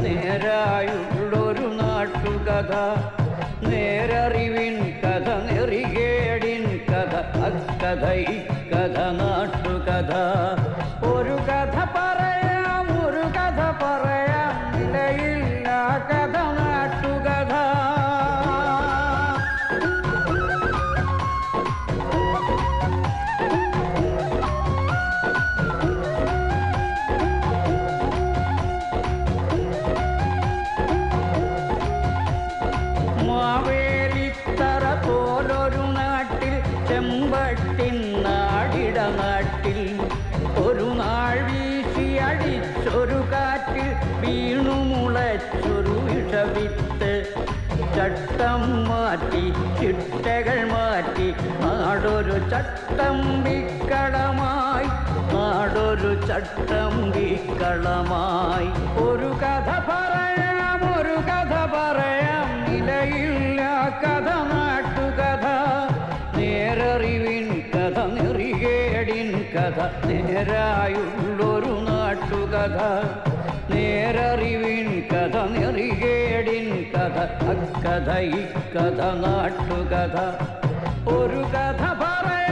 നേരായുള്ളൊരു നാട്ടുകഥ, നേരറിവിൻ കഥ, നെറികേടിൻ കഥ, അക്കഥ ഇക്കഥ നാട്ടുകഥ. ഒരു കഥ പറയാം, ഒരു കഥ പറയാം, നിലയില്ല കഥ നാട്ടുകഥ. മാവേലിത്തറ പോലൊരു നാട്ടിൽ, ചെമ്പട്ടിൻ നാടിട നാട്ടിൽ, ഒരു നാൾ വീശി അടിച്ചൊരു കാറ്റിൽ വീണു മുളച്ചൊരു വിഷവിത്ത്. ചട്ടം മാറ്റി ചിട്ടകൾ മാറ്റി നാടൊരു ചട്ടമ്പിക്കളമായി, നാടൊരു ചട്ടമ്പിക്കളമായി. ഒരു കഥ പറയാം, ഒരു കഥ പറയാം, നിലയില്ല കഥ നാട്ടുകഥ. നേരറിവിൻ കഥ, നെറികേടിൻ കഥ, നേരായുള്ളൊരു നാട്ടുകഥ. നേരറിവിൻ കഥ, നെറികേടിൻ കഥ, അക്കഥ ഇക്കഥ നാട്ടുകഥ. ഒരു കഥ പറയാം.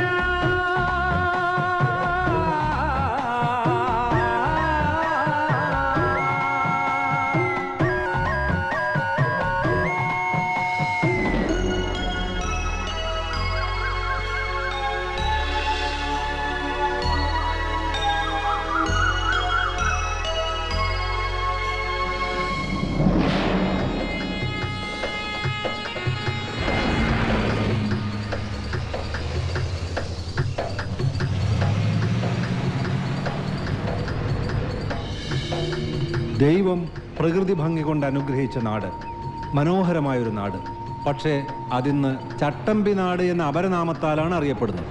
ദൈവം പ്രകൃതി ഭംഗി കൊണ്ട് അനുഗ്രഹിച്ച നാട്, മനോഹരമായൊരു നാട്. പക്ഷേ അതിന്ന് ചട്ടമ്പി നാട് എന്ന അപരനാമത്താലാണ് അറിയപ്പെടുന്നത്.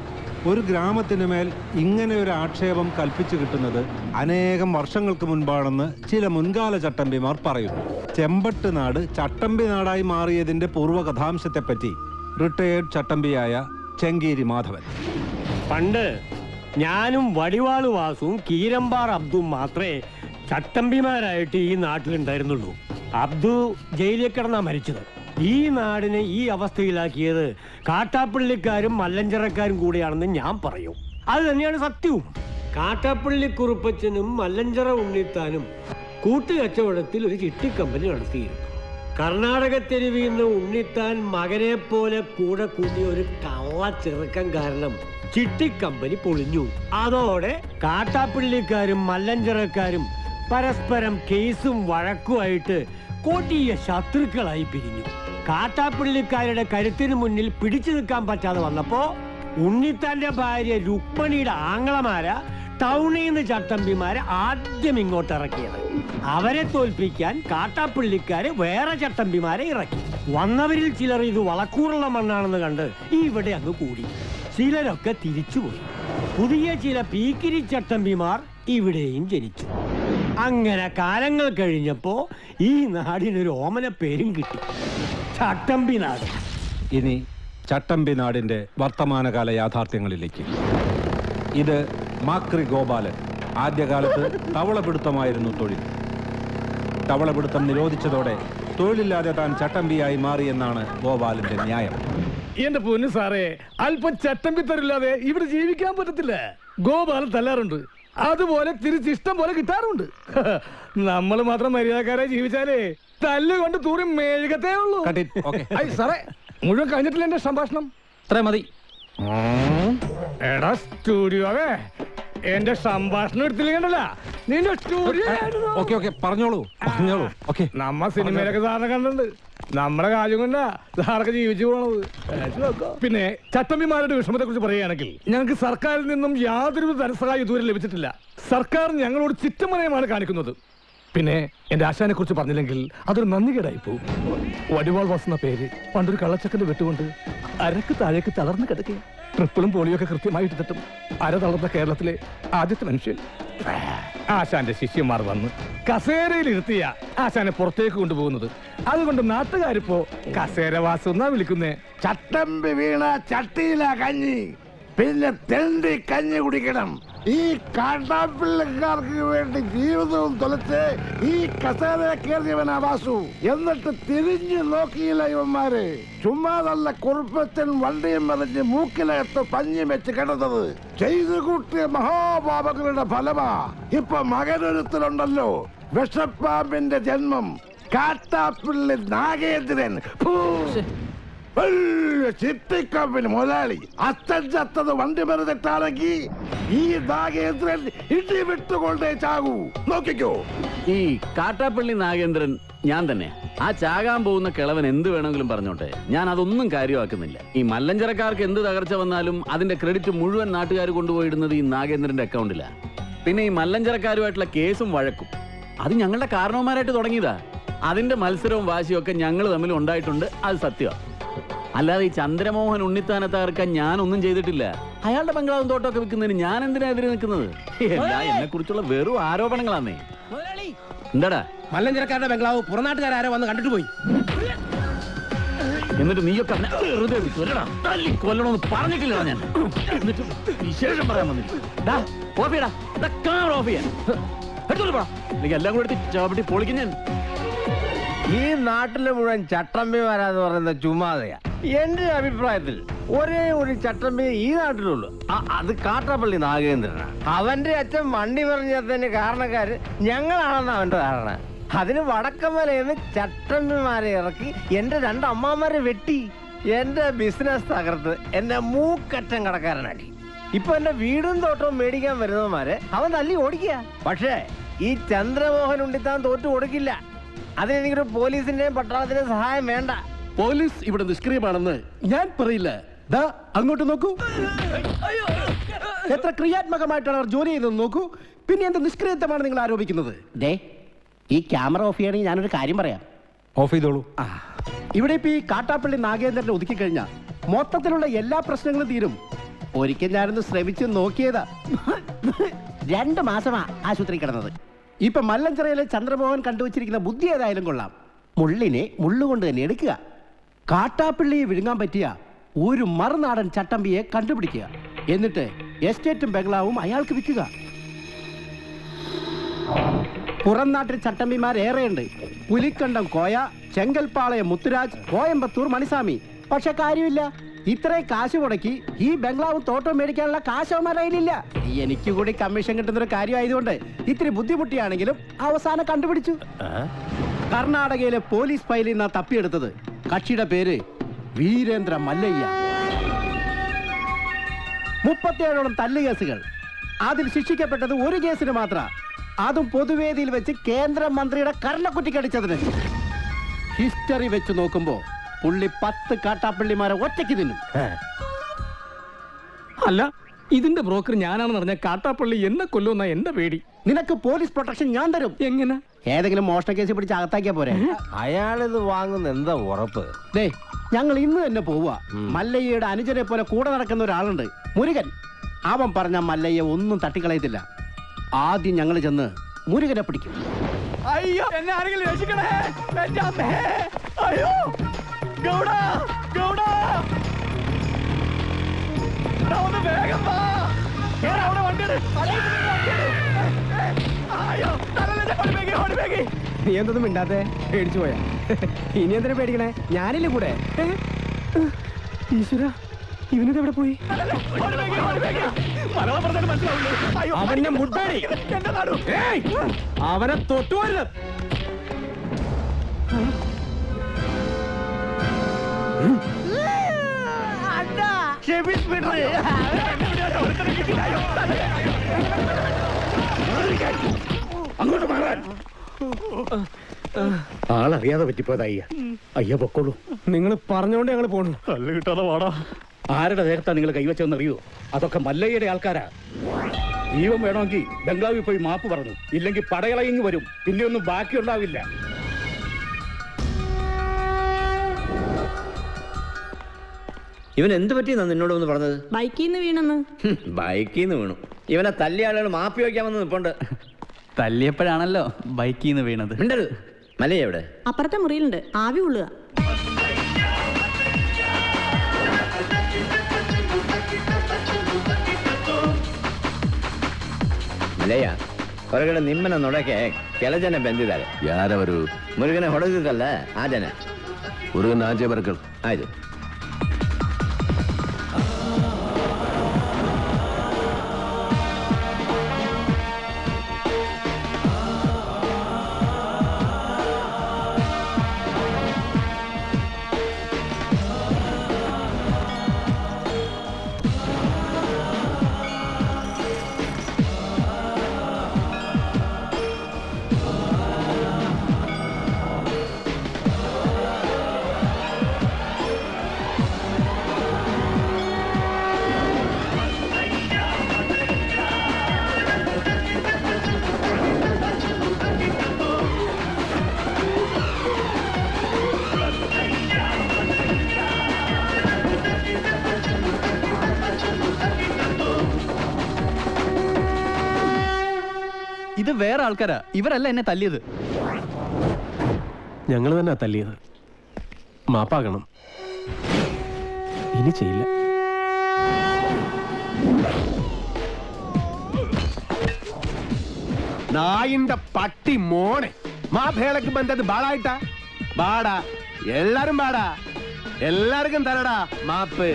ഒരു ഗ്രാമത്തിനു മേൽ ഇങ്ങനെ ഒരു ആക്ഷേപം കൽപ്പിച്ചു കിട്ടുന്നത് അനേകം വർഷങ്ങൾക്ക് മുൻപാണെന്ന് ചില മുൻകാല ചട്ടമ്പിമാർ പറയുന്നു. ചെമ്പട്ട് നാട് ചട്ടമ്പി നാടായി മാറിയതിൻ്റെ പൂർവ്വകഥാംശത്തെപ്പറ്റി റിട്ടയേർഡ് ചട്ടമ്പിയായ ചെങ്കേരി മാധവൻ. പണ്ട് ഞാനും വടിവാള് വാസുവും കീരമ്പാർ അബ്ദും മാത്രമേ ചട്ടമ്പിമാരായിട്ട് ഈ നാട്ടിലുണ്ടായിരുന്നുള്ളൂ. അബ്ദു ജയിലിൽ കിടന്നാ മരിച്ചത്. ഈ നാടിനെ ഈ അവസ്ഥയിലാക്കിയത് കാട്ടാപ്പള്ളിക്കാരും മല്ലഞ്ചറക്കാരും കൂടിയാണെന്ന് ഞാൻ പറയും. അത് തന്നെയാണ് സത്യവും. കാട്ടാപ്പള്ളി കുറുപ്പച്ചനും മല്ലഞ്ചറ ഉണ്ണിത്താനും കൂട്ടുകച്ചവടത്തിൽ ഒരു ചിട്ടിക്കമ്പനി നടത്തിയിരുന്നു. കർണാടക തെരുവിൽ നിന്ന് ഉണ്ണിത്താൻ മകനെ പോലെ കൂടെ കൂട്ടിയ ഒരു കള്ള ചെറുക്കം കാരണം ചിട്ടിക്കമ്പനി പൊളിഞ്ഞു. അതോടെ കാട്ടാപ്പള്ളിക്കാരും മല്ലഞ്ചറക്കാരും പരസ്പരം കേസും വഴക്കുമായിട്ട് കൊടിയ ശത്രുക്കളായി പിരിഞ്ഞു. കാട്ടാപ്പള്ളിക്കാരുടെ കരുത്തിന് മുന്നിൽ പിടിച്ചു നിൽക്കാൻ പറ്റാതെ വന്നപ്പോ ഉണ്ണിത്താന്റെ ഭാര്യ രുക്മണിയുടെ ആങ്ങളമാര ടൗണിൽ നിന്ന് ചട്ടമ്പിമാരെ ആദ്യം ഇങ്ങോട്ട് ഇറക്കിയത്. അവരെ തോൽപ്പിക്കാൻ കാട്ടാപ്പള്ളിക്കാര് വേറെ ചട്ടമ്പിമാരെ ഇറക്കി. വന്നവരിൽ ചിലർ ഇത് വളക്കൂറുള്ള മണ്ണാണെന്ന് കണ്ട് ഇവിടെ അങ്ങ് കൂടി. ചിലരൊക്കെ തിരിച്ചുപോയി. പുതിയ ചില പീക്കിരി ചട്ടമ്പിമാർ ഇവിടെയും ജനിച്ചു. അങ്ങനെ കാലങ്ങൾ കഴിഞ്ഞപ്പോ ഈ നാടിനൊരു ഓമന പേരും കിട്ടി, ചട്ടമ്പി നാട്. ഇനി ചട്ടമ്പി നാടിൻ്റെ വർത്തമാനകാല യാഥാർത്ഥ്യങ്ങളിലേക്ക്. ഇത് മാക്രി ഗോപാലൻ. ആദ്യകാലത്ത് തവളപിടുത്തമായിരുന്നു തൊഴിൽ. തവളപിടുത്തം നിരോധിച്ചതോടെ തൊഴിലില്ലാതെ താൻ ചട്ടമ്പിയായി മാറിയെന്നാണ് ഗോപാലന്റെ ന്യായം. എന്റെ പൊന്നു സാറേ, അല്പം ചട്ടമ്പി തരില്ലാതെ ഇവിടെ ജീവിക്കാൻ പറ്റത്തില്ല. ഗോപാലൻ തല്ലാറുണ്ട്, അതുപോലെ തിരിച്ചിഷ്ടം പോലെ കിട്ടാറുണ്ട്. നമ്മൾ മാത്രം മര്യാദക്കാരെ ജീവിച്ചാലേ തല്ലുകൊണ്ട് തൂറി മേഴുകത്തേ ഉള്ളൂ. സാറേ, മുഴുവൻ കഴിഞ്ഞിട്ടില്ല എന്റെ സംഭാഷണം. അത്ര മതി. എടാ സ്റ്റുഡിയോവേ, എന്റെ സംഭാഷണം എടുത്തില്ല. നിന്റെ സ്റ്റുഡിയോ പറഞ്ഞോളൂ. നമ്മ സിനിമയിലൊക്കെ സാറിനെ കണ്ടിട്ടുണ്ട്. നമ്മുടെ കാര്യം കൊണ്ടാ സാറൊക്കെ ജീവിച്ചു പോണത്. പിന്നെ ചട്ടമ്പിമാരുടെ വിഷമത്തെ കുറിച്ച് പറയുകയാണെങ്കിൽ, ഞങ്ങൾക്ക് സർക്കാരിൽ നിന്നും യാതൊരു ധനസഹായം ഇതുവരെ ലഭിച്ചിട്ടില്ല. സർക്കാർ ഞങ്ങളോട് ചിറ്റമനയമാണ് കാണിക്കുന്നത്. പിന്നെ എന്റെ ആശാനെ കുറിച്ച് പറഞ്ഞില്ലെങ്കിൽ അതൊരു നന്ദികേടായി പോകും. വടിവാൾ വാസുന്ന പേര് പണ്ടൊരു കള്ളച്ചക്കന്റെ വെട്ടുകൊണ്ട് അരക്ക് താഴേക്ക് തളർന്നു കിടക്കുക. ട്രിപ്പിളും പോളിയൊക്കെ കൃത്യമായിട്ട് തട്ടും. അര തളർന്ന കേരളത്തിലെ ആദ്യത്തെ മനുഷ്യൻ. ആശാന്റെ ശിഷ്യന്മാർ വന്ന് കസേരയിൽ ഇരുത്തിയ ആശാനെ പുറത്തേക്ക് കൊണ്ടുപോകുന്നത്. അതുകൊണ്ട് നാട്ടുകാരിപ്പോ കസേര വാസു എന്നാ വിളിക്കുന്നേ. ചട്ടമ്പി വീണ ചട്ടിയില കഞ്ഞി പിന്നെ തെണ്ടി കഞ്ഞി കുടിക്കണം. ഈ കാട്ടാപ്പിള്ളക്കാർക്ക് വേണ്ടി ജീവിതവും തൊലച്ച് ഈ കസേര കയറിയവനാ വാസു. എന്നിട്ട് തിരിഞ്ഞു നോക്കിയില്ല ഇവന്മാര്. ചുമ്മാ നല്ല കുറുപ്പച്ചൻ വണ്ടിയും മറിഞ്ഞ് മൂക്കിനകത്ത് പഞ്ഞി വെച്ച് കിടന്നത് ചെയ്തു കൂട്ടിയ മഹാപാപങ്ങളുടെ ഫലമാ. ഇപ്പൊ മകനൊരുത്തലുണ്ടല്ലോ, വിഷപ്പാമ്പിന്റെ ജന്മം, കാട്ടാപ്പിള്ളി നാഗേന്ദ്രൻ. ചിട്ടിക്കമ്പിന് മുതലാളി. അച്ഛൻ ചത്തത് വണ്ടി മരുന്നിട്ടാണെങ്കിൽ ഈ നാഗേന്ദ്രൻ ഇടി വിട്ടുകൊണ്ടേ ചാകൂ. നോക്കിക്കോ. ഈ കാട്ടാപ്പള്ളി നാഗേന്ദ്രൻ ഞാൻ തന്നെ. ആ ചാകാൻ പോകുന്ന കിളവൻ എന്ത് വേണമെങ്കിലും പറഞ്ഞോട്ടെ, ഞാൻ അതൊന്നും കാര്യമാക്കുന്നില്ല. ഈ മല്ലഞ്ചരക്കാർക്ക് എന്ത് തകർച്ച വന്നാലും അതിന്റെ ക്രെഡിറ്റ് മുഴുവൻ നാട്ടുകാർ കൊണ്ടുപോയിടുന്നത് ഈ നാഗേന്ദ്രന്റെ അക്കൗണ്ടിലാണ്. പിന്നെ ഈ മല്ലഞ്ചരക്കാരുമായിട്ടുള്ള കേസും വഴക്കും അത് ഞങ്ങളുടെ കാരണവന്മാരായിട്ട് തുടങ്ങിയതാ. അതിന്റെ മത്സരവും വാശിയും ഒക്കെ ഞങ്ങൾ തമ്മിൽ ഉണ്ടായിട്ടുണ്ട്, അത് സത്യമാണ്. അല്ലാതെ ഈ ചന്ദ്രമോഹൻ ഉണ്ണിത്താനെ തകർക്കാൻ ഞാനൊന്നും ചെയ്തിട്ടില്ല. അയാളുടെ ബംഗ്ലാവും തോട്ടമൊക്കെ വിൽക്കുന്നതിന് ഞാൻ എന്തിനാ എതിരെ നിൽക്കുന്നത്? എന്നെ കുറിച്ചുള്ള വെറും ആരോപണങ്ങളാന്നേ. എന്താടാ? മല്ലഞ്ചരക്കാരുടെ ബംഗ്ലാവ് പുറനാട്ടുകാരോ വന്ന് കണ്ടിട്ട് പോയി. എന്നിട്ട് നീയൊക്കെ വെറുതെ കൊല്ലണമെന്ന് പറഞ്ഞിട്ടില്ല ഞാൻ. എന്നിട്ട് വിശേഷം പറയാൻ വന്നില്ല. എല്ലാം കൂടെ എടുത്ത് ചവിട്ടി പൊളിക്കും ഞാൻ. ഈ നാട്ടിലെ മുഴുവൻ ചട്ടമ്പിമാരാന്ന് പറയുന്ന ചുമ്മാതെയാ. എന്റെ അഭിപ്രായത്തിൽ ഒരേ ഒരു ചട്ടമ്പി ഈ നാട്ടിലുള്ളൂ, അത് കാട്ടാപ്പള്ളി നാഗേന്ദ്രനാണ്. അവന്റെ അച്ഛൻ വണ്ടി പറഞ്ഞതിന് കാരണക്കാര് ഞങ്ങളാണെന്ന് അവന്റെ ധാരണ. അതിന് വടക്കമലയെന്ന് ചട്ടമ്പിമാരെ ഇറക്കി എന്റെ 2 അമ്മാമാരെ വെട്ടി എന്റെ ബിസിനസ് തകർത്ത് എന്നെ മൂക്കറ്റം കടക്കാരനാക്കി. ഇപ്പൊ എന്റെ വീടും തോട്ടവും മേടിക്കാൻ വരുന്നവന്മാരെ അവൻ തല്ലി ഓടിക്കുക. പക്ഷേ ഈ ചന്ദ്രമോഹൻ ഉണ്ണിത്താൻ തോറ്റു കൊടുക്കില്ല. അതിനെനിക്കൊരു പോലീസിന്റെയും പട്ടാളത്തിന്റെയും സഹായം വേണ്ട. പോലീസ് ഇവിടെ നിഷ്ക്രിയമാണെന്ന് ഞാൻ പറയില്ല. ദാ അങ്ങോട്ട് നോക്കൂ, എത്ര ക്രിയാത്മകമായിട്ടാണ് അവർ ജോലി ചെയ്യുന്നത് നോക്കൂ. പിന്നെ എന്ത് നിഷ്ക്രിയത്വമാണ് നിങ്ങൾ ആരോപിക്കുന്നത്? ഈ ക്യാമറ ഓഫ് ചെയ്യണമെങ്കിൽ ഞാനൊരു കാര്യം പറയാം. ഓഫ് ചെയ്തോളൂ. ഇവിടെ ഇപ്പൊ ഈ കാട്ടാപ്പള്ളി നാഗേന്ദ്രനെ ഒതുക്കി കഴിഞ്ഞാൽ മൊത്തത്തിലുള്ള എല്ലാ പ്രശ്നങ്ങളും തീരും. ഒരിക്കൽ ഞാനൊന്ന് ശ്രമിച്ച് നോക്കിയതാ. 2 മാസമാ ആശുപത്രി കിടന്നത്. ഇപ്പൊ മല്ലഞ്ചിറയിലെ ചന്ദ്രമോഹൻ കണ്ടുവച്ചിരിക്കുന്ന ബുദ്ധി ഏതായാലും കൊള്ളാം. മുള്ളിനെ മുള്ളുകൊണ്ട് തന്നെ എടുക്കുക. കാട്ടാപ്പിള്ളിയെ വിഴുങ്ങാൻ പറ്റിയ ഒരു മറുനാടൻ ചട്ടമ്പിയെ കണ്ടുപിടിക്കുക. എന്നിട്ട് എസ്റ്റേറ്റും ബംഗ്ലാവും അയാൾക്ക് വിൽക്കുക. പുറം നാട്ടിൽ ചട്ടമ്പിമാരേറെയുണ്ട്. പുലിക്കണ്ടം കോയ, ചെങ്കൽപ്പാളയം മുത്തുരാജ്, കോയമ്പത്തൂർ മണിസ്വാമി. പക്ഷെ കാര്യമില്ല, ഇത്രയും കാശ് മുടക്കി ഈ ബംഗ്ലാവ് തോട്ടം മേടിക്കാനുള്ള കാശ് അവന്മാരില്ല. എനിക്ക് കൂടി കമ്മീഷൻ കിട്ടുന്നൊരു കാര്യമായതുകൊണ്ട് ഇത്തിരി ബുദ്ധിമുട്ടിയാണെങ്കിലും അവസാനം കണ്ടുപിടിച്ചു. കർണാടകയിലെ പോലീസ് ഫയലിൽ നിന്നാ തപ്പിയെടുത്തത്. കക്ഷിയുടെ പേര് വീരേന്ദ്ര മല്ലയ്യ. 37ഓളം തല്ലുകേസുകൾ. അതിൽ ശിക്ഷിക്കപ്പെട്ടത് ഒരു കേസിന് മാത്രം, അതും പൊതുവേദിയിൽ വെച്ച് കേന്ദ്രമന്ത്രിയുടെ കർണക്കുറ്റിക്കടിച്ചതിന്. ഹിസ്റ്ററി വെച്ച് നോക്കുമ്പോ പുള്ളി 10 കാട്ടാപ്പള്ളിമാരെ ഒറ്റയ്ക്ക് തിന്നും. അല്ല, ഇതിന്റെ ബ്രോക്കർ ഞാനാണെന്ന് പറഞ്ഞ കാട്ടാപ്പള്ളി എന്നെ കൊല്ലുന്ന എന്റെ പേടി. നിനക്ക് പോലീസ് പ്രൊട്ടക്ഷൻ ഞാൻ തരും. എങ്ങനെ? ഏതെങ്കിലും മോഷണ കേസ് പിടിച്ച് അകത്താക്കിയാ പോരെ. അയാളിത് വാങ്ങുന്ന എന്താ ഉറപ്പ്? ദേ, ഞങ്ങൾ ഇന്ന് തന്നെ പോവുക. മല്ലയ്യയുടെ അനുജനെ പോലെ കൂടെ നടക്കുന്ന ഒരാളുണ്ട്, മുരുകൻ. അവൻ പറഞ്ഞ മല്ലയ്യ ഒന്നും തട്ടിക്കളയത്തില്ല. ആദ്യം ഞങ്ങൾ ചെന്ന് മുരുകനെ പിടിക്കും. അയ്യോ, എന്നെ ആരെങ്കിലും രക്ഷിക്കണേ. എന്റെ അമ്മേ. അയ്യോ, ഗൗഡ, ഗൗഡ, ഒന്ന് വേഗം വാ. അവിടെ വണ്ടിയുടെ നീ എന്തൊന്നും മിണ്ടാത്തെ? പേടിച്ചു പോയാ? ഇനി എന്തിനാ പേടിക്കണേ? ഞാനില്ലേ കൂടെ. ഈശ്വര, ഇവനിത് എവിടെ പോയി? അവനെ മുട്ടടി, അവനെ തൊട്ടുവരുത്. അങ്ങോട്ട് മാറാൻ. ആളറിയാതെ പറ്റിപ്പോയത് അയ്യ. അയ്യ പൊക്കോളൂ. നിങ്ങൾ പറഞ്ഞോണ്ട് ഞങ്ങൾ പോണു. കല്ല് കിട്ടാതെ വാടാ. ആരുടെ നേരത്താ നിങ്ങൾ കൈവച്ചെന്നറിയോ? അതൊക്കെ മല്ലയ്യയുടെ ആൾക്കാരാ. ജീവൻ വേണമെങ്കിൽ ബംഗ്ലാവിൽ പോയി മാപ്പ് പറഞ്ഞു, ഇല്ലെങ്കിൽ പടയളയിങ്ങ് വരും. പിന്നെ ഒന്നും ബാക്കിയുണ്ടാവില്ല. ഇവൻ എന്ത് പറ്റിയെന്നാ നിന്നോട് ഒന്ന് പറഞ്ഞത്? ബൈക്കിൽ നിന്ന് വീണെന്ന്. ബൈക്കിൽ നിന്ന് വീണു. ഇവനെ തല്ലിയ ആളുകൾ മാപ്പി വയ്ക്കാമെന്ന് നിൽപ്പുണ്ട്. തല്ലിയപ്പോഴാണല്ലോ ബൈക്കിൽ നിന്ന് വീണത്. മിണ്ടരുത്. മല്ലയ്യ എവിടെ? അപ്പുറത്തെ മുറിയിലുണ്ട്, ആവി കൊള്ളുക. ಅಲ್ಲಯ್ಯ ಹೊರಗಡೆ ನಿಮ್ಮನ್ನ ನೋಡಕ್ಕೆ ಕೆಲ ಜನ ಬಂದಿದ್ದಾರೆ. ಯಾರವರು? ಮುರುಗನೆ ಹೊಡೆದಿದ್ದಲ್ಲ ಆ ಜನ. ಮುರುಗನ್ ಆಚೆ ಬರ್ಕಲ್. ಆಯ್ತು. ഇത് വേറെ ആൾക്കാരാ, ഇവരല്ല എന്നെ തല്ലിയത്. ഞങ്ങൾ തന്നെ തല്ലിയത്. മാപ്പാകണം, ഇനി ചെയ്യില്ല. നായിന്റെ പട്ടി മോനെ മാഭേളക്ക് ബന്ധത് ബാളായിട്ടാ ബാടാ, എല്ലാരും ബാടാ, എല്ലാവർക്കും തരടാ മാപ്പ്.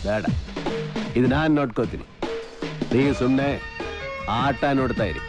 ಬೇಡ, ಇದು ನಾನು ನೋಡ್ಕೋತೀನಿ. ನೀವು ಸುಮ್ಮನೆ ಆಟ ನೋಡ್ತಾ ಇರಿ.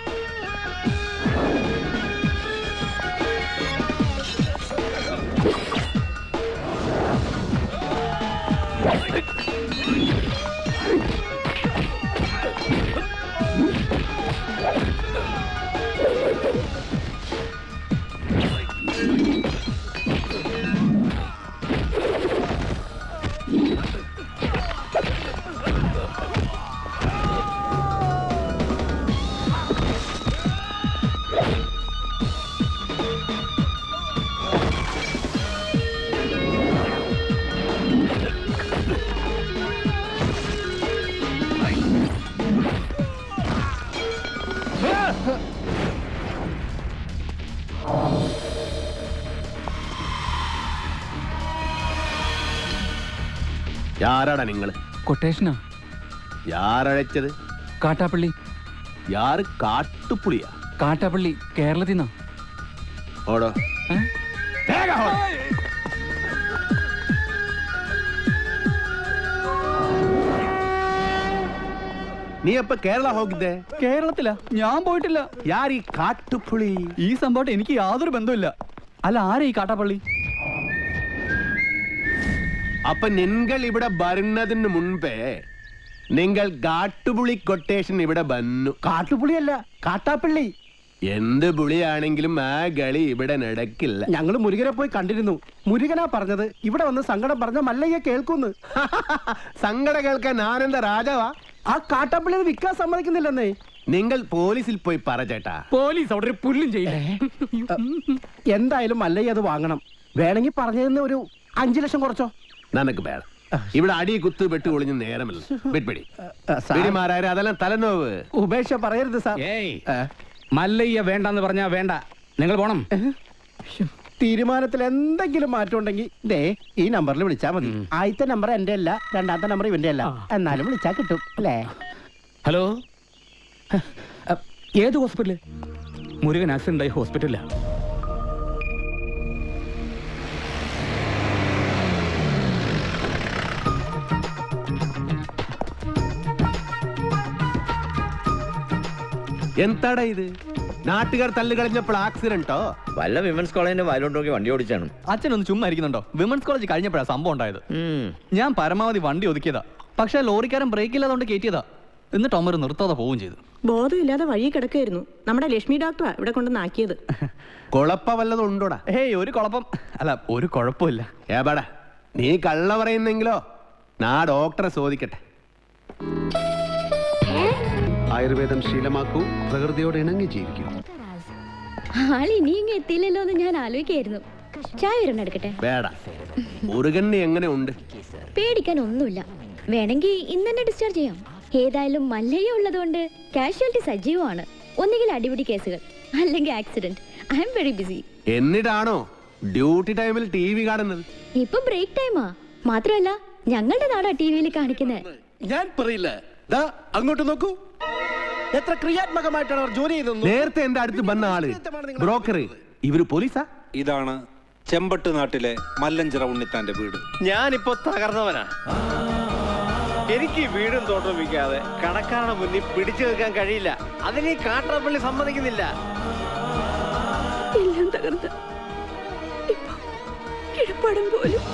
யாராடா നിങ്ങൾ? കൊട്ടേഷനാ. யாரழைச்சது? കാട്ടാപ്പള്ളി. யாரு? കാട്ടുപുളിയാ? കാട്ടാപ്പള്ളി കേരളത്തിൽ നിന്നാ. ഓടോ ಬೇಗ ಓಡು. നീ അപ്പൊ കേരള ಹೋಗಿದ್ದೆ? കേരളത്തിലാ? ഞാൻ പോയിട്ടില്ല. ಯಾರೀ കാട്ടുപുളി? ഈ സംഭവം എനിക്ക് യാതൊരു ബന്ധമില്ല. അല്ല, ആരാ ഈ കാട്ടാപ്പള്ളി? അപ്പൊ നിങ്ങൾ ഇവിടെ വരുന്നതിന് മുൻപേ നിങ്ങൾ കാട്ടുപുളി കൊട്ടേഷൻ ഇവിടെ വന്നു. കാട്ടുപുളിയല്ല, കാട്ടാപ്പള്ളി. എന്ത് പുളിയാണെങ്കിലും ആ കളി ഇവിടെ നടക്കില്ല. ഞങ്ങൾ മുരുകനെ പോയി കണ്ടിരുന്നു. മുരുകനാ പറഞ്ഞത് ഇവിടെ വന്ന് സങ്കടം പറഞ്ഞ മല്ലയ്യ കേൾക്കുന്നു. സങ്കടം കേൾക്കാൻ ആനന്ദ രാജാവാ? ആ കാട്ടാപ്പള്ളി അത് വിൽക്കാൻ സമ്മതിക്കുന്നില്ലെന്നേ. നിങ്ങൾ പോലീസിൽ പോയി പറ ചേട്ടാ. പോലീസ് അവിടെ ഒരു പുല്ലും ചെയ്യില്ല. എന്തായാലും മല്ലയ്യ അത് വാങ്ങണം. വേണമെങ്കിൽ പറഞ്ഞതിന് ഒരു 5 ലക്ഷം കുറച്ചോ. നനക്ക് വേണം. ഇവിടെ അടി കുത്ത് വെട്ട് ഒളിഞ്ഞ് നേരമില്ല. വെടിമാരായ അതെല്ലാം തലനോവ്. ഉപേക്ഷ പറയരുത് സാർ. മല്ലയ്യ വേണ്ടെന്ന് പറഞ്ഞാ വേണ്ട, നിങ്ങൾ പോണം. തീരുമാനത്തിൽ എന്തെങ്കിലും മാറ്റം ഉണ്ടെങ്കിൽ ദേ ഈ നമ്പറിൽ വിളിച്ചാൽ മതി. ആദ്യത്തെ നമ്പർ എന്റെ അല്ല, രണ്ടാമത്തെ നമ്പർ ഇവന്റെ അല്ല. എന്നാലും വിളിച്ചാൽ കിട്ടും അല്ലേ? ഹലോ, ഏത് ഹോസ്പിറ്റല്? മുരുകൻ ആക്സിഡന്റ് ആയി ഹോസ്പിറ്റലിലാ. എന്താടാ ഇത്? നാട്ടുകാർ തല്ല് കളഞ്ഞപ്പോൾ ആക്സിഡന്റോ? വല്ല വിമൻസ് കോളേജിന്റെ വയലോട്ടോക്കി വണ്ടി ഓടിച്ചാണ്. അച്ഛനൊന്ന് ചുമ്മാ ഇരിക്കുന്നുണ്ടോ? വിമൻസ് കോളേജ് കഴിഞ്ഞപ്പോഴാണ് സംഭവം ഉണ്ടായത്. ഞാൻ പരമാവധി വണ്ടി ഒതുക്കിയതാ, പക്ഷെ ലോറിക്കാരൻ ബ്രേക്ക് ഇല്ലാതുകൊണ്ട് കയറ്റിയതാ. എന്നിട്ട് അമ്മ നിർത്താതെ പോവുകയും ചെയ്തു. ബോധമില്ലാതെ വഴി കിടക്കായിരുന്നു. നമ്മുടെ ലക്ഷ്മി ഡോക്ടറാ ഇവിടെ കൊണ്ടുവന്നാക്കിയത്. കുഴപ്പ വല്ലതും ഉണ്ടോടാ? ഏയ്, ഒരു കുഴപ്പം അല്ല, ഒരു കുഴപ്പമില്ല. ഏപാടാ, നീ കള്ള പറയുന്നെങ്കിലോ നാ ഡോക്ടറെ ചോദിക്കട്ടെ. ആയുർവേദം ശീലമാക്കൂ, പ്രകൃതിയോട് ഇണങ്ങി ജീവിക്കൂ. ആളിനിയും എത്തിയില്ലല്ലോ എന്ന് ഞാൻ ആലോചിക്കായിരുന്നു. ചായ ഒരെണ്ണം എടുക്കട്ടെ? വേട, മുരുകന് എങ്ങനെ ഉണ്ട്? പേടിക്കാൻ ഒന്നുമില്ല. വേണമെങ്കിൽ ഇന്ന് തന്നെ ഡിസ്ചാർജ് ചെയ്യാം. ഏതായാലും മല്ലയ്യ ഉള്ളതുകൊണ്ട് കാഷ്വാലിറ്റി സജീവമാണ്. ഒന്നുകിൽ അടിപിടി കേസുകൾ, അല്ലെങ്കിൽ accident, I am very busy. എന്നിട്ടാണോ ഡ്യൂട്ടി ടൈമിൽ ടി വി കാണുന്നത്? ഇപ്പൊ ബ്രേക്ക് ടൈമാ. മാത്രമല്ല ഞങ്ങളുടെ നാടാ ടിവിയിൽ കാണിക്കുന്നത്. ഞാൻ പറയില്ല. അങ്ങോട്ട് നോക്കൂ. എത്ര ക്രിയാത്മകമായിട്ടാണ് അവർ ജോലി ചെയ്തത്. നേരത്തെ എന്റെ അടുത്ത് വന്ന ആള് ബ്രോക്കർ, ഇവര് പോലീസാ? ഇതാണ് ചെമ്പട്ട് നാട്ടിലെ മല്ലഞ്ചിറ ഉണ്ണിത്താന്റെ വീട്. ഞാനിപ്പോ തകർന്നവനാ. എനിക്ക് വീടും തോട്ടം വിൽക്കാതെ കടക്കാരുടെ മുന്നിൽ പിടിച്ചു നിൽക്കാൻ കഴിയില്ല. അതിന് ഈ കാട്ടാപ്പള്ളി സമ്മതിക്കുന്നില്ല. എല്ലാം തകർന്ന് ഇപ്പൊ കിഴപ്പടം പോലും.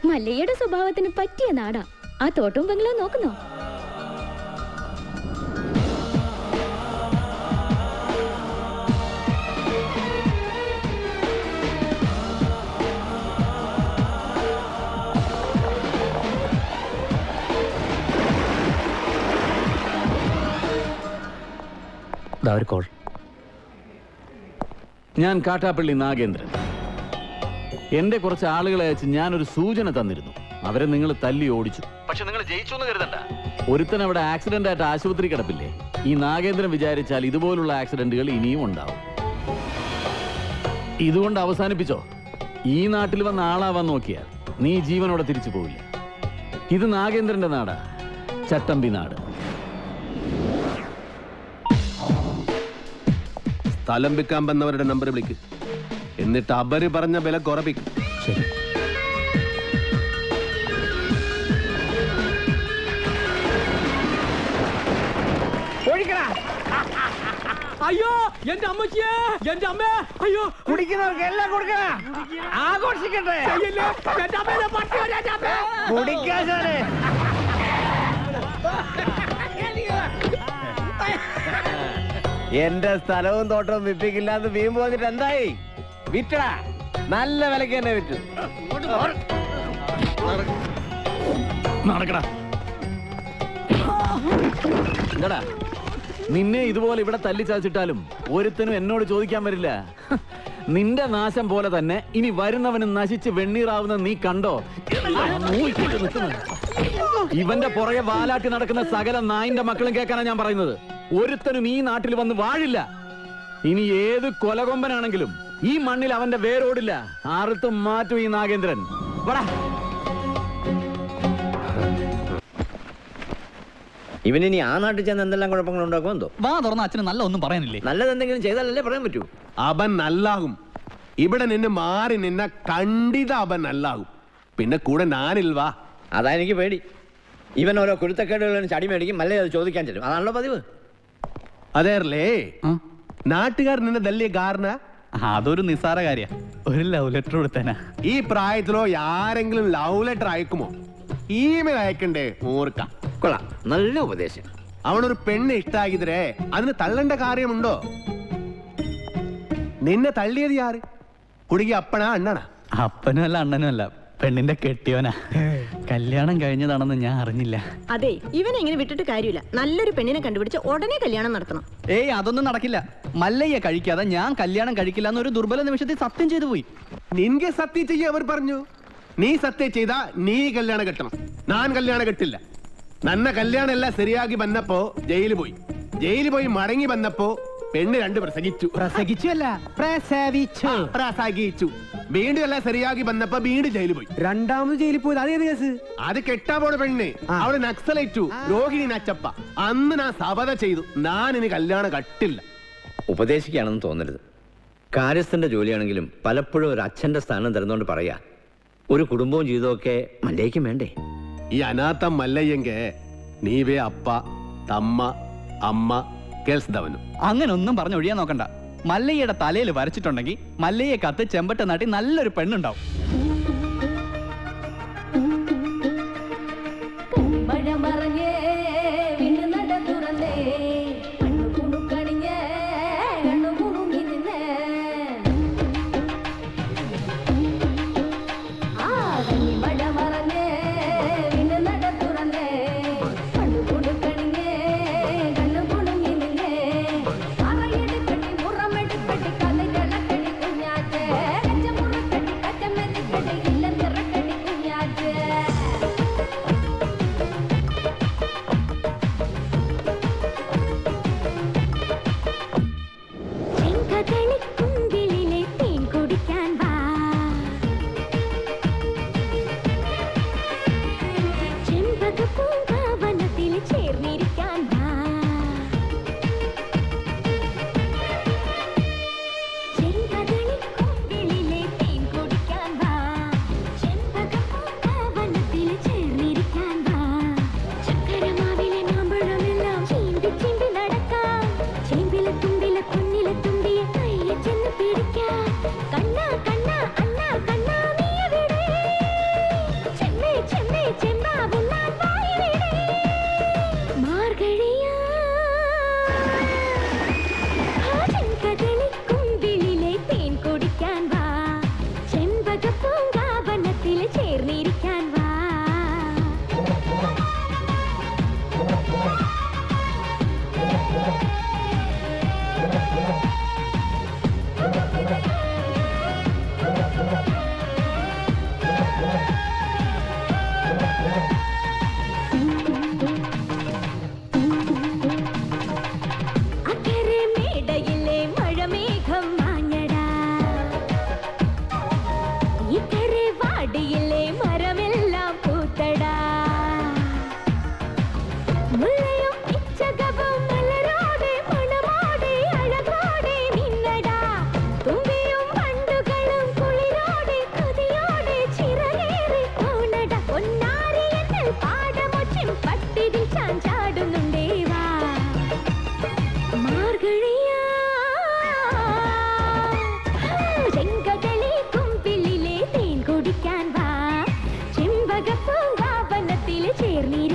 മല്ലയ്യയുടെ സ്വഭാവത്തിന് പറ്റിയ നാടാ. ആ തോട്ടവും ബംഗ്ലാവ് നോക്കുന്നോ? ഞാൻ കാട്ടാപ്പള്ളി നാഗേന്ദ്രൻ. എന്റെ കുറച്ച് ആളുകളെ അയച്ച് ഞാനൊരു സൂചന തന്നിരുന്നു. അവരെ നിങ്ങൾ തല്ലി ഓടിച്ചു. പക്ഷെ നിങ്ങൾ ജയിച്ചു എന്ന് കരുതണ്ട. ഒരുത്തൻ അവിടെ ആക്സിഡന്റ് ആയിട്ട് ആശുപത്രി കിടപ്പില്ലേ? ഈ നാഗേന്ദ്രൻ വിചാരിച്ചാൽ ഇതുപോലുള്ള ആക്സിഡന്റുകൾ ഇനിയും ഉണ്ടാവും. ഇതുകൊണ്ട് അവസാനിപ്പിച്ചോ. ഈ നാട്ടിൽ വന്ന ആളാവാൻ നോക്കിയാൽ നീ ജീവനോടെ തിരിച്ചു പോവില്ല. ഇത് നാഗേന്ദ്രന്റെ നാടാ, ചട്ടമ്പി നാട്. സ്ഥലം വിൽക്കാൻ വന്നവരുടെ നമ്പർ വിളിക്ക്. എന്നിട്ട് അവര് പറഞ്ഞ വില കുറപ്പിക്കും. ശരി. അയ്യോ എന്റെ അമ്മച്ചിയെ, എന്റെ അമ്മേ, അയ്യോ കുടിക്കുന്നവർക്ക് എല്ലാം കൊടുക്കണ, ആഘോഷിക്കട്ടെ. കുടിക്കാതെ എന്റെ സ്ഥലവും തോട്ടവും വിപ്പിക്കില്ലാന്ന് വീമ്പ് വന്നിട്ട് എന്തായി? വിറ്റടാ, നല്ല വിലക്ക് തന്നെ വിറ്റു. നടക്കടാ. എന്താടാ നിന്നെ ഇതുപോലെ ഇവിടെ തല്ലിച്ചാച്ചിട്ടാലും ഒരുത്തനും എന്നോട് ചോദിക്കാൻ വരില്ല. നിന്റെ നാശം പോലെ തന്നെ ഇനി വരുന്നവന് നശിച്ച് വെണ്ണീറാവുന്ന നീ കണ്ടോ? ഇവന്റെ പുറകെ വാലാട്ടി നടക്കുന്ന സകല നായിന്റെ മക്കളും കേൾക്കാനാ ഞാൻ പറയുന്നത്. ഒരുത്തനും ഈ നാട്ടിൽ വന്ന് വാഴില്ല. ഇനി ഏത് കൊലകൊമ്പനാണെങ്കിലും ഈ മണ്ണിൽ അവന്റെ വേരോടില്ല. ആർത്തും മാറ്റും ഈ നാഗേന്ദ്രൻ. ഇവനിനി ആ നാട്ടിൽ ചെന്ന് എന്തെല്ലാം കുഴപ്പങ്ങൾ ഉണ്ടാക്കും എന്തോ. വാ തുറന്ന അച്ഛന് നല്ല ഒന്നും പറയാനില്ലേ? നല്ലത് എന്തെങ്കിലും ചെയ്താലല്ലേ പറയാൻ പറ്റൂ. അവൻ നല്ലാകും. ഇവിടെ നിന്ന് മാറി നിന്ന കണ്ടിത അവൻ നല്ലാകും. പിന്നെ കൂടെ ഞാനിൽവാ. അതാ എനിക്ക് പേടി. ഇവൻ ഓരോ കുരുത്തക്കേടുകളും ചടി മേടിക്കും, മല്ലേ അത് ചോദിക്കാൻ ചെല്ലും. അതാണല്ലോ പതിവ്. അതേറല്ലേ നാട്ടുകാർ നിന്നെ തല്ലിയ കാരണ? അതൊരു നിസ്സാര കാര്യ. ഒരു ലവ് ലെറ്റർ കൊടുത്തേനാ. ഈ പ്രായത്തിലോ ആരെങ്കിലും ലവ് ലെറ്റർ അയക്കുമോ? ഇമെയിൽ അയക്കണ്ടേ? ഓർക്കാം. കൊള്ളാം, നല്ല ഉപദേശം. അവനൊരു പെണ്ണ് ഇഷ്ടാക്കിതരേ, അതിന് തള്ളേണ്ട കാര്യമുണ്ടോ? നിന്നെ തള്ളിയത് ആര്? കുടുങ്ങി അപ്പനാ അണ്ണനാ? അപ്പനും അല്ല അണ്ണനും അല്ല, പെണ്ണിന്റെ കെട്ടിയോനാ. കല്യാണം കഴിഞ്ഞതാണെന്ന് ഞാൻ അറിഞ്ഞില്ല. അതെ, ഇവനെ ഇങ്ങനെ വിട്ടിട്ട് കാര്യമില്ല. നല്ലൊരു പെണ്ണിനെ കണ്ടുപിടിച്ച് ഉടനെ കല്യാണം നടത്തണം. ഏയ് അതൊന്നും നടക്കില്ല. മല്ലയ്യ കഴിക്കാതെ ഞാൻ കല്യാണം കഴിക്കില്ല എന്നൊരു ദുർബല നിമിഷത്തിൽ സത്യം ചെയ്തു പോയി. നിൻಗೆ സത്യം ചെയ്യ അവർ പറഞ്ഞു. നീ സത്യം ചെയ്ത നീ കല്യാണം കെട്ടണം. ഞാൻ കല്യാണം കെട്ടില്ല. നന്ന കല്യാണം എല്ലാം ശരിയാക്കി വന്നപ്പോ ജയിലിൽ പോയി മടങ്ങി വന്നപ്പോ പെണ്ണ് 2 പ്രസംഗിച്ചു. പ്രസവിച്ചു. വീണ്ടും എല്ലാം ശരിയാക്കി വന്നപ്പോ വീണ്ടും ജയിലിൽ പോയി. രണ്ടാമത് ജയിലിൽ പോയത് അതേത് കേസ്? അത് കെട്ടാ പോണ പെണ്ണ്. അവിടെ നക്സലേറ്റു, രോഹിണി നച്ചപ്പ. അന്ന് ഞാൻ സബത ചെയ്തു, ഞാൻ ഇനി കല്യാണം കട്ടില്ല. ഉപദേശിക്കുകയാണെന്ന് തോന്നരുത്. കാര്യസ്ഥന്റെ ജോലിയാണെങ്കിലും പലപ്പോഴും ഒരു അച്ഛന്റെ സ്ഥാനം തരുന്നോണ്ട് പറയാ, ഒരു കുടുംബവും ജീവിതമൊക്കെ മല്ലയ്ക്കും വേണ്ടേ? ഈ അനാഥം മല്ലയ്യെങ്ക നീവേ അപ്പ തമ്മ അമ്മ കേൾസ്തവനും. അങ്ങനെ ഒന്നും പറഞ്ഞ് ഒഴിയാൻ നോക്കണ്ട. മല്ലയ്യയുടെ തലയിൽ വരച്ചിട്ടുണ്ടെങ്കിൽ മല്ലയ്യെ കത്ത് ചെമ്പട്ട നാട്ടി നല്ലൊരു പെണ്ണുണ്ടാവും.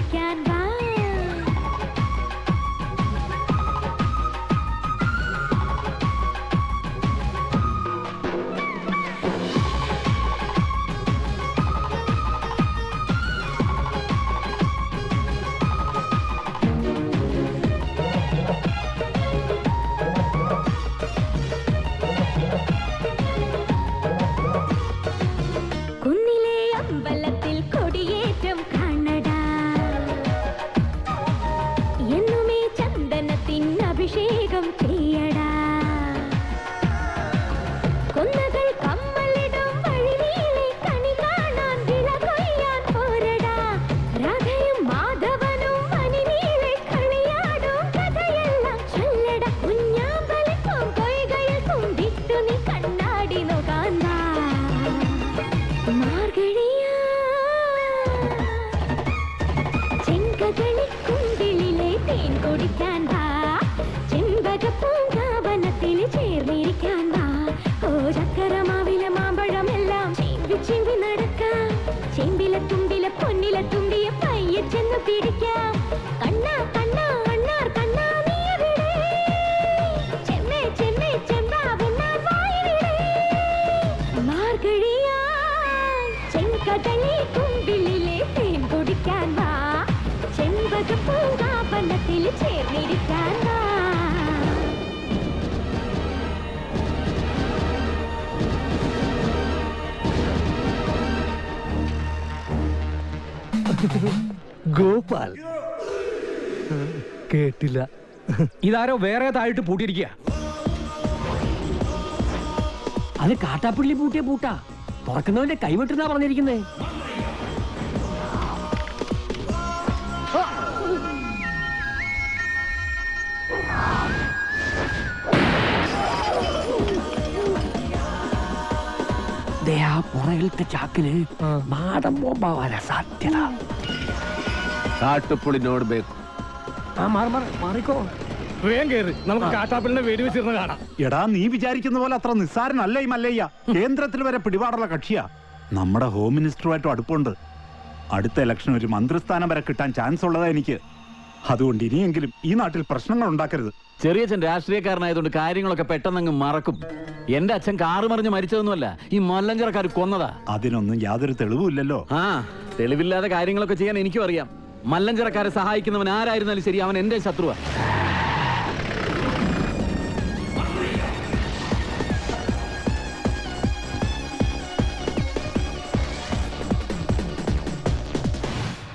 കുടിക്കാൻ വാ. കുന്നിലെ അമ്പലത്തിൽ കൊടിയേറ്റം കാണടാ. എന്നുമേ ചന്ദനത്തിൻ അഭിഷേകം ചെയ്യടാ. കൊന്നകൾ കമ്മലിടും വഴിനീളെ കണി കാണാൻ വിള കൊയ്യാൻ പോരടാ. രാധയും മാധവനും മണിനീളെ കളിയാടും കഥയെല്ലാം ചൊല്ലട. കുഞ്ഞാമ്പലിപ്പം കൊയ്കയിൽ കുമ്പിട്ടു നീ കണ്ണാടി നോക്കാൻ വാ. മാർഗഴിയാ ചെങ്കകളിക്കുണ്ടിലെ തേൻ കുടിക്കാൻ വാ. ചെമ്പകപ്പൂങ്കാവനത്തിൽ ചേർന്നിരിക്കാൻ വാ. ഓ ചക്കരമാവിലെ മാമ്പഴമെല്ലാം ചിമ്പി ചിമ്പി നടക്കാം. ചെമ്പിലെ തുമ്പിലെ പൊന്നിലെ തുമ്പിയെ പയ്യെ ചെന്ന് പിടിക്കാം. കണ്ണാ കണ്ണാ അണ്ണാർ കണ്ണാ നീ എവിടെ? ചെമ്മേ ചെമ്മേ ചെമ്പാവുണ്ണാൻ വായെവിടെ? മാർഗഴിയാ ചെങ്കടലി കുമ്പിളിലെ തേൻ കുടിക്കാൻ വാ. ചെമ്പകപ്പൂങ്കാവനത്തിൽ ചേർന്നിരിക്കാൻ വാ. ഗോപാൽ കേട്ടില്ല. ഇതാരോ വേറെ താഴിട്ട് പൂട്ടിയിരിക്കുക. അത് കാട്ടാപ്പിള്ളി പൂട്ടിയ പൂട്ടാ. തുറക്കുന്നവന്റെ കൈവിട്ടെന്നാ പറഞ്ഞിരിക്കുന്നേ. ആ പുറകിലത്തെ ചാക്കില് മാടം ബോംബാവാനാ സാധ്യത. കാട്ടുപുളിനോട് ബേക്കും. മാറിക്കോ. വേഗം കയറി നമുക്ക് കാട്ടാപ്പിളിനെ വെടിവെച്ചിരുന്ന് കാണാം. എടാ, നീ വിചാരിക്കുന്ന പോലെ അത്ര നിസ്സാരനല്ല ഈ മല്ലയ്യ. കേന്ദ്രത്തിൽ വരെ പിടിപാടുള്ള കക്ഷിയാ. നമ്മുടെ ഹോം മിനിസ്റ്ററുമായിട്ടും അടുപ്പുണ്ട്. അടുത്ത ഇലക്ഷൻ ഒരു മന്ത്രിസ്ഥാനം വരെ കിട്ടാൻ ചാൻസ് ഉള്ളതാ എനിക്ക്. അതുകൊണ്ട് ഇനിയെങ്കിലും ഈ നാട്ടിൽ പ്രശ്നങ്ങൾ ഉണ്ടാക്കരുത്. ചെറിയച്ഛൻ രാഷ്ട്രീയക്കാരനായതുകൊണ്ട് കാര്യങ്ങളൊക്കെ പെട്ടെന്നങ്ങ് മറക്കും. എന്റെ അച്ഛൻ കാറ് മറിഞ്ഞ് മരിച്ചതൊന്നുമല്ല, ഈ മല്ലഞ്ചറക്കാർ കൊന്നതാ. അതിനൊന്നും യാതൊരു തെളിവുമില്ലല്ലോ. ആ, തെളിവില്ലാതെ കാര്യങ്ങളൊക്കെ ചെയ്യാൻ എനിക്കും അറിയാം. മല്ലഞ്ചറക്കാരെ സഹായിക്കുന്നവൻ ആരായിരുന്നാലും ശരി, അവൻ എന്റെ ശത്രുവാ.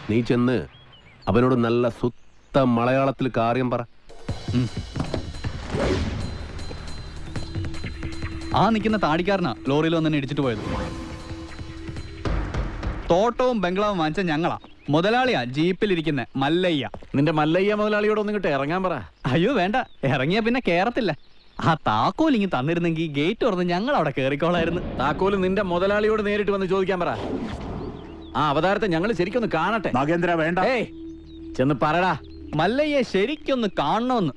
നീ ചെന്ന് അവനോട് നല്ല സുത്ത മലയാളത്തിൽ കാര്യം പറ. ആ നിൽക്കുന്ന താടിക്കാരനാ ലോറിയിൽ വന്നെ ഇടിച്ചിട്ട് പോയത്. തോട്ടവും ബംഗ്ലാവും വാങ്ങിച്ച ഞങ്ങളാ. മുതലാളിയാ ജീപ്പിലിരിക്കുന്ന മല്ലയ്യ. നിന്റെ മല്ലയ്യ മുതലാളിയോട് ഒന്നും കിട്ടെ ഇറങ്ങാൻ പറ. അയ്യോ വേണ്ട, ഇറങ്ങിയ പിന്നെ കേറത്തില്ല. ആ താക്കോൽ ഇങ്ങ് തന്നിരുന്നെങ്കിൽ ഗേറ്റ് തുറന്ന് ഞങ്ങൾ അവിടെ കേറിക്കോളായിരുന്നു. താക്കോല് നിന്റെ മുതലാളിയോട് നേരിട്ട് വന്ന് ചോദിക്കാൻ പറ. ആ അവതാരത്തെ ഞങ്ങൾ ശരിക്കൊന്ന് കാണട്ടെ. നാഗേന്ദ്ര വേണ്ട. ചെന്ന് പറടാ. മല്ലയ്യെ ശരിക്കൊന്ന് കാണണമെന്ന്.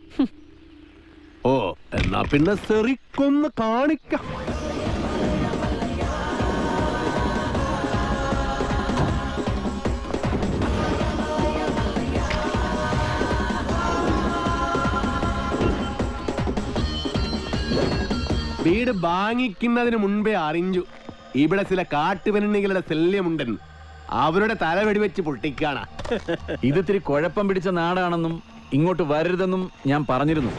ഓ, എന്നാ പിന്നെ ശരിക്കൊന്ന് കാണിക്കാം. വീട് വാങ്ങിക്കുന്നതിന് മുൻപേ അറിഞ്ഞു ഇവിടെ ചില കാട്ടുപെണ്ണുകളുടെ ശല്യമുണ്ടെന്ന്. അവരുടെ തല വെടിവെച്ച് പൊട്ടിക്കാണ്. ഇതിത്തിരി കുഴപ്പം പിടിച്ച നാടാണെന്നും ഇങ്ങോട്ട് വരരുതെന്നും ഞാൻ പറഞ്ഞിരുന്നു.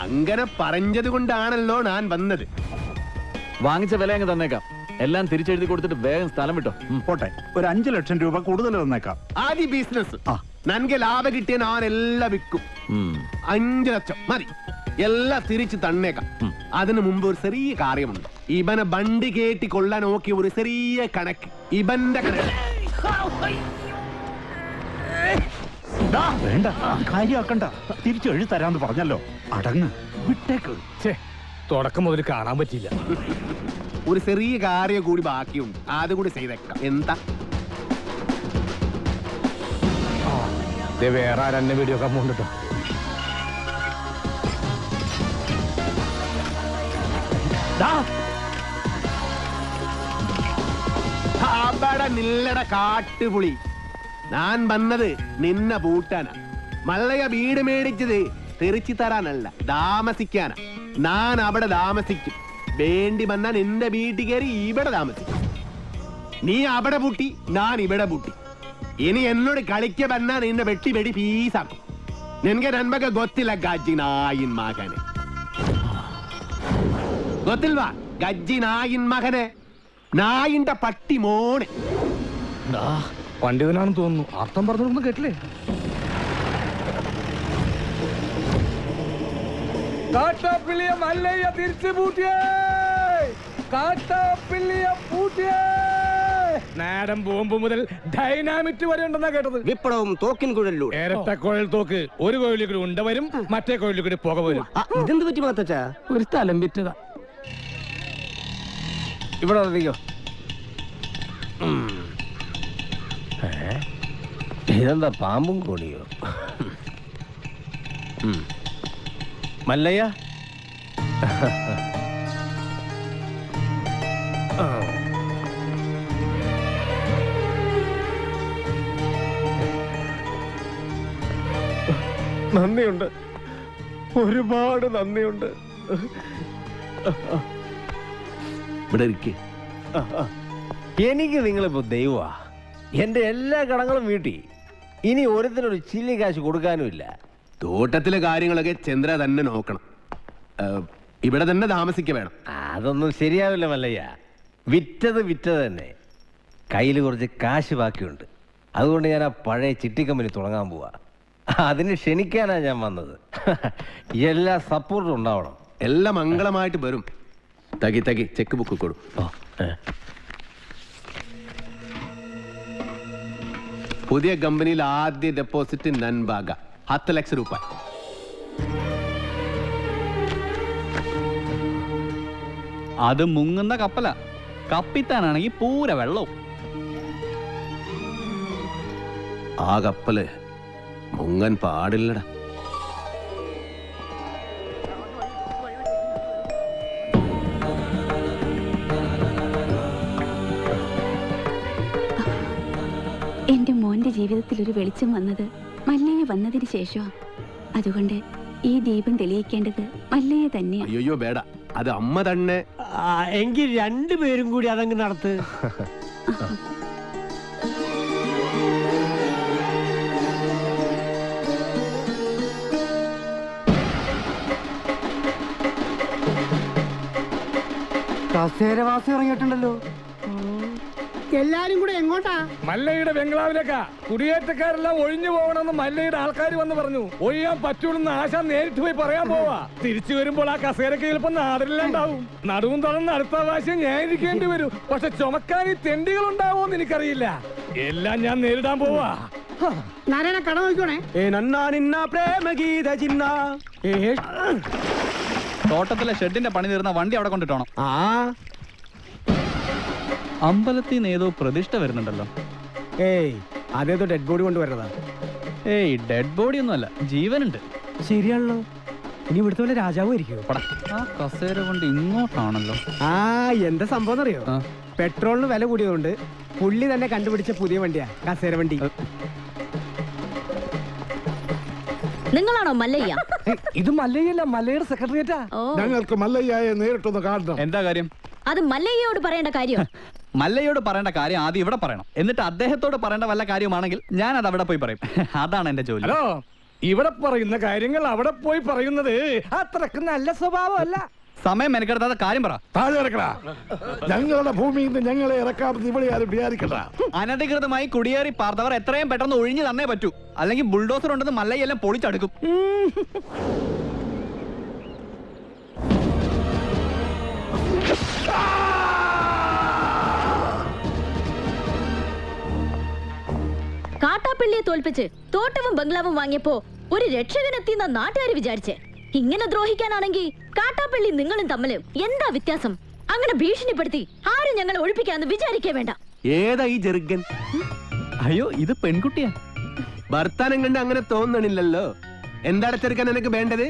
അങ്ങനെ പറഞ്ഞത് കൊണ്ടാണല്ലോ ഞാൻ വന്നത്. വാങ്ങിച്ച വില അങ്ങ് തന്നേക്കാം. എല്ലാം തിരിച്ചെഴുതി കൊടുത്തിട്ട് വേഗം സ്ഥലം വിട്ടോ. പോട്ടെ, ഒരു 5 ലക്ഷം രൂപ കൂടുതൽ തന്നേക്കാം. ആദ്യ ബിസിനസ് നൻകെ ലാഭം കിട്ടിയ ഞാൻ എല്ലാം വിൽക്കും. 5 ലക്ഷം മതി, എല്ലാം തിരിച്ചു തന്നേക്കാം. അതിനു മുമ്പ് ഒരു ചെറിയ കാര്യമുണ്ട്. ഇവനെ ബണ്ടി കേട്ടി കൊള്ളാൻ നോക്കിയ ഒരു ചെറിയ കണക്ക്. ഇവന്റെ കണക്ക് വേണ്ട, കാര്യമാക്കണ്ട. തിരിച്ചു എഴുതി തരാന്ന് പറഞ്ഞല്ലോ. അടങ്ങ്, വിട്ടേക്ക്. തുടക്കം മുതൽ കാണാൻ പറ്റില്ല. ഒരു ചെറിയ കാര്യം കൂടി ബാക്കിയുണ്ട്, അതുകൂടി ചെയ്തേക്കാം. എന്താ വേറെ ആരെന്നെ വീഡിയോ ഒക്കെ പോകണ്ടോ? അവിടെ നില്ലട കാട്ടുപുളി. ഞാൻ വന്നത് നിന്നെ പൂട്ടാനാ. മല്ലയ്യ വീട് മേടിച്ചത് തെറിച്ചു തരാനല്ല, താമസിക്കാനാ. ഞാൻ അവിടെ താമസിക്കും. വേണ്ടി വന്നാ നിന്റെ വീട്ടിൽ കയറി ഇവിടെ താമസിക്കും. നീ അവിടെ പൂട്ടി, ഞാൻ ഇവിടെ പൂട്ടി. ഇനി എന്നോട് കളിക്ക വന്നാ നിന്നെ വെട്ടി പീസാക്കും. നിനക്ക് നന്മക്ക് ಗೊತ್ತಿಲ್ಲ ಗಜ್ಜಿ ನಾಯಿನ್ ಮಗನೆ. ಗೊತ್ತಿಲ್ವಾ ಗಜ್ಜಿ ನಾಯಿನ್ മകനെ, നായിന്റെ പട്ടി മോനെ. പണ്ഡിതനാണെന്ന് തോന്നുന്നു. അർത്ഥം പറഞ്ഞൊന്നും കേട്ടില്ലേ? കാട്ടാപ്പിള്ളിയ മല്ലയ്യ തിരിച്ചു പൂട്ടിയേ, കാട്ടാപ്പിള്ളിയ പൂട്ടിയേ. നാടൻ ബോംബ് മുതൽ ഡൈനാമിറ്റ് വരെ ഉണ്ടെന്നാ കേട്ടത്. വിപ്ലവം തോക്കിൻ കുഴലിലൂടെ. ഇരട്ട കുഴൽ തോക്ക്. ഒരു കുഴലിൽ കൂടി ഉണ്ട വരും, മറ്റേ കുഴലിൽ കൂടി പുക വരും. ഇതെന്ത് പറ്റി മാത്തച്ചാ? ഒരു സ്ഥലം വിറ്റതാ. ഇവിടെ വന്നിക്കോ. ഇതെന്താ പാമ്പും കോണിയോ? മല്ലയ്യ, നന്ദിയുണ്ട്, ഒരുപാട് നന്ദിയുണ്ട്. ഇവിടെ ഇരിക്കേ. എനിക്ക് നിങ്ങളിപ്പോ ദൈവമാ. എന്റെ എല്ലാ കടങ്ങളും വീട്ടി. ഇനി ഒരുത്തിനൊരു ചില്ലി കാശ് കൊടുക്കാനുമില്ല. തോട്ടത്തിലെ കാര്യങ്ങളൊക്കെ ചന്ദ്ര തന്നെ നോക്കണം. ഇവിടെ തന്നെ താമസിക്ക വേണം. അതൊന്നും ശരിയാവില്ല മല്ലയ്യ. വിറ്റത് തന്നെ. കയ്യിൽ കുറച്ച് കാശ് ബാക്കിയുണ്ട്. അതുകൊണ്ട് ഞാൻ ആ പഴയ ചിട്ടി കമ്പനി തുടങ്ങാൻ പോവാ. അതിന് ക്ഷണിക്കാനാ ഞാൻ വന്നത്. എല്ലാ സപ്പോർട്ടും ഉണ്ടാവണം. എല്ലാം മംഗളമായിട്ട് വരും. തകി ചെക്ക് ബുക്ക് കൊടു. പുതിയ കമ്പനിയിൽ ആദ്യ ഡെപ്പോസിറ്റ് നൻബാഗ 10 ലക്ഷം രൂപ. അത് മുങ്ങുന്ന കപ്പല. കപ്പിത്താനാണെങ്കിൽ പൂര വെള്ളവും. ആ കപ്പല് മുങ്ങൻ പാടില്ലടാ. എന്റെ മോന്റെ ജീവിതത്തിൽ ഒരു വെളിച്ചം വന്നത് മല്ലയ്യ വന്നതിന് ശേഷം. അതുകൊണ്ട് ഈ ദീപം തെളിയിക്കേണ്ടത് മല്ലയ്യ തന്നെയാണ്. അയ്യോ വേട, അത് അമ്മ തന്നെ. എങ്കിൽ രണ്ടുപേരും കൂടി അതങ്ങ് നടത്ത്. കസേരവാസി ഇറങ്ങിയിട്ടുണ്ടല്ലോ. എല്ലാരും കൂടെ എങ്ങോട്ടാ? മല്ലയുടെ ബംഗ്ലാവിലേക്കാ. കുടിയേറ്റക്കാരെല്ലാം ഒഴിഞ്ഞു പോകണമെന്ന് മല്ലയുടെ ആൾക്കാർ വന്ന് പറഞ്ഞു. ഒഴിയാൻ പറ്റൂലെന്ന് ആശ നേരിട്ട് പോയി പറയാൻ പോവാ. തിരിച്ചു വരുമ്പോൾ ആ കസേരക്ക് ചിലപ്പോൾ നാടില്ലാണ്ടാവും. നടുവും തുറന്ന് അടുത്ത പ്രാവശ്യം ഞാൻ ഇരിക്കേണ്ടി വരും. പക്ഷെ ചുമക്കാൻ ഈ തെണ്ടികൾ ഉണ്ടാവോന്ന് എനിക്കറിയില്ല. എല്ലാം ഞാൻ നേരിടാൻ പോവാ. നാരായണ കട നോക്കണേ. തോട്ടത്തിലെ ഷെഡിന്റെ പണി തീർന്ന വണ്ടി അവിടെ കൊണ്ടിട്ടോണം. അമ്പലത്തിൽ നിന്ന് ഏതോ പ്രതിഷ്ഠ വരുന്നുണ്ടല്ലോ. അതേതോ ഡെഡ് ബോഡി കൊണ്ടുവരുന്നതാ. ഏയ് ഡെഡ് ബോഡി ഒന്നുമല്ല, ജീവനുണ്ട്. ശരിയാണല്ലോ. ഇനി ഇവിടുത്തെ പോലെ രാജാവും ഇരിക്കുമോ? ആ കസേര കൊണ്ട് ഇങ്ങോട്ടാണല്ലോ. എന്താ സംഭവം അറിയോ? പെട്രോളിന് വില കൂടിയതുകൊണ്ട് പുള്ളി തന്നെ കണ്ടുപിടിച്ച പുതിയ വണ്ടിയാ കസേര വണ്ടി. നിങ്ങളാണോ മല്ലയ്യ? ഇത് മല്ലയ്യല്ല, മല്ലയുടെ സെക്രട്ടറിയേറ്റാ. ഞങ്ങൾക്ക് മല്ലയ്യയെ നേരിട്ടൊന്ന് കാണണം. എന്താ കാര്യം? അത് മല്ലയ്യയോട് പറയേണ്ട കാര്യം. മല്ലയോട് പറയേണ്ട കാര്യം ആദ്യം ഇവിടെ പറയണം. എന്നിട്ട് അദ്ദേഹത്തോട് പറയേണ്ട വല്ല കാര്യമാണെങ്കിൽ ഞാൻ അത് അവിടെ പോയി പറയും. അതാണ് എന്റെ ജോലി. ഹലോ, ഇവിടെ പറയുന്ന കാര്യങ്ങൾ അവിടെ പോയി പറയുന്നത് അത്രക്ക് നല്ല സ്വഭാവമല്ല. സമയം മെനക്കെടുത്താത്ത കാര്യം പറ. താഴെ ഇറക്കടാ. ഞങ്ങളുടെ ഭൂമിയിൽ നിന്ന് ഞങ്ങളെ ഇറക്കാമെന്ന് ഇവിടെ ആരും വിചാരിക്കണ്ട. അനധികൃതമായി കുടിയേറി പാർത്തവർ എത്രയും പെട്ടെന്ന് ഒഴിഞ്ഞു തന്നേ പറ്റൂ. അല്ലെങ്കിൽ ബുൾഡോസർ ഉണ്ടെന്ന് മല്ലയെല്ലാം പൊളിച്ചടുക്കും. കാട്ടാപ്പിള്ളിയെ തോൽപ്പിച്ച് തോട്ടവും ബംഗ്ലാവും വാങ്ങിയപ്പോ ഒരു രക്ഷകനെത്തിയെന്ന നാട്ടുകാര് വിചാരിച്ചേ. ഇങ്ങനെ ദ്രോഹിക്കാനാണെങ്കിൽ കാട്ടാപ്പള്ളി നിങ്ങളും തമ്മില് എന്താ വ്യത്യാസം? അങ്ങനെ ഭീഷണിപ്പെടുത്തി ആരും ഞങ്ങളെ ഒഴിപ്പിക്കാന്ന് വിചാരിക്കേ വേണ്ട. ഏതാ ഈ ജെറുഗൻ? അയ്യോ, ഇത് പെൺകുട്ടിയാ. ഭർത്താനം കണ്ട് അങ്ങനെ തോന്നണില്ലല്ലോ. എന്താണ് ചെറുക്കൻ നിനക്ക് വേണ്ടത്?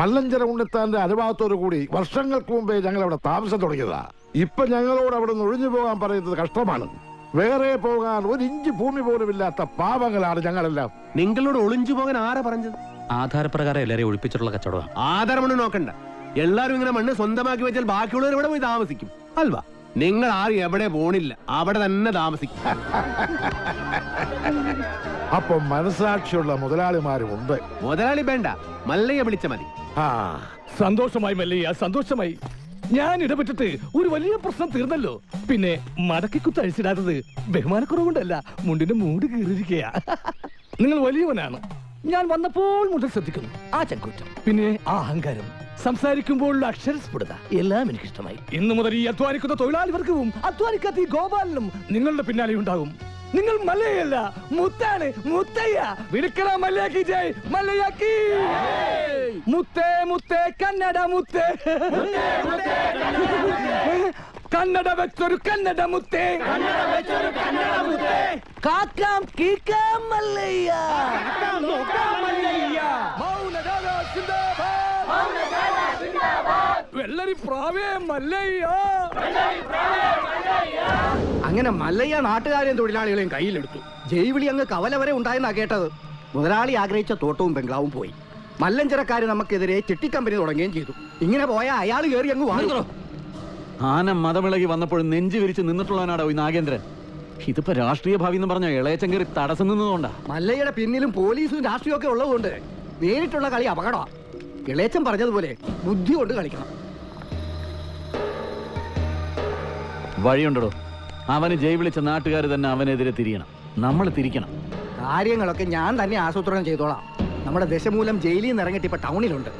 മല്ലഞ്ചര ഉണ്ണിത്താന്റെ അനുഭവത്തോടു കൂടി വർഷങ്ങൾക്ക് മുമ്പേ ഞങ്ങൾ അവിടെ താമസം തുടങ്ങിയതാ. ഇപ്പൊ ഞങ്ങളോട് അവിടെ നിന്ന് ഒഴിഞ്ഞു പോകാൻ പറയുന്നത് കഷ്ടമാണ്. വേറെ പോകാൻ ഒരു ഇഞ്ച് ഭൂമി പോലും ഇല്ലാത്ത പാവങ്ങളാണ് ഞങ്ങളെല്ലാം. നിങ്ങളോട് ഒളിഞ്ചു പോകാൻ ആരാ പറഞ്ഞത്? ആധാരപ്രകാരം എല്ലാരെയും ഒഴിപ്പിച്ചിട്ടുള്ള കച്ചവടം. ആധാരമണ്ണ് നോക്കണ്ട. എല്ലാരും ഇങ്ങനെ മണ്ണ് സ്വന്തമാക്കി വെച്ചാൽ ബാക്കിയുള്ളവർ ഇവിടെ പോയി താമസിക്കും അൽവാ. നിങ്ങൾ ആരും എവിടെ പോണില്ല, അവിടെ തന്നെ താമസിക്കും. അപ്പൊ മനസാക്ഷിയുള്ള മുതലാളിമാരും ഉണ്ട്. മുതലാളി വേണ്ട, മല്ലയെ വിളിച്ച മതി. സന്തോഷമായി മല്ലയ്യ, സന്തോഷമായി. ഞാൻ ഇടപെട്ടിട്ട് ഒരു വലിയ പ്രശ്നം തീർന്നല്ലോ. പിന്നെ മടക്കി കുത്തഴിച്ചിടാത്തത് ബഹുമാനക്കുറവുകൊണ്ടല്ല, മുണ്ടിന്റെ മൂട് കീറിയിരിക്കയാ. നിങ്ങൾ വലിയവനാണ്. ഞാൻ വന്നപ്പോൾ മുതൽ ശ്രദ്ധിക്കുന്നു ആ ചങ്കൂറ്റം, പിന്നെ ആ അഹങ്കാരം, സംസാരിക്കുമ്പോഴുള്ള അക്ഷരസ്ഫുടത എല്ലാം എനിക്കിഷ്ടമായി. ഇന്നു മുതൽ ഈ അധ്വാനിക്കുന്ന തൊഴിലാളി വർഗവും അധ്വാനിക്കാത്ത ഈ ഗോപാലനും നിങ്ങളുടെ പിന്നാലെ ഉണ്ടാകും. നിങ്ങൾ മല്ലയല്ല, മുത്താണ്, മുത്തയ്യ. വിളിക്കണ മല്ലയാക്കി ജയ്, മല്ലയാക്കി. മുത്തേ മുത്തേ കന്നഡ മുത്തേ, കന്നഡ വെച്ചൊരു കന്നഡ മുത്തേ, കാക്കാം കീക്കാം മല്ലയ്യ, മൗനഗാന സിന്ദാബാദ്, വെള്ളരി പ്രാവേ മല്ലയ്യ. അങ്ങനെ മല്ലയ്യ നാട്ടുകാരെയും തൊഴിലാളികളെയും കയ്യിലെടുത്തു. ജൈവിളി അങ്ങ് കവല വരെ ഉണ്ടായെന്നാ കേട്ടത്. മുതലാളി ആഗ്രഹിച്ച തോട്ടവും ബംഗ്ലാവും പോയി. മല്ലഞ്ചരക്കാര് നമുക്കെതിരെ ചിട്ടിക്കമ്പനി തുടങ്ങുകയും ചെയ്തു. ഇങ്ങനെ പോയാൽ അയാൾ കയറി അങ്ങ് വാങ്ങി. ആന മതമിളകി വന്നപ്പോഴും നെഞ്ചു വിരിച്ച് നിന്നിട്ടുള്ളവനാടോ ഈ നാഗേന്ദ്രൻ. ഇതിപ്പോ രാഷ്ട്രീയ ഭാവി എന്ന് പറഞ്ഞ ഇളയച്ചൻ കയറി തടസ്സം നിന്നതുകൊണ്ടാ. മല്ലയ്യയുടെ പിന്നിലും പോലീസും രാഷ്ട്രീയം ഒക്കെ ഉള്ളതുകൊണ്ട് നേരിട്ടുള്ള കളി അപകടമാണ്. ഇളയച്ചൻ പറഞ്ഞതുപോലെ ബുദ്ധി കൊണ്ട് കളിക്കണം. വഴിയുണ്ടോ? അവന് ജയ് വിളിച്ച നാട്ടുകാർ തന്നെ അവനെതിരെ തിരിയണം, നമ്മൾ തിരിക്കണം. കാര്യങ്ങളൊക്കെ ഞാൻ തന്നെ ആസൂത്രണം ചെയ്തോളാം. നമ്മുടെ ദശമൂലം ജയിലിൽ നിന്ന് ഇറങ്ങിയിട്ട് ഇപ്പൊ ടൗണിലുണ്ട്.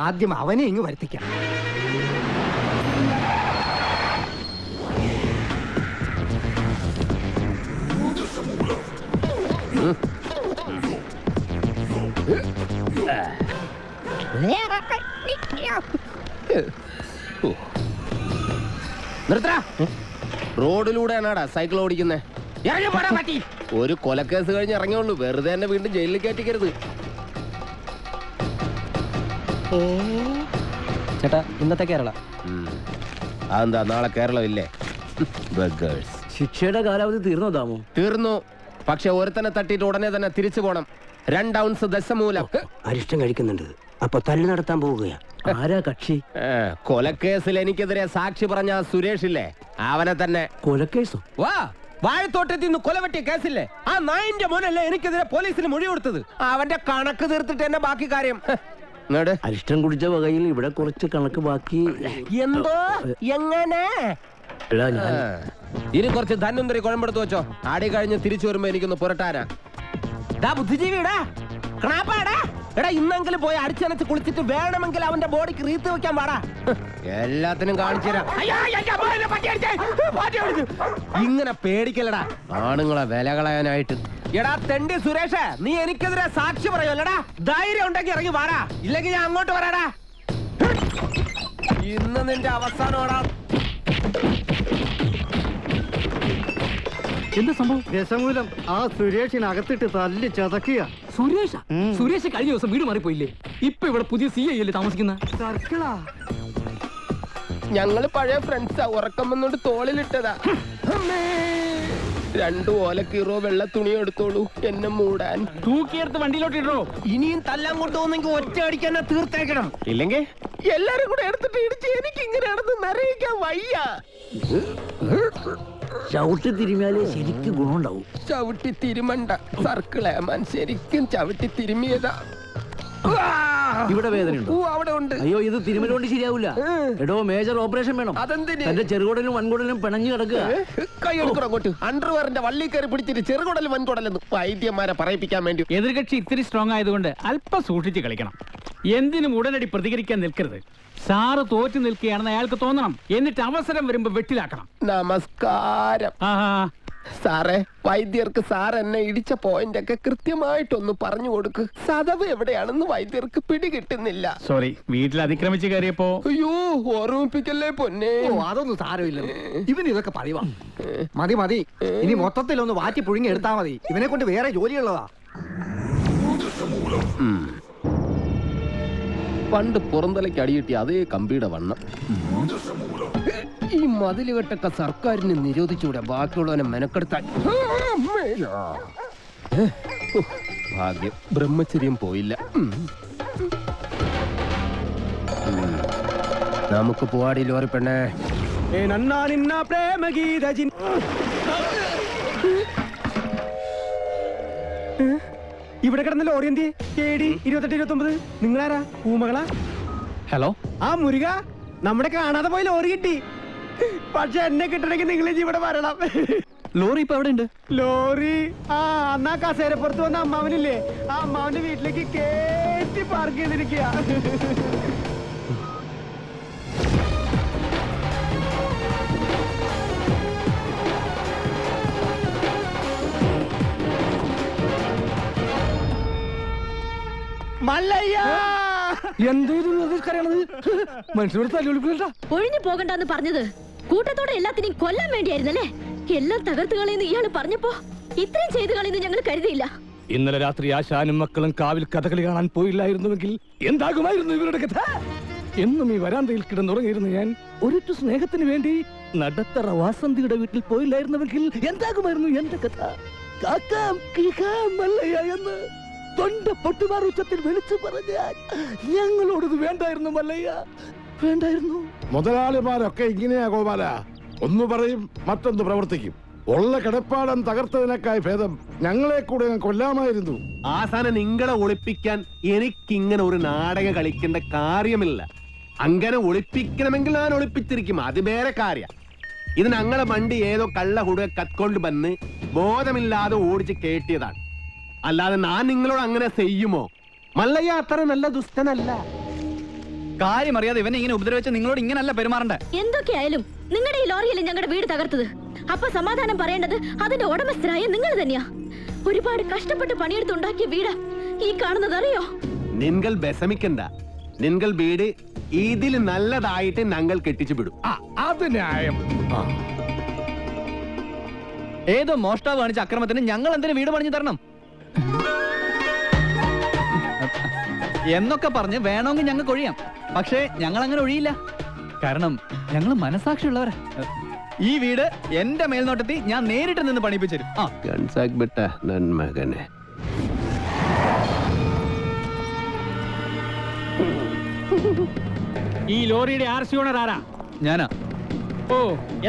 ആദ്യം അവനെ ഇങ്ങ് വരുത്തിക്കാം. റോഡിലൂടെയാണാടാ സൈക്കിൾ ഓടിക്കുന്നേ. ഒരു കൊലക്കേസ് കഴിഞ്ഞ് ഇറങ്ങിയുള്ളൂ, വെറുതെ തന്നെ വീണ്ടും ജയിലിൽ കയറ്റിക്കരുത്. ചേട്ടാ, ഇന്നത്തെ കേരള അതെന്താ നാളെ കേരളം ഇല്ലേ? ശിക്ഷയുടെ കാലാവധി തീർന്നോ താമോ? തീർന്നു. പക്ഷെ ഒരുത്തനെ തട്ടിയിട്ട് ഉടനെ തന്നെ തിരിച്ചു പോണം. 2 ഔൺസ് ദശമൂലം. അരിഷ്ടം കഴിക്കുന്നുണ്ട്. അപ്പൊ തല്ലു നടത്താൻ പോവുകയാ. ആരാ കക്ഷി? കൊലക്കേസിൽ എനിക്കെതിരെ സാക്ഷി പറഞ്ഞ സുരേഷ് ഇല്ലേ, അവനെ തന്നെ. കൊലക്കേസോ? വാ, വാഴത്തോട്ടത്തിൽ നിന്ന് കൊലവെട്ടിയ കേസില്ലേ, ആ നായിന്റെ മോനല്ലേ എനിക്കെതിരെ പോലീസിന് മൊഴി കൊടുത്തത്. അവന്റെ കണക്ക് തീർത്തിട്ട് തന്നെ ബാക്കി കാര്യം. അരിഷ്ടം കുടിച്ച വകയിൽ ഇവിടെ കുറച്ച് കണക്ക് ബാക്കി. എന്തോ എങ്ങനെ? ഇനി കുറച്ച് ധന്വന്തരി കുഴമ്പെടുത്ത് വെച്ചോ. ആടി കഴിഞ്ഞ് തിരിച്ചു വരുമ്പോ എനിക്കൊന്ന് പുരട്ടാനാ. ബുദ്ധിജീവിടാ, എടാ ഇന്നെങ്കിലും പോയി അടിച്ചനച്ച് കുളിച്ചിട്ട് വേണമെങ്കിൽ അവന്റെ ബോഡിക്ക് റീത്ത് വെക്കാൻ പാടാ. എല്ലാത്തിനും കാണിച്ചു തരാം. ഇങ്ങനെ പേടിക്കലടാ ആണുങ്ങളെ വില കളയാനായിട്ട്. എടാ തെണ്ടി സുരേഷ്, നീ എനിക്കെതിരെ സാക്ഷി പറയുമല്ലടാ. ധൈര്യം ഉണ്ടെങ്കിൽ ഇറങ്ങി വാടാ, ഇല്ലെങ്കിൽ ഞാൻ അങ്ങോട്ട് വരാടാ. ഇന്ന് നിന്റെ അവസാനമാടാ. എന്താ സംഭവം? ദശമൂലം ആ സുരേഷിനകത്തിട്ട് തല്ലി ചതക്കുക. സുരേഷ് കഴിഞ്ഞ ദിവസം വീട് മാറിപ്പോയില്ലേ? ഇപ്പൊ ഇവിടെ പുതിയ CI അല്ലേ താമസിക്കുന്ന? സർക്കിളാ. ഞങ്ങള് പഴയ ഫ്രണ്ട്സാ. ഉറക്കം വന്നോണ്ട് തോളിലിട്ടതാ. 2 ഓലക്കീറോ വെള്ള തുണി എടുത്തോളൂ എന്നെ മൂടാൻ. തൂക്കിയെടുത്ത് വണ്ടിയിലോട്ട് ഇടോ. ഇനിയും തല്ലാൻ കൊണ്ടുപോകുന്നെങ്കിൽ ഒറ്റ അടിക്കാൻ തീർത്തേക്കണം. ഇല്ലെങ്കിൽ എല്ലാരും കൂടെ എടുത്തിട്ട് ഇടിച്ച് എനിക്ക് ഇങ്ങനെയാണെന്ന് നിറയിക്കാൻ വയ്യ. ചവിട്ടി തിരുമിയാലേ ശരിക്കും ഗുണമുണ്ടാവും. ചവിട്ടി തിരുമണ്ട സർക്കിളേമാൻ, ശരിക്കും ചവിട്ടി തിരുമിയതാ. ഇവിടെ വേദനയുണ്ടോ? അവിടെ ഉണ്ട്. അയ്യോ, ഇത് തിരുമലുകൊണ്ട് ശരിയാവില്ല. എടോ, മേജർ ഓപ്പറേഷൻ വേണം. അതെന്തിന്? എന്റെ ചെറുകുടലും വൻകുടലും പിണഞ്ഞു കിടക്കുക. കൈ എടുക്കണം അങ്ങോട്ട്. അണ്ടർവെയറിന്റെ വള്ളി കയറി പിടിച്ചിട്ട് ചെറുകുടലും വൻകുടലെന്ന് വൈദ്യന്മാരെ പറയിപ്പിക്കാൻ വേണ്ടി. എതിർകക്ഷി ഇത്തിരി സ്ട്രോങ് ആയതുകൊണ്ട് അല്പം സൂക്ഷിച്ച് കളിക്കണം. എന്തിനും ഉടനടി പ്രതികരിക്കാൻ നിൽക്കരുത്. സാറ് തോറ്റു നിൽക്കുകയാണെന്ന് അയാൾക്ക് തോന്നണം. എന്നിട്ട് അവസരം വരുമ്പോ വെട്ടിലാക്കണം. നമസ്കാരം സാറേ. വൈദ്യർക്ക് സാർ എന്നെ ഇടിച്ച പോയിന്റ് ഒക്കെ കൃത്യമായിട്ടൊന്ന് പറഞ്ഞു കൊടുക്ക്. സദവ് എവിടെയാണെന്ന് വൈദ്യർക്ക് പിടികിട്ടുന്നില്ല. സോറി, വീട്ടിൽ അതിക്രമിച്ച് കയറിയപ്പോ. അയ്യോ, ഓർമ്മിപ്പിക്കല്ലേ പൊന്നെ. അതൊന്നും സാരമില്ല. ഇവന് ഇതൊക്കെ പറയുവാ. മതി മതി, ഇനി മൊത്തത്തിലൊന്ന് വാറ്റി പുഴുങ്ങി എടുത്താ മതി. ഇവനെ കൊണ്ട് വേറെ ജോലിയുള്ളതാ. പണ്ട് പുറന്തലയ്ക്ക് അടിയിട്ടി അതേ കമ്പിയുടെ വണ്ണം. ഈ മതിലുകെട്ടൊക്കെ സർക്കാരിന് നിരോധിച്ചുകൂടെ ബാക്കിയുള്ളവനെ മെനക്കെടുത്താൻ? ഭാഗ്യം, ബ്രഹ്മചര്യം പോയില്ല. നമുക്ക് പോവാടി ലോറി പെണ്ണേ. ഇവിടെ കിടന്ന ലോറി എന്തി? 2829. നിങ്ങളാരാ? ഊമകളാ? ഹലോ, ആ മുരുക, നമ്മുടെ കാണാതെ പോയി ലോറി കിട്ടി. പക്ഷെ എന്നെ കിട്ടണമെങ്കിൽ നിങ്ങൾ ഇവിടെ വരണം. ലോറി ഇപ്പൊ എവിടെ ഉണ്ട്? ലോറി അന്നാ കസേരപ്പുറത്ത് വന്ന അമ്മാവനില്ലേ, ആ അമ്മാവന്റെ വീട്ടിലേക്ക് കേറ്റി പാർക്ക് ചെയ്തിരിക്കുക. ഒഴിഞ്ഞു പോകണ്ടെന്ന് പറഞ്ഞത് കൂട്ടത്തോടെ എല്ലാത്തിനെയും കൊല്ലാൻ വേണ്ടിയായിരുന്നല്ലേ? എല്ലാം തകർത്ത് കളയുന്ന ഇയാള് പറഞ്ഞപ്പോ ഇത്രയും ചെയ്തു കളയുന്നു ഞങ്ങൾ കരുതിയില്ല. ഇന്നലെ രാത്രി ആശാനും മക്കളും കാവിൽ കഥകളി കാണാൻ പോയില്ലായിരുന്നുവെങ്കിൽ എന്താകുമായിരുന്നു ഇവരുടെ കഥ? എന്നും ഈ വരാന്തയിൽ കിടന്നുറങ്ങിയിരുന്നു ഞാൻ. ഒരിറ്റു സ്നേഹത്തിന് വേണ്ടി നടത്തറ വാസന്തിയുടെ വീട്ടിൽ പോയില്ലായിരുന്നുവെങ്കിൽ എന്താകുമായിരുന്നു എന്റെ കഥ? കാക്കാം കീക്കാം മല്ലയ്യ എന്ന് തൊണ്ട പൊട്ടുമാർ ഉച്ചത്തിൽ വിളിച്ചു പറഞ്ഞാൽ ഞങ്ങളോടത് വേണ്ടായിരുന്നു മല്ലയ്യ, വേണ്ടായിരുന്നു. മുതലാളിമാരൊക്കെ ഇങ്ങനെയാ ഗോപാല. ഒന്ന് പറയും മറ്റൊന്ന് പ്രവർത്തിക്കും. ഉള്ള കിടപ്പാടം തകർത്തതിനേക്കായി ഭേദം ഞങ്ങളെ കൂടെ കൊല്ലാമായിരുന്നു. ആസാനം നിങ്ങളെ ഒളിപ്പിക്കാൻ എനിക്കിങ്ങനെ ഒരു നാടകം കളിക്കേണ്ട കാര്യമില്ല. അങ്ങനെ ഒളിപ്പിക്കണമെങ്കിൽ ഞാൻ ഒളിപ്പിച്ചിരിക്കും, അത് വേറെ കാര്യം. ഇത് ഞങ്ങളെ വണ്ടി ഏതോ കള്ള കുടുക കത്കൊണ്ട് വന്ന് ബോധമില്ലാതെ ഓടിച്ച് കേട്ടിയതാണ്. അല്ലാതെ ഞാൻ നിങ്ങളോട് അങ്ങനെ ചെയ്യുമോ? മല്ലയ്യ അത്ര നല്ല ദുഷ്ടനല്ല. കാര്യം അറിയാതെ ഇവനെ ഇങ്ങനെ ഉപദ്രവിച്ച നിങ്ങളോട് ഇങ്ങനല്ല പെരുമാറണ്ടേ. എന്തൊക്കെയായാലും നിങ്ങളുടെ ഈ ലോറിയല്ലേ ഞങ്ങളുടെ വീട് തകർത്തത്. അപ്പൊ സമാധാനം പറയേണ്ടത് അതിന്റെ ഉടമസ്ഥരായ നിങ്ങൾ തന്നെയാ. ഒരുപാട് കഷ്ടപ്പെട്ട് പണിയെടുത്തുണ്ടാക്കിയ വീട് ഈ കാണുന്നത് അറിയോ? നിങ്ങൾ വിഷമിക്കണ്ട. നിങ്ങൾ വീട് ഇതിൽ നല്ലതായിട്ട് ഞങ്ങൾ കെട്ടിച്ചു വിടും. അത് ന്യായം. ഏതോ മോഷ്ടാവ് കാണിച്ച അക്രമത്തിന് ഞങ്ങൾ എന്തിനു വീട് പണിഞ്ഞു തരണം എന്നൊക്കെ പറഞ്ഞ് വേണമെങ്കിൽ ഞങ്ങൾക്ക് ഒഴിയാം. പക്ഷേ ഞങ്ങൾ അങ്ങനെ ഒഴിയില്ല. കാരണം ഞങ്ങൾ മനസാക്ഷിയുള്ളവരാ. ഈ വീട് എന്റെ മേൽനോട്ടത്തിൽ ഞാൻ നേരിട്ട് നിന്ന് പണിപ്പിച്ചു തരും. ഈ ലോറിയുടെ RC ഓണർ ആരാ? ഞാനാ. ഓ,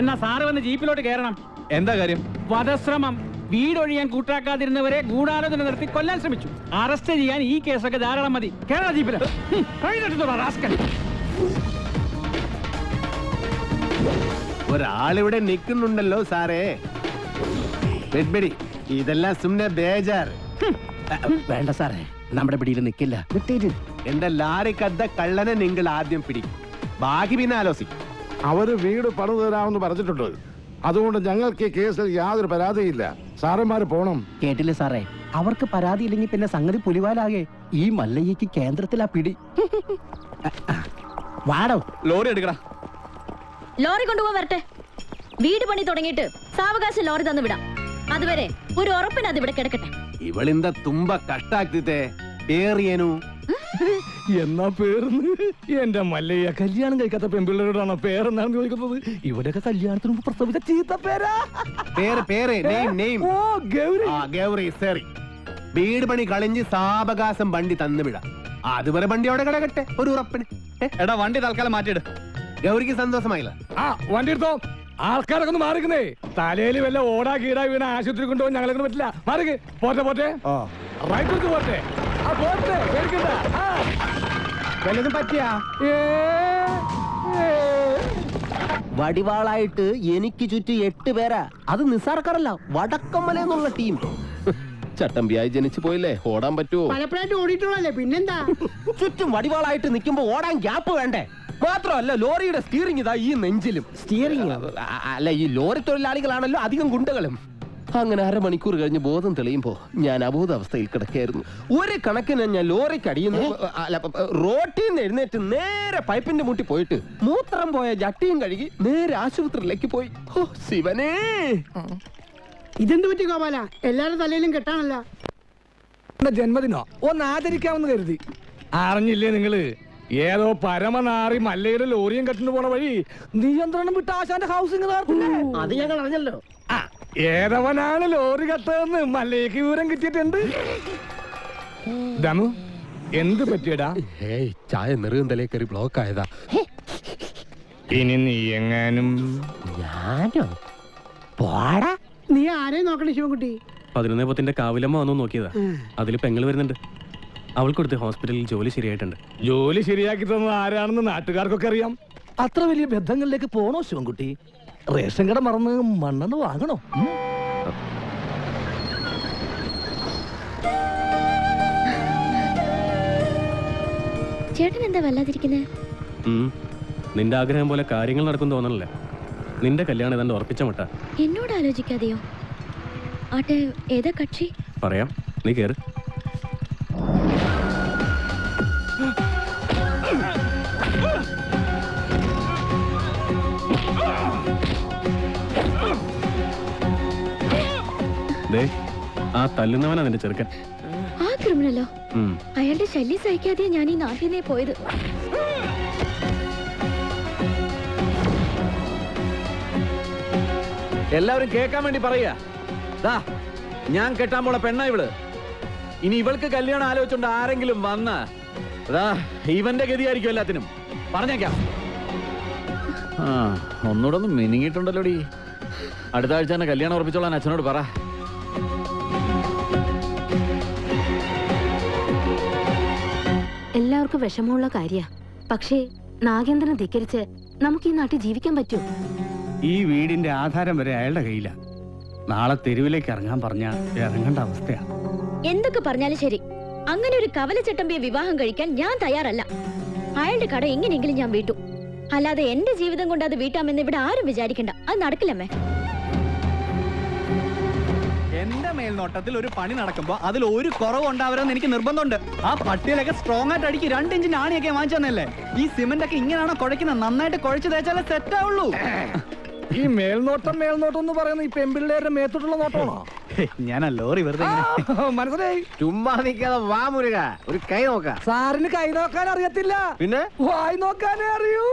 എന്നാ സാറ് വന്ന് ജീപ്പിലോട്ട് കയറണം. എന്താ കാര്യം? വധശ്രമം. വീടൊഴിയാൻ കൂട്ടാക്കാതിരുന്നവരെ ഗൂഢാലോചന നടത്തി കൊല്ലാൻ ശ്രമിച്ചു. അറസ്റ്റ് ചെയ്യാൻ ഈ കേസൊക്കെ ധാരാളം മതി. കേരള ജീപ്പില് ഒരാളിവിടെ നിൽക്കുന്നുണ്ടല്ലോ സാറേ. വെഡ്ബെടി, ഇതെല്ലാം സുമ്നെ ബേജാറ്. വേണ്ട സാറേ, നമ്മുടെ പിടിയിൽ നിൽക്കില്ല. എന്റെ ലാറിക്കദ്ദ കള്ളനെ നിങ്ങൾ ആദ്യം പിടിക്കും, ബാക്കി പിന്നെ ആലോചിക്കും. അവര് വീട് പണിതു തരാമെന്ന് പറഞ്ഞിട്ടുണ്ട്. അതുകൊണ്ട് ഞങ്ങൾക്ക് ഈ കേസിൽ യാതൊരു പരാതിയില്ല. സാറന്മാര് പോണം. കേട്ടില്ലേ സാറേ, അവർക്ക് പരാതിയില്ലെങ്കിൽ പിന്നെ സംഗതി പുലിവാലാകെ. ഈ മല്ലയ്യക്ക് കേന്ദ്രത്തിലാ പിടി. വാടോ, ലോറി എടുക്കടാ. ലോറി കൊണ്ടുപോകാൻ വരട്ടെ. വീട് പണി തുടങ്ങിയിട്ട് സാവകാശം ലോറി തന്നു വിടാം. അതുവരെ ഒരു ഉറപ്പിന് അത് ഇവിടെ കിടക്കട്ടെ. ഇവളിന്ത തുമ്പ കഷ്ടാക്കിത്തെ പേറിയനു. എന്നാ പേർന്ന് എന്റെ മല്ലയ്യ കല്യാണം കഴിക്കാത്ത പെൺപിള്ളേരോടാണോ പേരെന്നാണ് ചോദിക്കുന്നത്? ഇവരൊക്കെ കല്യാണത്തിന് മുമ്പ് പ്രസവിച്ച ചീത്ത പേരാ. ഗൗരി. വീട് പണി കളിഞ്ഞ് സാവകാശം വണ്ടി തന്നുവിടാം. അതുവരെ വണ്ടി അവിടെ കിടക്കട്ടെ ഒരു ഉറപ്പിന്. എടാ, വണ്ടി തൽക്കാലം മാറ്റിയിട്. ഗൗരിക്ക് സന്തോഷമായില്ല. വണ്ടി എടുത്തോ. ആൾക്കാരൊക്കെ ഒന്ന് മാറിക്കുന്നേ. തലയിൽ വല്ല ഓടാ കീടാ വീണ ആശുപത്രി കൊണ്ടുപോകാൻ ഞങ്ങളെ കൊണ്ട് പറ്റില്ല. മാറിക്ക്. പോട്ടെ പോട്ടെ, റൈറ്റ് എടുത്ത് പോട്ടെ. വല്ലതും പറ്റിയാ? വടിവാളായിട്ട് എനിക്ക് ചുറ്റും 8 പേരാ. അത് നിസ്സാർക്കാരല്ല, വടക്കമ്മലെന്നുള്ള ടീം. ചട്ടമ്പിയായി ജനിച്ചു പോയില്ലേ, ഓടാൻ പറ്റുമോ? പലപ്പോഴായിട്ട് ഓടിയിട്ടുള്ളല്ലേ, പിന്നെന്താ? ചുറ്റും വടിവാളായിട്ട് നിൽക്കുമ്പോ ഓടാൻ ഗ്യാപ്പ് വേണ്ടേ? മാത്രമല്ല, ലോറിയുടെ സ്റ്റിയറിംഗ് ഇതാ ഈ നെഞ്ചിലും. സ്റ്റിയറിംഗ് അല്ല, ഈ ലോറി തൊഴിലാളികളാണല്ലോ അധികം ഗുണ്ടകളും. അങ്ങനെ അരമണിക്കൂർ കഴിഞ്ഞ് ബോധം തെളിയുമ്പോ ഞാൻ അബോധാവസ്ഥയിൽ കിടക്കായിരുന്നു. ഒരു കണക്കിന് ഞാൻ ലോറിക്ക് അടിയുന്നു. റോട്ടിൽ നിന്ന് എഴുന്നേറ്റ് നേരെ പൈപ്പിന്റെ മുട്ടി പോയിട്ട് മൂത്രം പോയ ജട്ടിയും കഴുകി നേരെ ആശുപത്രിയിലേക്ക് പോയി. ഓ ശിവനേ, ഇതെന്ത് പറ്റി ഗോപാല? എല്ലാരും തലയിലും കെട്ടാണല്ല. ജന്മദിനോ ഒന്ന് ആചരിക്കാമെന്ന് കരുതി. അറിഞ്ഞില്ലേ നിങ്ങള്? ഏതോ പരമനാറി മല്ലയുടെ ലോറിയും കെട്ടിന് പോണ വഴി നിയന്ത്രണം വിട്ട് ആശാന്റെ ഹൗസിംഗ് അത് ഞങ്ങൾ അറിഞ്ഞല്ലോ. ഏതവനാണ് ലോറി കെട്ടതെന്ന് മല്ലയ്ക്ക് വിവരം കിട്ടിയിട്ടുണ്ട്. ദമു എന്ത് പറ്റിയടാ? ചായ നെറുകന്തലേ കയറി ബ്ലോക്ക് ആയതാ. ഇനി നീ എങ്ങാനും ഞാനോ പോടാ. നീ ആരെയും നോക്കണേ ശിവൻകുട്ടി? 11 കാവിലമ്മ വന്നു നോക്കിയതാ. അതിൽ പെങ്ങൾ വരുന്നുണ്ട്. അവൾക്കൊടുത്ത് ഹോസ്പിറ്റലിൽ ജോലി ശരിയായിട്ടുണ്ട്. ജോലി ശരിയാക്കി തന്നത് ആരാണെന്ന് നാട്ടുകാർക്കൊക്കെ അറിയാം. അത്ര വലിയ ബന്ധങ്ങളിലേക്ക് പോണോ ശിവൻകുട്ടി? റേഷൻ കട മറന്ന് മണ്ണെന്ന് വാങ്ങണോ? ചേട്ടൻ എന്താ വല്ലാതിരിക്കുന്നത്? നിന്റെ ആഗ്രഹം പോലെ കാര്യങ്ങൾ നടക്കും തോന്നണല്ലേ? നിന്റെ കല്യാണം ഏതാണ്ട് ഉറപ്പിച്ച മട്ട. എന്നോട് ആലോചിക്കാതെയോ? ആട്ടെ, ഏതാ കക്ഷി? പറയാം, നീ കേറ്. ആ തല്ലുന്നവനാ നിന്റെ ചെറുക്കൻ. ആ ക്രിമിനലോ? അയാളുടെ ശല്യം സഹിക്കാതെ ഞാൻ ഈ നാട്ടിൽ നിന്നേ പോയത്. എല്ലാവരും കേൾക്കാൻ വേണ്ടി പറയാ, ഞാൻ കെട്ടാൻ പോള പെണ്ണ ഇവള്. ഇനി ഇവൾക്ക് കല്യാണം ആലോചിച്ചോണ്ട് ആരെങ്കിലും വന്ന ഇവന്റെ ഗതിയായിരിക്കും എല്ലാത്തിനും. പറഞ്ഞേക്കാം. ഒന്നുകൂടെ ഒന്ന് മിനിങ്ങിട്ടുണ്ടല്ലോടി. അടുത്ത ആഴ്ച തന്നെ കല്യാണം ഉറപ്പിച്ചോളാൻ അച്ഛനോട് പറ. എല്ലാവർക്കും വിഷമമുള്ള കാര്യ. പക്ഷേ നാഗേന്ദ്രനെ ധിക്കരിച്ച് നമുക്ക് ഈ നാട്ടിൽ ജീവിക്കാൻ പറ്റൂ? ഈ വീടിന്റെ ആധാരം വരെ അയാളുടെ കയ്യില. നാളെ തെരുവിലേക്ക് ഇറങ്ങാൻ പറഞ്ഞ ഇറങ്ങേണ്ട അവസ്ഥയാ. എന്തൊക്കെ പറഞ്ഞാലും ശരി, അങ്ങനെ ഒരു കവലച്ചട്ടമ്പിയെ വിവാഹം കഴിക്കാൻ ഞാൻ തയ്യാറല്ല. അയാളുടെ കട എങ്ങനെയെങ്കിലും ഞാൻ വീട്ടു. അല്ലാതെ എന്റെ ജീവിതം കൊണ്ട് അത് വീട്ടാമെന്ന് ഇവിടെ ആരും വിചാരിക്കണ്ട. അത് നടക്കില്ലമ്മേ. എന്റെ മേൽനോട്ടത്തിൽ ഒരു പണി നടക്കുമ്പോ അതിൽ ഒരു കുറവ് ഉണ്ടാവരുമെന്ന് എനിക്ക് നിർബന്ധമുണ്ട്. ആ പട്ടിയിലൊക്കെ സ്ട്രോങ് ആയിട്ട് അടിക്ക് 2 ഇഞ്ച് ആണിയൊക്കെ വാങ്ങിച്ചു തന്നല്ലേ. ഈ സിമന്റ് ഒക്കെ ഇങ്ങനെയാണോ കുഴക്കുന്നത്? നന്നായിട്ട് കുഴച്ച് തേച്ചാലേ സെറ്റ് ആവുള്ളൂ. ഈ മേൽനോട്ടം എന്ന് പറയുന്നത് ഈ പെമ്പിള്ളേരുടെ മേത്തോട്ടുള്ള നോട്ടമാണോ? ഞാൻ ലോറി വെറുതെ മനസ്സിലായി. ചുമ്മാ നിൽക്കാതെ വാ മുരുക, ഒരു കൈ നോക്കാം. സാറിന് കൈ നോക്കാൻ അറിയത്തില്ല, പിന്നെ വായി നോക്കാനേ അറിയൂ.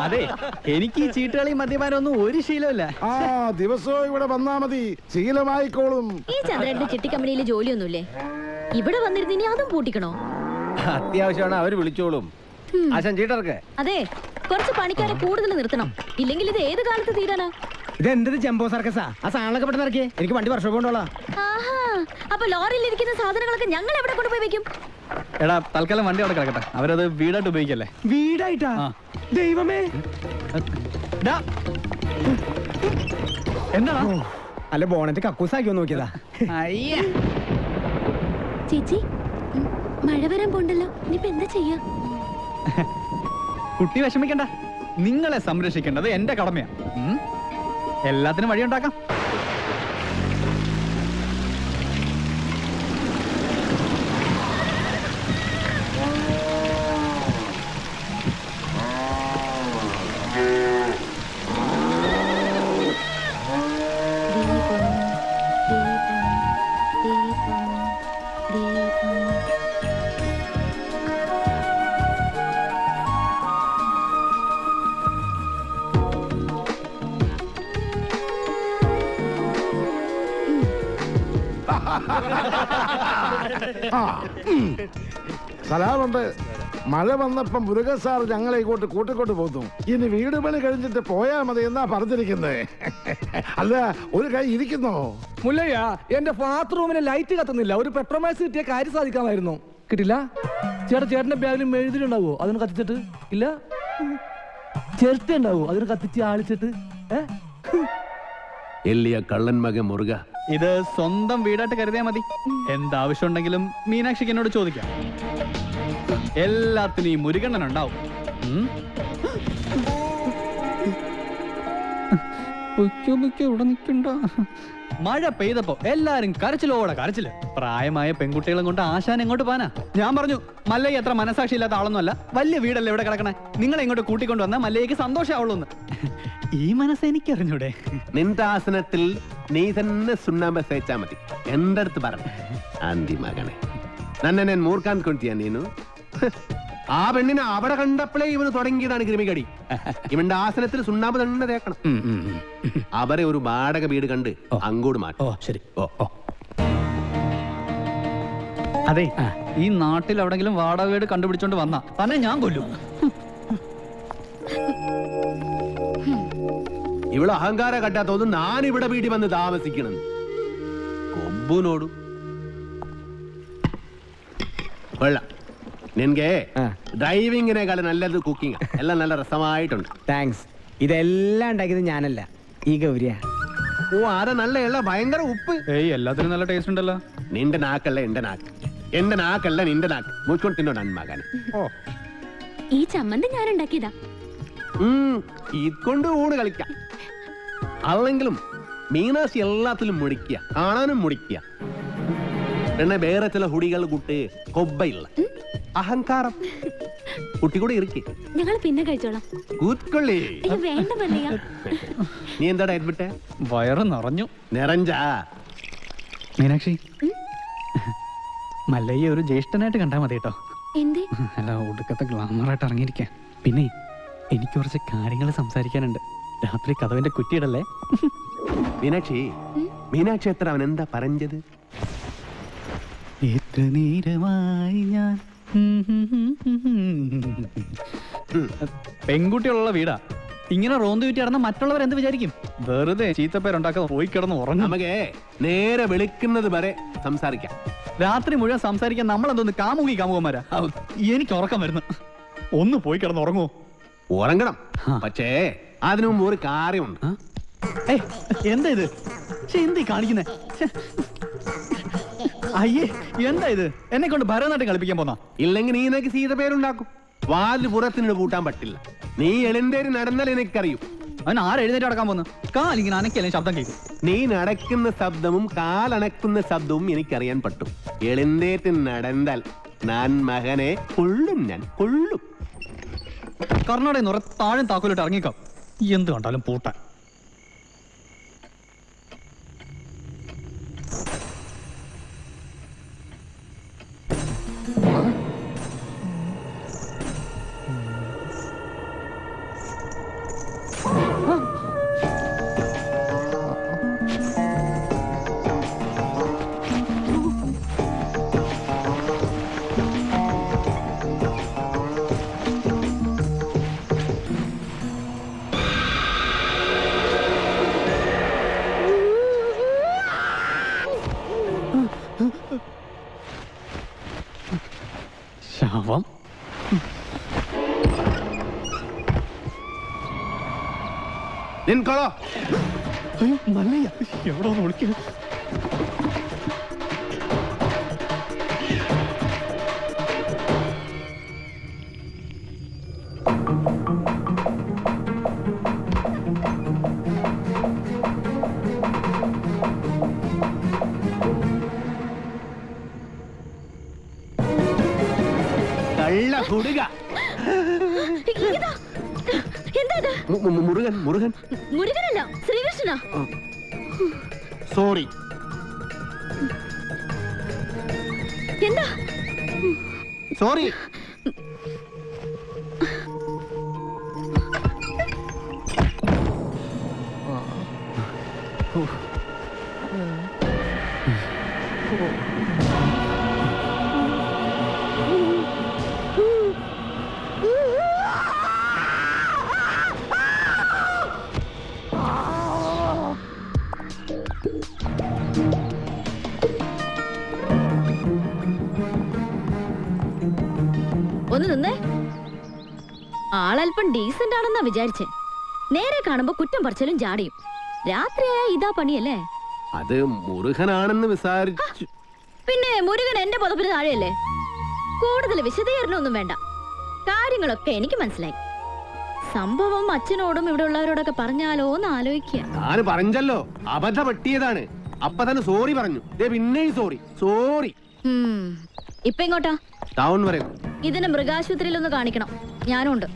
അതെ, എനിക്ക് ഈ ചീട്ടുകളി മദ്യപാനം ഒന്നും ഒരു ശീലമില്ല. ദിവസവും ഇവിടെ വന്നാ മതി, ശീലമായിക്കോളും. ഈ ചന്ദ്രന്റെ ചിട്ടി കമ്പനിയിൽ ജോലിയൊന്നുമില്ലേ? ഇവിടെ വന്നിരുന്ന് ഇനി അതും പൂട്ടിക്കണോ? അത്യാവശ്യമാണ്, അവര് വിളിച്ചോളും. ആശാൻ ചീട്ടർക്ക് അതെ, കുറച്ച് പണിക്കാരെ കൂടുതൽ നിർത്തണം. ഇല്ലെങ്കിൽ ഇത് ഏത് കാലത്ത് തീരാനാ? ഇതെന്ത് ജംബോ സർക്കസാ? ആ സാധനങ്ങളൊക്കെ പെട്ടെന്ന് ഇറക്കിയേ, എനിക്ക് വണ്ടി വർഷോപ്പ് കൊണ്ടോളാം. ആഹാ, അപ്പൊ ലോറിയിൽ ഇരിക്കുന്ന സാധനങ്ങളൊക്കെ ഞങ്ങൾ എവിടെ കൊണ്ടുപോയി വെക്കും? എടാ, തൽക്കാലം വണ്ടി അവിടെ കിടക്കട്ടെ. അവരത് വീടായിട്ട് ഉപയോഗിക്കല്ലേ. വീടായിട്ടാ? ദൈവമേ, എന്താ? അല്ല, ബോണറ്റ് കക്കൂസാക്കിയോ നോക്കിയതാ. ചേച്ചി, മഴ വരാൻ പോണ്ടല്ലോ, ഇനിയിപ്പോ എന്താ ചെയ്യാ? കുട്ടി വിഷമിക്കണ്ട, നിങ്ങളെ സംരക്ഷിക്കേണ്ടത് എന്റെ കടമയാ. എല്ലാത്തിനും വഴിയുണ്ടാക്കാം. സലാമുണ്ട്. മഴ വന്നപ്പം മുരുക സാർ ഞങ്ങളെ ഇങ്ങോട്ട് കൂട്ടിക്കൊണ്ട് പോന്നു. ഇനി വീട് പണി കഴിഞ്ഞിട്ട് പോയാ മതി എന്നാ പറഞ്ഞിരിക്കുന്നത്. അല്ല, ഒരു കൈ ഇരിക്കുന്നോ? മുല്ലയ്യ, എന്റെ ബാത്റൂമിലെ ലൈറ്റ് കത്തുന്നില്ല. ഒരു പെട്രോമാക്സ് കിട്ടിയ കാര്യം സാധിക്കാമായിരുന്നു. കിട്ടില്ല. ചേട്ടന്റെ ബാഗിൽ മെഴുതിലുണ്ടാവോ? അതിന് കത്തിച്ചിട്ട് ഇല്ല. ചിരട്ട ഉണ്ടാവോ? അതിന് കത്തിച്ച് ആളിച്ചിട്ട്. എല്ലിയ കള്ളൻ മകൻ മുറുക. ഇത് സ്വന്തം വീടായിട്ട് കരുതിയാ മതി. എന്താവശ്യം ഉണ്ടെങ്കിലും മീനാക്ഷിക്ക് എന്നോട് ചോദിക്കാം. എല്ലാത്തിനും ഈ മുരുകണ്ണൻ ഉണ്ടാവും. ഇവിടെ നിൽക്കണ്ട. മഴ പെയ്തപ്പോ എല്ലാരും കരച്ചിലോടെ കരച്ചില്. പ്രായമായ പെൺകുട്ടികളും കൊണ്ട് ആശാൻ എങ്ങോട്ട് പോനാ? ഞാൻ പറഞ്ഞു, മല്ലയ്യ അത്ര മനസാക്ഷി ഇല്ലാത്ത ആളൊന്നുമല്ല. വലിയ വീടല്ലേ ഇവിടെ കിടക്കണേ. നിങ്ങളെ ഇങ്ങോട്ട് കൂട്ടിക്കൊണ്ട് വന്നാൽ മല്ലയ്യക്ക് സന്തോഷമാവുള്ളൂന്ന്. ഈ മനസ്സ് എനിക്കറിഞ്ഞൂടെ? നിന്റെ ആസനത്തിൽ നീ തന്നെ സുണ്ണാമ്പ തേച്ചാ മതി. എന്റെ അടുത്ത് പറഞ്ഞു, ആന്തി മകനെ, നന്നെ ഞാൻ മൂർക്കാൻ കൊണ്ടിയാ നീನು ആ പെണ്ണിനെ അവിടെ കണ്ടപ്പോഴേ ഇവന് തുടങ്ങിയതാണ് കൃമികടി. ഇവന്റെ ആസനത്തിൽ സുണ്ണാമ്പ് തന്നെ തേക്കണം. അവരെ ഒരു വാടക വീട് കണ്ട് അങ്ങോട്ട് മാറ്റും. ശരി. അതെ, ഈ നാട്ടിൽ എവിടെങ്കിലും വാടക വീട് കണ്ടുപിടിച്ചോണ്ട് വന്നാ തന്നെ ഞാൻ കൊല്ലും. ഇവിടെ അഹങ്കാരം കട്ടാത്തോന്നും ഞാൻ ഇവിടെ വീട്ടിൽ വന്ന് താമസിക്കണം. കൊമ്പുനോടും കൊള്ളാം. നിനക്ക് ഡ്രൈവിങ്ങിനേക്കാൾ നല്ലത് കുക്കിംഗ്. എല്ലാം നല്ല രസമായിട്ടുണ്ട്. താങ്ക്സ്. ഇതെല്ലാം ഉണ്ടാക്കിയത് ഞാനല്ല, ഈ ഗൗരിയ. ഓ, അതെ, നല്ല എള്ള ഭയങ്കര ഉപ്പ്. ഏയ്, എല്ലാത്തിനും നല്ല ടേസ്റ്റ് ഉണ്ടല്ലോ. നിന്റെ നാക്കല്ല എന്റെ നാക്ക്, എന്റെ നാക്കല്ല നിന്റെ നാക്ക്. മുച്ചുകൊണ്ട് തിന്നോ നന്മകനെ. ഈ ചമ്മന്തി ഞാൻ ഉണ്ടാക്കിയതാ. ഇതുകൊണ്ട് ഊണ് കളിക്കാം. അല്ലെങ്കിലും മീനാശി എല്ലാത്തിലും മുടിക്കുക, കാണാനും മുടിക്കുക. പിന്നെ വേറെ ചില ഹുടികൾ കൂട്ട് കൊബ്ബയില്ല അഹങ്കാരം. കുട്ടി കൂടെ ഇരിക്കേ, ഞങ്ങൾ പിന്നെ കഴിച്ചോളാം. കൂത്തൊള്ളി. വേണ്ട മല്ലയ്യ. നീ എന്താ ഡയറ്റ് വിട്ടേ? വയറ് നിറഞ്ഞു. നിറഞ്ചാ? മീനാക്ഷി, മല്ലയ്യ ഒരു ജ്യേഷ്ഠനായിട്ട് കണ്ടാ മതി കേട്ടോ. എന്തേ? അല്ല, ഒടുക്കത്തെ ഗ്ലാമറായിട്ട് ഇറങ്ങിയിരിക്കാൻ. പിന്നെ എനിക്ക് കുറച്ച് കാര്യങ്ങൾ സംസാരിക്കാനുണ്ട്. രാത്രി കഥവിന്റെ കുറ്റിയിടല്ലേ? മീനാക്ഷി, മീനാക്ഷി എത്ര അവൻ എന്താ പറഞ്ഞത്? എത്ര നേരമായി ഞാൻ പെൺകുട്ടികളുള്ള വീടാ. ഇങ്ങനെ റോന്ത് വിറ്റി നടന്ന മറ്റുള്ളവർ എന്ത് വിചാരിക്കും? വെറുതെ ചീത്തപ്പേരുണ്ടാക്കാതെ പോയി കിടന്ന് ഉറങ്ങും. നമുക്ക് നേരെ വെളുക്കുന്നത് വരെ സംസാരിക്കാം. രാത്രി മുഴുവൻ സംസാരിക്കാൻ നമ്മളെന്തോന്ന് കാമുകന്മാരാ? എനിക്ക് ഉറക്കം വരുന്നു. ഒന്ന് പോയി കിടന്ന് ഉറങ്ങുമോ? ഉറങ്ങണം, പക്ഷേ അതിനു മുമ്പ് ഒരു കാര്യമുണ്ട്. എന്താ ഇത്? എന്തീ കാണിക്കുന്നേ? അയ്യേ, എന്താ ഇത്? എന്നെ കൊണ്ട് ഭരതനാട്യം കളിപ്പിക്കാൻ പോന്നാ? ഇല്ലെങ്കിൽ നീ നിനക്ക് സീത പേരുണ്ടാക്കും. വാല് പുറത്തിനോട് പൂട്ടാൻ പറ്റില്ല. നീ എളിന്തേരി നടന്നാൽ എനിക്കറിയും. അവൻ ആരെഴുന്നേറ്റ് നടക്കാൻ പോന്നു? കാലിങ്ങനെ അനക്കല്ലേ ശബ്ദം കേൾക്കും. നീ നടക്കുന്ന ശബ്ദവും കാലണക്കുന്ന ശബ്ദവും എനിക്കറിയാൻ പറ്റും. എളിന്തേറ്റ് നടന്നാൽ ഞാൻ മകനെ കൊള്ളും, ഞാൻ കൊള്ളും. കർണാടക നിറ താഴെ താക്കോലിട്ട് ഇറങ്ങിക്കോ. എന്ത് കണ്ടാലും പൂട്ടാൻ. ശവം. നിൻകൊളോ? അയ്യോ, മല്ലയ്യ എവിടെ ഒന്ന് വിളിക്കുക. കള്ള കുടുക. മുരുകൻ. മുരുകൻ മുരുകനല്ല, ശ്രീകൃഷ്ണ. സോറി. എന്താ? സോറി. ഒന്ന് നിന്നേ. ആളല്പം ഡീസന്റ് ആണെന്നാ വിചാരിച്ചേ. നേരെ കാണുമ്പോ കുറ്റം പറച്ചിലും ജാടിയും. രാത്രിയായ ഇതാ പണിയല്ലേ? അത് മുരുകനാണെന്ന് വിചാരിച്ചു. പിന്നെ മുരുകൻ എന്റെ പുതപ്പിന് താഴെയല്ലേ? കൂടുതൽ വിശദീകരണമൊന്നും വേണ്ട. കാര്യങ്ങളൊക്കെ എനിക്ക് മനസ്സിലായി. സംഭവം അച്ഛനോടും ഇവിടെ ഉള്ളവരോടൊക്കെ പറഞ്ഞാലോ എന്ന് ആലോചിക്കുക. ഞാൻ പറഞ്ഞല്ലോ, അബദ്ധ പറ്റിയതാണ്. അപ്പൊ തന്നെ സോറി പറഞ്ഞു. പിന്നെയും സോറി. സോറി. ഇപ്പൊ എങ്ങോട്ടാ? ടൗൺ വരെ. ഇതിന് മൃഗാശുപത്രിയിൽ ഒന്ന് കാണിക്കണം. ഞാനും ഉണ്ട്.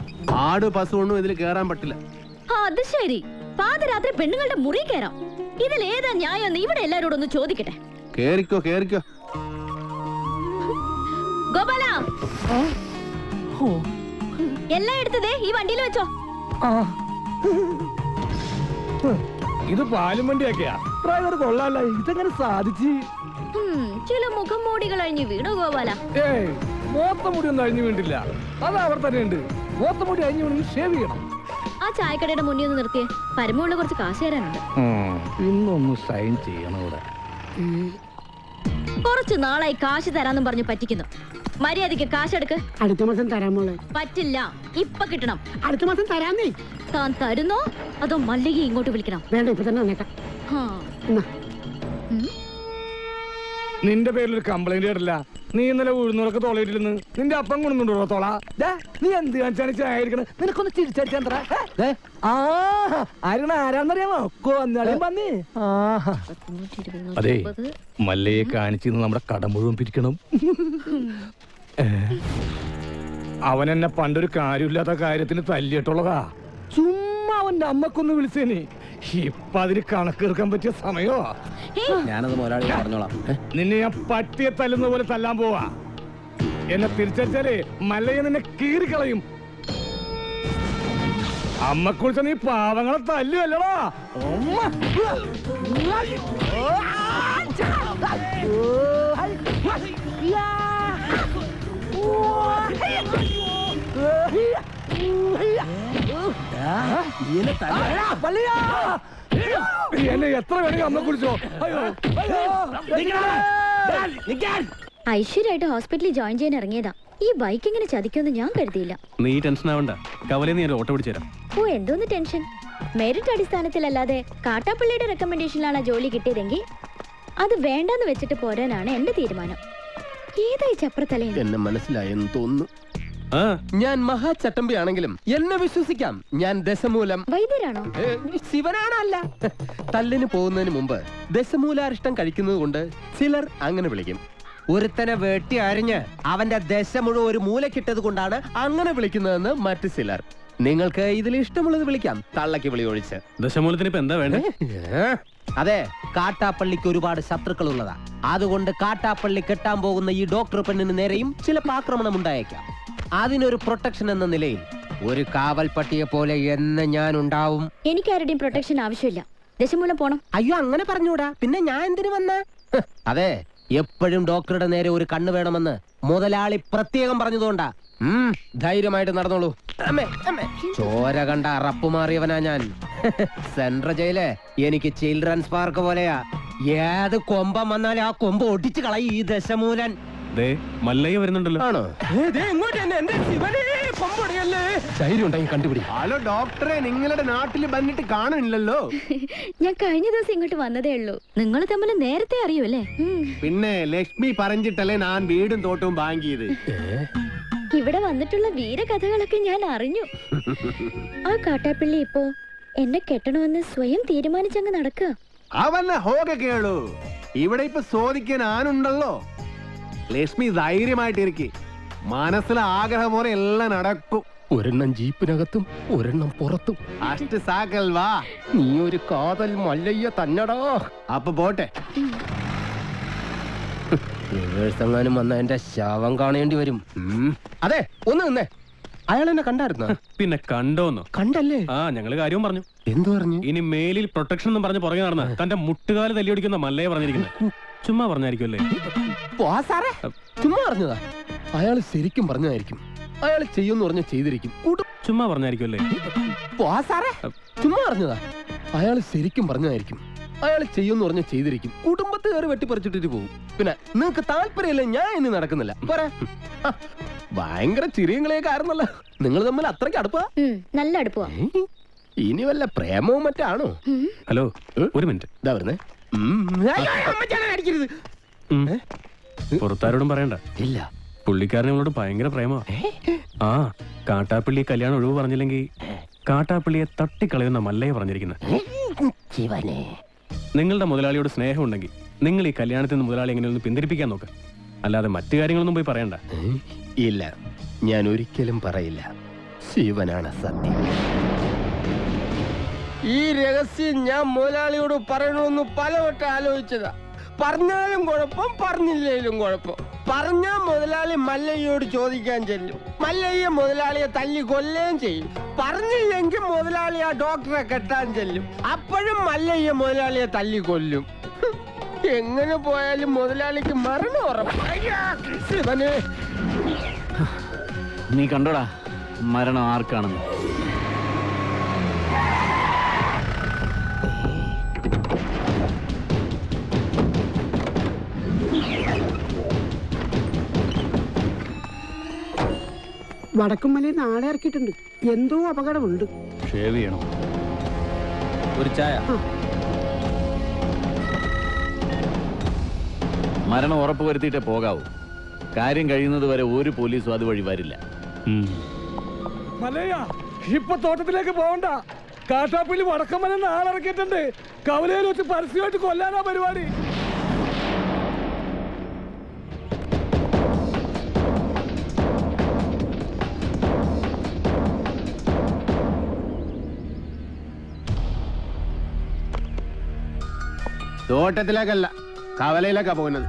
ആട് പശുവൊന്നും ഇതിൽ കേറാൻ പറ്റില്ല. അത് ശരി. പാതിരാത്രി പെണ്ണുങ്ങളുടെ മുറി കയറാം. ഇതിൽ ഏതാ ന്യായം? ഇവിടെ എല്ലാരോടും ഒന്ന് ചോദിക്കട്ടെ. കേറിക്കോ, കേറിക്കോ. ഗോപാല, എല്ലാം എടുത്തതേ ഈ വണ്ടിയിൽ വെച്ചോ. ഇത് പാലും വണ്ടിയൊക്കെയാ. ഡ്രൈവർ കൊള്ളാല്ല, ഇതെങ്ങനെ സാധിച്ചു? ചില മുഖം മൂടികൾ അഴിഞ്ഞു വീണു ഗോപാല. ഏയ്, മോത്തമുടി ഒന്നും അഴിഞ്ഞു വീണ്ടില്ല. അത് അവർ തന്നെ ഉണ്ട്. മോത്തമുടി അഴിഞ്ഞു വീണെങ്കിൽ ഷേവ് ചെയ്യണം. ആ ചായക്കടയുടെ മുന്നിൽ ഒന്ന് നിർത്തിയേ, പരമുള്ള കുറച്ച് കാശ് തരാനുണ്ട്. ഇന്നൊന്ന് സൈൻ ചെയ്യണം ഇവിടെ. കുറച്ച് നാളായി കാശ് തരാന്നും പറഞ്ഞു പറ്റിക്കുന്നു. മര്യാദയ്ക്ക് കാശെടുക്ക്. അടുത്ത മാസം തരാൻ മോളെ. പറ്റില്ല, ഇപ്പൊ കിട്ടണം. അടുത്ത മാസം തരാന്നേ. താൻ തരുന്നോ അതോ മല്ലികയെ ഇങ്ങോട്ട് വിളിക്കണം? വേണ്ട, ഇപ്പൊ തന്നെ വന്നേക്കാം. നിന്റെ പേരിലൊരു കംപ്ലൈന്റ് കേട്ടില്ല. നീ ഇന്നലെ ഉഴുന്നൂറൊക്കെ തോളയിട്ടില്ലെന്ന് നിന്റെ അപ്പം കൊണ്ടുണ്ടോ തോള? നീ എന്ത് കാണിച്ചാണ് ചായിരിക്കണ? നിനക്കൊന്ന് ചിരിച്ചടിച്ചാ ആരാന്നറിയാമോ? അതെ, മല്ലയെ കാണിച്ച് നമ്മുടെ കട മുഴുവൻ പിരിക്കണം. അവൻ എന്നെ പണ്ടൊരു കാര്യമില്ലാത്ത കാര്യത്തിന് തല്ലിയിട്ടുള്ളതാ. ചുമ്മാ അവന്റെ അമ്മക്കൊന്ന് വിളിച്ചേനെ. ഇപ്പൊ അതിന് കണക്കെടുക്കാൻ പറ്റിയ സമയോ? ഞാനത് മുതലാളി പറഞ്ഞോളാം. നിന്നെ ഞാൻ പട്ടിയെ തല്ലുന്ന പോലെ തല്ലാൻ പോവാ. എന്നെ തിരിച്ചടിച്ചാലേ മല്ലയെ നിന്നെ കീറിക്കളയും. അമ്മക്കുറിച്ച് നീ പാവങ്ങളെ തല്ലുവല്ലടാ. എന്നെ എത്ര വേണമെങ്കിൽ അമ്മ കുറിച്ചോ. ഐശ്വര്യമായിട്ട് ഹോസ്പിറ്റലിൽ ജോയിൻ ചെയ്യാൻ ഇറങ്ങിയതാ. ഈ ബൈക്ക് ഇങ്ങനെ ചതിക്കുമെന്ന് ഞാൻ കരുതിയില്ല. നീ ടെൻഷൻ ആവണ്ട, കവലയിൽ നീ ഓട്ടോ പിടിച്ചുതരാം. ഓ, എന്തോന്ന് ടെൻഷൻ? മെറിറ്റ് അടിസ്ഥാനത്തിലല്ലാതെ കാട്ടാപ്പള്ളിയുടെ റെക്കമെൻഡേഷനിലാണ് ജോലി കിട്ടിയതെങ്കിൽ അത് വേണ്ടെന്ന് വെച്ചിട്ട് പോരാനാണ് എന്റെ തീരുമാനം. ഏതായി ചപ്രത്തലേ? എന്നെ മനസ്സിലായെന്ന് തോന്നുന്നു. ഞാൻ മഹാചട്ടമ്പി ആണെങ്കിലും എന്നെ വിശ്വസിക്കാം. ഞാൻ ദശമൂലം വൈദ്യരാണോ? ശിവനാണല്ല. തല്ലിന് പോകുന്നതിന് മുമ്പ് ദശമൂലാരിഷ്ടം കഴിക്കുന്നത് കൊണ്ട് ചിലർ അങ്ങനെ വിളിക്കും. ഒരുത്തനെ വെട്ടി അരിഞ്ഞ് അവന്റെ ദശ മുഴുവൻ ഒരു മൂലക്കിട്ടത് കൊണ്ടാണ് അങ്ങനെ വിളിക്കുന്നതെന്ന് മറ്റു ചിലർ. നിങ്ങൾക്ക് ഇതിൽ ഇഷ്ടമുള്ളത് വിളിക്കാം, തള്ളക്ക് വിളി ഒഴിച്ച്. ദശമൂലത്തിന് ഇപ്പൊ എന്താ വേണ്ടേ? അതെ, കാട്ടാപ്പള്ളിക്ക് ഒരുപാട് ശത്രുക്കൾ ഉള്ളതാ. അതുകൊണ്ട് കാട്ടാപ്പള്ളി കെട്ടാൻ പോകുന്ന ഈ ഡോക്ടർ പെണ്ണിന് നേരെയും ചിലപ്പോൾ ആക്രമണം ഉണ്ടായേക്കാം. അതിനൊരു പ്രൊട്ടക്ഷൻ എന്ന നിലയിൽ ഒരു കാവൽ പട്ടിയെ പോലെ എന്ന് ഞാൻ ഉണ്ടാവും. എനിക്കാരുടെയും പ്രൊട്ടക്ഷൻ ആവശ്യമില്ല. ദശമൂലം പോണം. അയ്യോ, അങ്ങനെ പറഞ്ഞൂടാ. പിന്നെ ഞാൻ എന്തിനു വന്ന? അതെ, എപ്പോഴും ഡോക്ടറുടെ നേരെ ഒരു കണ്ണ് വേണമെന്ന് മുതലാളി പ്രത്യേകം പറഞ്ഞതുകൊണ്ടാ. ധൈര്യമായിട്ട് നടന്നോളൂ. ചോര കണ്ട അറപ്പുമാറിയവനാ ഞാൻ. സെൻട്രൽ ജയില് എനിക്ക് ചിൽഡ്രൻസ് പാർക്ക് പോലെയാ. ഏത് കൊമ്പം വന്നാലും ആ കൊമ്പ് ഒടിച്ചു കളയും ഈ ദശമൂലൻ. മല്ലയ്യ വരുന്നുണ്ടല്ലോ. ആണോ? കണ്ടുപിടി. ഹലോ ഡോക്ടറെ, നിങ്ങളുടെ നാട്ടിൽ വന്നിട്ട് കാണില്ലല്ലോ. ഞാൻ കഴിഞ്ഞ ദിവസം ഇങ്ങോട്ട് വന്നതേ ഉള്ളൂ. നിങ്ങൾ തമ്മിൽ നേരത്തെ അറിയൂല്ലേ? പിന്നെ ലക്ഷ്മി പറഞ്ഞിട്ടല്ലേ ഞാൻ വീടും തോട്ടവും വാങ്ങിയത്. ഇവിടെ വന്നിട്ടുള്ള വീരകഥകളൊക്കെ ഞാൻ അറിഞ്ഞു. ആ കാട്ടാപ്പള്ളി ഇപ്പോ എന്നെ കെട്ടണമെന്ന് സ്വയം തീരുമാനിച്ചങ്ങ് നടക്കുക. അവന്നെ ഹോക കേളു. ഇവിടെ ഇപ്പൊ ചോദിക്കാൻ ആനുണ്ടല്ലോ. ലക്ഷ്മി ധൈര്യമായിട്ടിരിക്കെ. മനസ്സിലെ ആഗ്രഹം പോലെ എല്ലാം നടക്കും. ഒരെണ്ണം ജീപ്പിനകത്തും ഒരെണ്ണം പുറത്തും. അഷ്ട സാക്കൽ വാ. നീ ഒരു കാതൽ മല്ലയ്യ തന്നടാ. അപ്പൊ പോട്ടെ. എങ്ങാനും വന്ന എന്റെ ശവം കാണേണ്ടി വരും. അതെ, ഒന്ന് നിന്നേ. അയാൾ എന്നെ കണ്ടായിരുന്ന? പിന്നെ കണ്ടോന്നോ? കണ്ടല്ലേ? ആ, ഞങ്ങള് കാര്യവും പറഞ്ഞു. എന്തു പറഞ്ഞു? ഇനി മേലിൽ പ്രൊട്ടക്ഷൻ എന്നും പറഞ്ഞ് പുറകെ നടന്ന തന്റെ മുട്ടുകാല് തല്ലിയൊടിക്കുന്ന മല്ലയെ പറഞ്ഞിരിക്കുന്നത്. ചുമ്മാ പറഞ്ഞായിരിക്കുമല്ലേ? ചുമ്മാ പറഞ്ഞതാ. അയാൾ ശരിക്കും പറഞ്ഞതായിരിക്കും. അയാൾ ചെയ്യുമെന്ന് പറഞ്ഞ ചെയ്തിരിക്കും. ചുമ്മാ പറഞ്ഞായിരിക്കുമല്ലേ? ചുമ്മാ പറഞ്ഞതാ. അയാൾ ശരിക്കും പറഞ്ഞതായിരിക്കും. അയാൾ ചെയ്യുമെന്ന് പറഞ്ഞ ചെയ്തിരിക്കും. കുടുംബത്തെ കയറി വെട്ടിപ്പറിച്ചിട്ടിട്ട് പോകും. പിന്നെ നിങ്ങക്ക് താല്പര്യമില്ല, ഞാൻ ഇനി നടക്കുന്നില്ല. പോരാ. ഭയങ്കര ചിരിയങ്ങളെയൊക്കെ ആയിരുന്നല്ലോ. നിങ്ങൾ തമ്മിൽ അത്രയ്ക്ക് അടുപ്പാ? നല്ല അടുപ്പാ. ഇനി വല്ല പ്രേമവും മറ്റാണോ? ഹലോ, ഒരു മിനിറ്റ്. ഇതാ വരുന്നേ. പുറത്താരോടും പറയണ്ട. ഇല്ല. പുള്ളിക്കാരൻ നമ്മളോട് ഭയങ്കര പ്രേമ. ആ, കാട്ടാപ്പള്ളി കല്യാണം ഒഴിവ് പറഞ്ഞില്ലെങ്കിൽ കാട്ടാപ്പള്ളിയെ തട്ടിക്കളയുന്ന മല്ലയെ പറഞ്ഞിരിക്കുന്നത്. നിങ്ങളുടെ മുതലാളിയോട് സ്നേഹം ഉണ്ടെങ്കിൽ നിങ്ങൾ ഈ കല്യാണത്തിൽ നിന്ന് മുതലാളി എങ്ങനെയൊന്ന് പിന്തിരിപ്പിക്കാൻ നോക്ക്. അല്ലാതെ മറ്റു കാര്യങ്ങളൊന്നും പോയി പറയണ്ട. ഇല്ല, ഞാൻ ഒരിക്കലും പറയില്ല. ശിവനാണ് സത്യം. ഈ രഹസ്യം ഞാൻ മുതലാളിയോട് പറയണമെന്ന് പലവട്ടം ആലോചിച്ചതാ. പറഞ്ഞാലും കുഴപ്പം, പറഞ്ഞില്ലേലും കുഴപ്പം. പറഞ്ഞ മുതലാളി മല്ലയ്യോട് ചോദിക്കാൻ ചെല്ലും. മല്ലയ്യ മുതലാളിയെ തല്ലി കൊല്ലുകയും ചെയ്യും. പറഞ്ഞില്ലെങ്കിൽ മുതലാളി ആ ഡോക്ടറെ കെട്ടാൻ ചെല്ലും. അപ്പോഴും മല്ലയ്യ മുതലാളിയെ തല്ലി കൊല്ലും. എങ്ങനെ പോയാലും മുതലാളിക്ക് മരണം ഉറപ്പാണ്. നീ കണ്ടോടാ മരണം ആർക്കാണെന്ന്? വടക്കുംമലയിൽ നാളെ ഇറക്കിയിട്ടുണ്ട്. എന്തോ അപകടമുണ്ട്. ഷേവ് ചെയ്യണം. ഒരു ചായ. മരണം ഉറപ്പ് വരുത്തിയിട്ടേ പോകാവൂ. കാര്യം കഴിയുന്നത് വരെ ഒരു പോലീസും അതുവഴി വരില്ല. മലയ ഇപ്പൊ തോട്ടത്തിലേക്ക് പോകണ്ട. കാട്ടാപ്പള്ളി വടക്കമ്മല നാളിറക്കിയിട്ടുണ്ട്. കവലയിൽ വെച്ച് പരസ്യമായിട്ട് കൊല്ലാനാ പരിപാടി. തോട്ടത്തിലേക്കല്ല, കവലയിലേക്കാ പോകുന്നത്.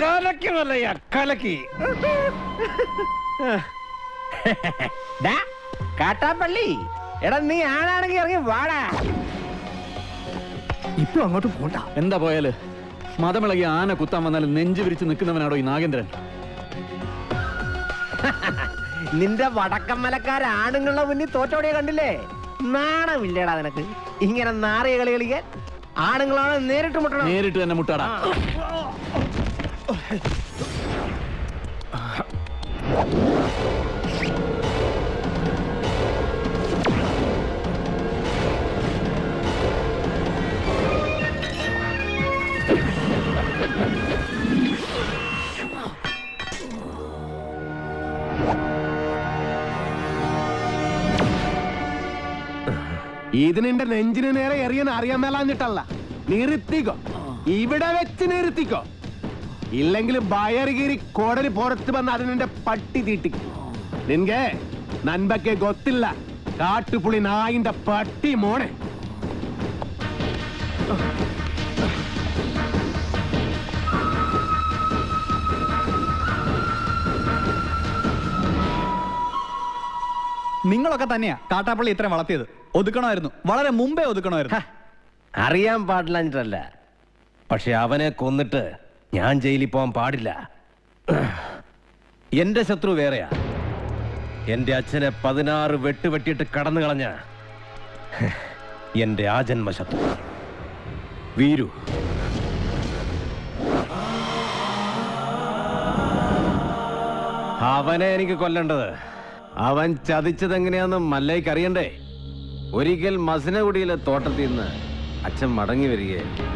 കലക്കി മല്ലയ്യ, കലക്കി. കാട്ടാപ്പള്ളി, എടാ നീ ആണാണെങ്കിൽ ഇറങ്ങി വാടാ. ഇപ്പൊ അങ്ങോട്ട് പോണ്ട. എന്താ പോയാല്? മതമിളകി ആന കുത്താൻ വന്നാലും നെഞ്ചു വിരിച്ച് നിൽക്കുന്നവനാണോ ഈ നാഗേന്ദ്രൻ? നിന്റെ വടക്കമ്മലക്കാരാണുങ്ങളുടെ മുന്നിൽ തോറ്റോടിയെ കണ്ടില്ലേ? നാണമില്ലേടാ നിനക്ക് ഇങ്ങനെ നാറിയ കളി കളിക്കാൻ? ആണുങ്ങളാണ് നേരിട്ട് മുട്ടണം. നേരിട്ട് തന്നെ മുട്ടാടാ. ഇതിനെ നെഞ്ചിന് നേരെ എറിയാൻ അറിയാൻ മേലാഞ്ഞിട്ടല്ല, നിർത്തിക്കോ, ഇവിടെ വെച്ച് നിർത്തിക്കോ. ഇല്ലെങ്കിൽ ബയറുകീറി കോടലി പുറത്ത് വന്ന് അതിനെ പട്ടി തീട്ടിക്കും. നിൻകെ നൻപക്കെ ഗൊത്തില്ല, കാട്ടുപുളി നായിന്റെ പട്ടി മോനെ. നിങ്ങളൊക്കെ തന്നെയാ കാട്ടാപ്പള്ളി ഇത്രയും വളർത്തിയത്. ഒതുക്കണമായിരുന്നു, വളരെ മുമ്പേ ഒതുക്കണമായിരുന്നു. അറിയാൻ പാടില്ല, പക്ഷെ അവനെ കൊന്നിട്ട് ഞാൻ ജയിലിൽ പോകാൻ പാടില്ല. എന്റെ ശത്രു വേറെയാ. എന്റെ അച്ഛനെ 16 വെട്ടുവെട്ടിയിട്ട് കടന്നു കളഞ്ഞ എന്റെ ആജന്മ ശത്രു വീരു. അവനെ എനിക്ക് കൊല്ലേണ്ടത്. അവൻ ചതിച്ചതെങ്ങനെയാന്ന് മല്ലയ്ക്ക് അറിയണ്ടേ? ഒരിക്കൽ മസനഗുഡിയിലെ തോട്ടത്തിൽ നിന്ന് അച്ഛൻ മടങ്ങി വരികയായിരുന്നു.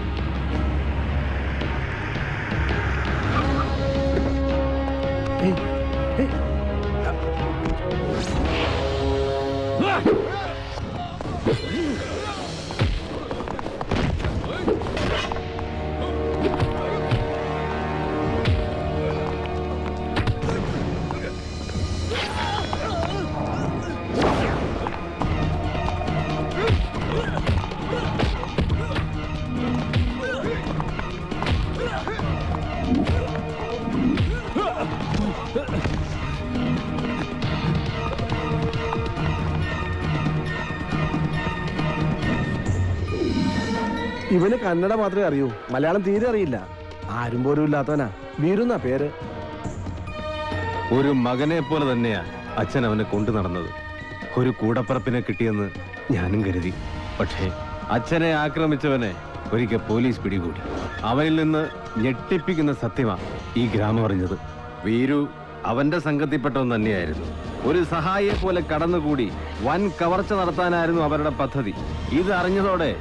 ഇവന് കന്നഡ മാത്രമേ അറിയൂ, മലയാളം തീരെ അറിയില്ല. ആരും പോലും ഇല്ലാത്തവനാ. വീരുന്ന പേര്. ഒരു മകനെ പോലെ തന്നെയാ അച്ഛൻ അവനെ കൊണ്ടു നടന്നത്. ഒരു കൂടപ്പറപ്പിനെ കിട്ടിയെന്ന് ഞാനും കരുതി. പക്ഷേ അച്ഛനെ ആക്രമിച്ചവനെ ഒരിക്കൽ പോലീസ് പിടികൂടി. അവനിൽ നിന്ന് ഞെട്ടിപ്പിക്കുന്ന സത്യമാ ഈ ഗ്രാമം അറിഞ്ഞത്. വീരു അവന്റെ സംഘത്തിൽപ്പെട്ടവൻ തന്നെയായിരുന്നു. ഒരു സഹായിയെ പോലെ കടന്നുകൂടി വൻ കവർച്ച നടത്താനായിരുന്നു അവരുടെ പദ്ധതി. ഇത് അറിഞ്ഞതോടെ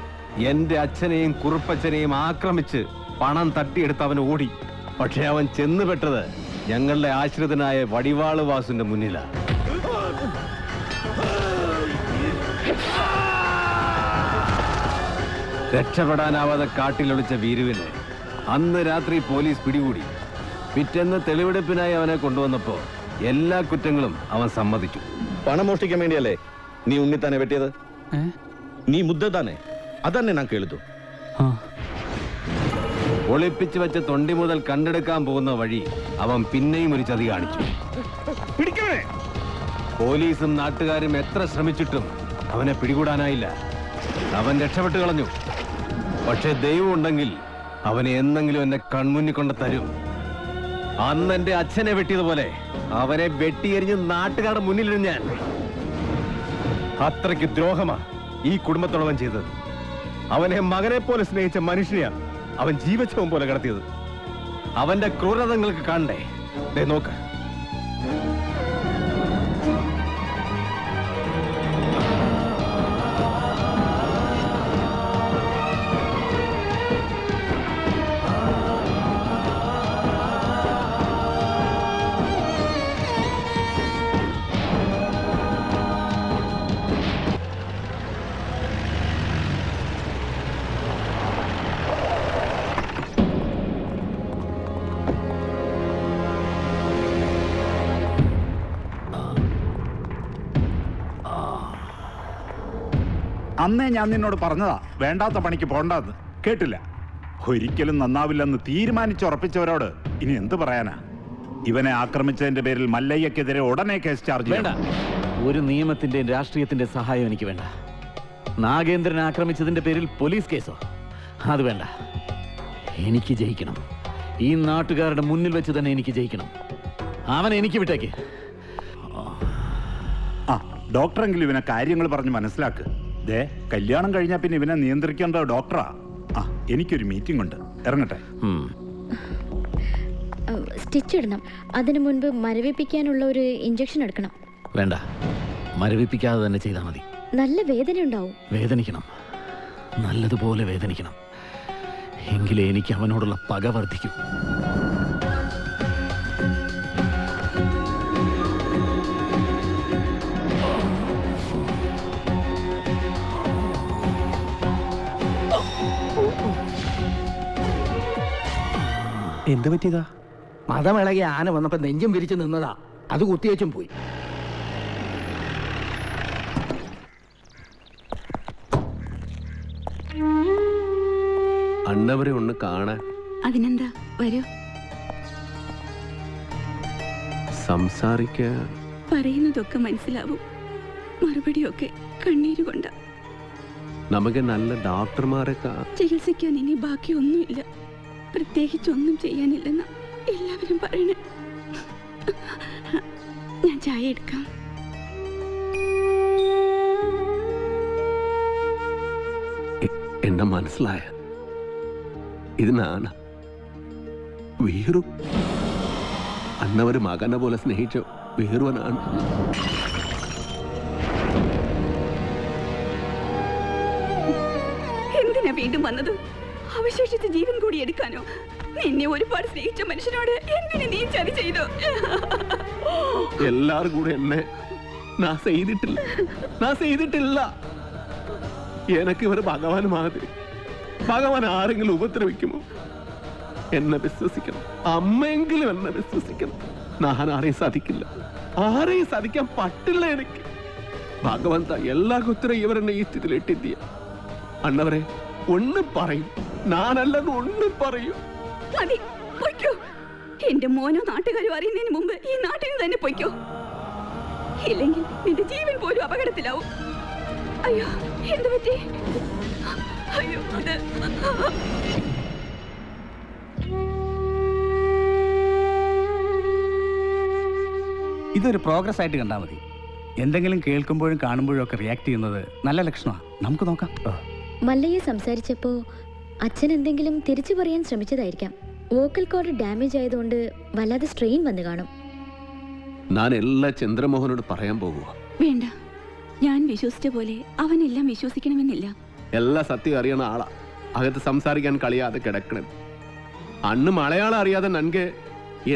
എന്റെ അച്ഛനെയും കുറുപ്പച്ഛനെയും ആക്രമിച്ച് പണം തട്ടിയെടുത്ത് അവൻ ഓടി. പക്ഷെ അവൻ ചെന്നുപെട്ടത് ഞങ്ങളുടെ ആശ്രിതനായ വടിവാള് വാസുന്റെ മുന്നിലാ. രക്ഷപ്പെടാനാവാതെ കാട്ടിലൊളിച്ച വീരുവിനെ അന്ന് രാത്രി പോലീസ് പിടികൂടി. പിറ്റേന്ന് തെളിവെടുപ്പിനായി അവനെ കൊണ്ടുവന്നപ്പോ എല്ലാ കുറ്റങ്ങളും അവൻ സമ്മതിച്ചു. പണം മോഷ്ടിക്കാൻ വേണ്ടിയല്ലേ നീ ഉണ്ണിത്താനെ വെട്ടിയത്? നീ മുദ്ദതാനെ അതന്നെ ഞാൻ കേൾത്തു. ഒളിപ്പിച്ചു വെച്ച തൊണ്ടി മുതൽ കണ്ടെടുക്കാൻ പോകുന്ന വഴി അവൻ പിന്നെയും ഒരു ചതി കാണിച്ചു. പോലീസും നാട്ടുകാരും എത്ര ശ്രമിച്ചിട്ടും അവനെ പിടികൂടാനായില്ല. അവൻ രക്ഷപ്പെട്ടു കളഞ്ഞു. പക്ഷെ ദൈവം ഉണ്ടെങ്കിൽ അവനെ എന്നെങ്കിലും എന്നെ കൺമുന്നിൽ കൊണ്ട് തരും. അന്ന് എന്റെ അച്ഛനെ വെട്ടിയതുപോലെ അവനെ വെട്ടിയെരിഞ്ഞ് നാട്ടുകാരുടെ മുന്നിലിരുന്ന് ഞാൻ. അത്രയ്ക്ക് ദ്രോഹമാ ഈ കുടുംബത്തോടവൻ ചെയ്തത്. അവനെ മകനെ പോലെ സ്നേഹിച്ച മനുഷ്യനെയാ അവൻ ജീവച്ഛവം പോലെ കടത്തിയത്. അവന്റെ ക്രൂരതങ്ങൾക്ക് കാണണ്ടേ? ദേ നോക്ക്. അന്നേ ഞാൻ നിന്നോട് പറഞ്ഞതാ വേണ്ടാത്ത പണിക്ക് പോണ്ടാന്ന്. കേട്ടില്ല. ഒരിക്കലും നന്നാവില്ലെന്ന് തീരുമാനിച്ചുറപ്പിച്ചവരോട് ഇനി എന്ത് പറയാനാ? ഇവനെ ആക്രമിച്ചതിന്റെ പേരിൽ മല്ലയ്യക്കെതിരെ ഉടനെ കേസ് ചാർജ് വേണ്ട. ഒരു നിയമത്തിന്റെയും രാഷ്ട്രീയത്തിന്റെ സഹായം എനിക്ക് വേണ്ട. നാഗേന്ദ്രനെ ആക്രമിച്ചതിന്റെ പേരിൽ പോലീസ് കേസോ? അത് വേണ്ട. എനിക്ക് ജയിക്കണം. ഈ നാട്ടുകാരുടെ മുന്നിൽ വെച്ച് തന്നെ എനിക്ക് ജയിക്കണം. അവൻ എനിക്ക് വിട്ടേക്ക്. ആ ഡോക്ടറെങ്കിലും ഇവനെ കാര്യങ്ങൾ പറഞ്ഞ് മനസ്സിലാക്ക്. ദേ കല്യാണം കഴിഞ്ഞാൽ പിന്നെ ഇവനെ നിയന്ത്രിക്കേണ്ട ഡോക്ടറാ. ആ എനിക്കൊരു മീറ്റിംഗ് ഉണ്ട്, ഇറങ്ങട്ടെ. സ്റ്റിച്ച് ഇടണം. അതിനു മുൻപ് മരവിപ്പിക്കാനുള്ള ഒരു ഇഞ്ചക്ഷൻ എടുക്കണം. വേണ്ട, മരവിപ്പിക്കാതെ തന്നെ ചെയ്താൽ മതി. നല്ല വേദന ഉണ്ടാവും. വേദനിക്കണം, നല്ലതുപോലെ വേദനിക്കണം. എങ്കിലേ എനിക്ക് അവനോടുള്ള പക വർദ്ധിക്കും. എന്ത് പറ്റിയതാ? മതമിളകി ആന വന്നപ്പോ നെഞ്ചും വിരിച്ചു നിന്നതാ. അത് കുത്തിയേച്ചും പോയി. അണ്ണവരെ ഒന്ന് കാണാൻ. അതിനെന്താ, വരൂ. സംസാരിക്കാൻ പറയുന്നതൊക്കെ മനസ്സിലാവും. മറുപടിയൊക്കെ കണ്ണീര് കൊണ്ട. നമുക്ക് നല്ല ഡോക്ടർമാരെ ചികിത്സിക്കാൻ ഇനി ബാക്കിയൊന്നുമില്ല. പ്രത്യേകിച്ചൊന്നും ചെയ്യാനില്ലെന്ന എല്ലാവരും പറയണേ. ഞാൻ ചായ എടുക്കാം. എന്നെ മനസ്സിലായ ഇതിനാണ് വീറു അന്നവര് മകനെ പോലെ സ്നേഹിച്ച വീറുവനാണ്. എന്തിനാ വീണ്ടും വന്നത്? അവശേഷിച്ച ജീവൻ കൂടി എടുക്കാനോ? നിന്നെ ഒരുപാട് സ്നേഹിച്ച മനുഷ്യനോട് എന്തിനു നീ ചതി ചെയ്തോ? എല്ലാരും കൂടെ എന്നെ ഞാൻ ചെയ്തിട്ടില്ല. എനക്ക് ഇവര് ഭഗവാൻ മാതിരി. ഭഗവാൻ ആരെങ്കിലും ഉപദ്രവിക്കുമോ എന്നെ വിശ്വസിക്കണം. അമ്മയെങ്കിലും എന്നെ വിശ്വസിക്കണം. ഞാൻ ആരെയും സാധിക്കില്ല. ആരെയും സാധിക്കാൻ പറ്റില്ല എനിക്ക്. ഭഗവന്ത എല്ലാ കുത്തരം ഇവരെന്നെ ഈ സ്ഥിതിയിൽ ഇട്ടിദ്യ. അണ്ണവരെ ഒന്ന് പറയും, ഞാനല്ലെന്ന് ഒന്ന് പറയൂ. മതി, പൊയ്ക്കോ. എന്റെ മോനോ നാട്ടുകാരോ അറിയുന്നതിന് മുമ്പ് ഈ നാട്ടിൽ നിന്ന് തന്നെ പൊയ്ക്കോ. ഇല്ലെങ്കിൽ നിന്റെ ജീവൻ പോലും അപകടത്തിലാവും. അയ്യോ, എന്ത് പറ്റി? അയ്യോ, ഇതൊരു പ്രോഗ്രസ് ആയിട്ട് കണ്ടാൽ മതി. എന്തെങ്കിലും കേൾക്കുമ്പോഴും കാണുമ്പോഴും ഒക്കെ റിയാക്ട് ചെയ്യുന്നത് നല്ല ലക്ഷണമാണ്. നമുക്ക് നോക്കാം. മല്ലയെ സംസാരിച്ചപ്പോ അച്ഛൻ എന്തെങ്കിലും തിരിച്ചു പറയാൻ ശ്രമിച്ചതായിരിക്കാം. വോക്കൽ കോഡ് ഡാമേജ് ആയതുകൊണ്ട് വല്ലാതെ സ്ട്രെയിൻ വന്നു കാണും. ഞാൻ എല്ലാ ചന്ദ്രമോഹനോട് പറയാൻ പോകുക. വേണ്ട, ഞാൻ വിശ്വസിച്ച പോലെ അവനെല്ലാം വിശ്വസിക്കണമെന്നില്ല. എല്ലാ സത്യം അറിയണ ആളാ. അകത്ത് സംസാരിക്കാൻ കളിയാതെ കിടക്കണം. അന്ന് മലയാളം അറിയാതെ നൻകെ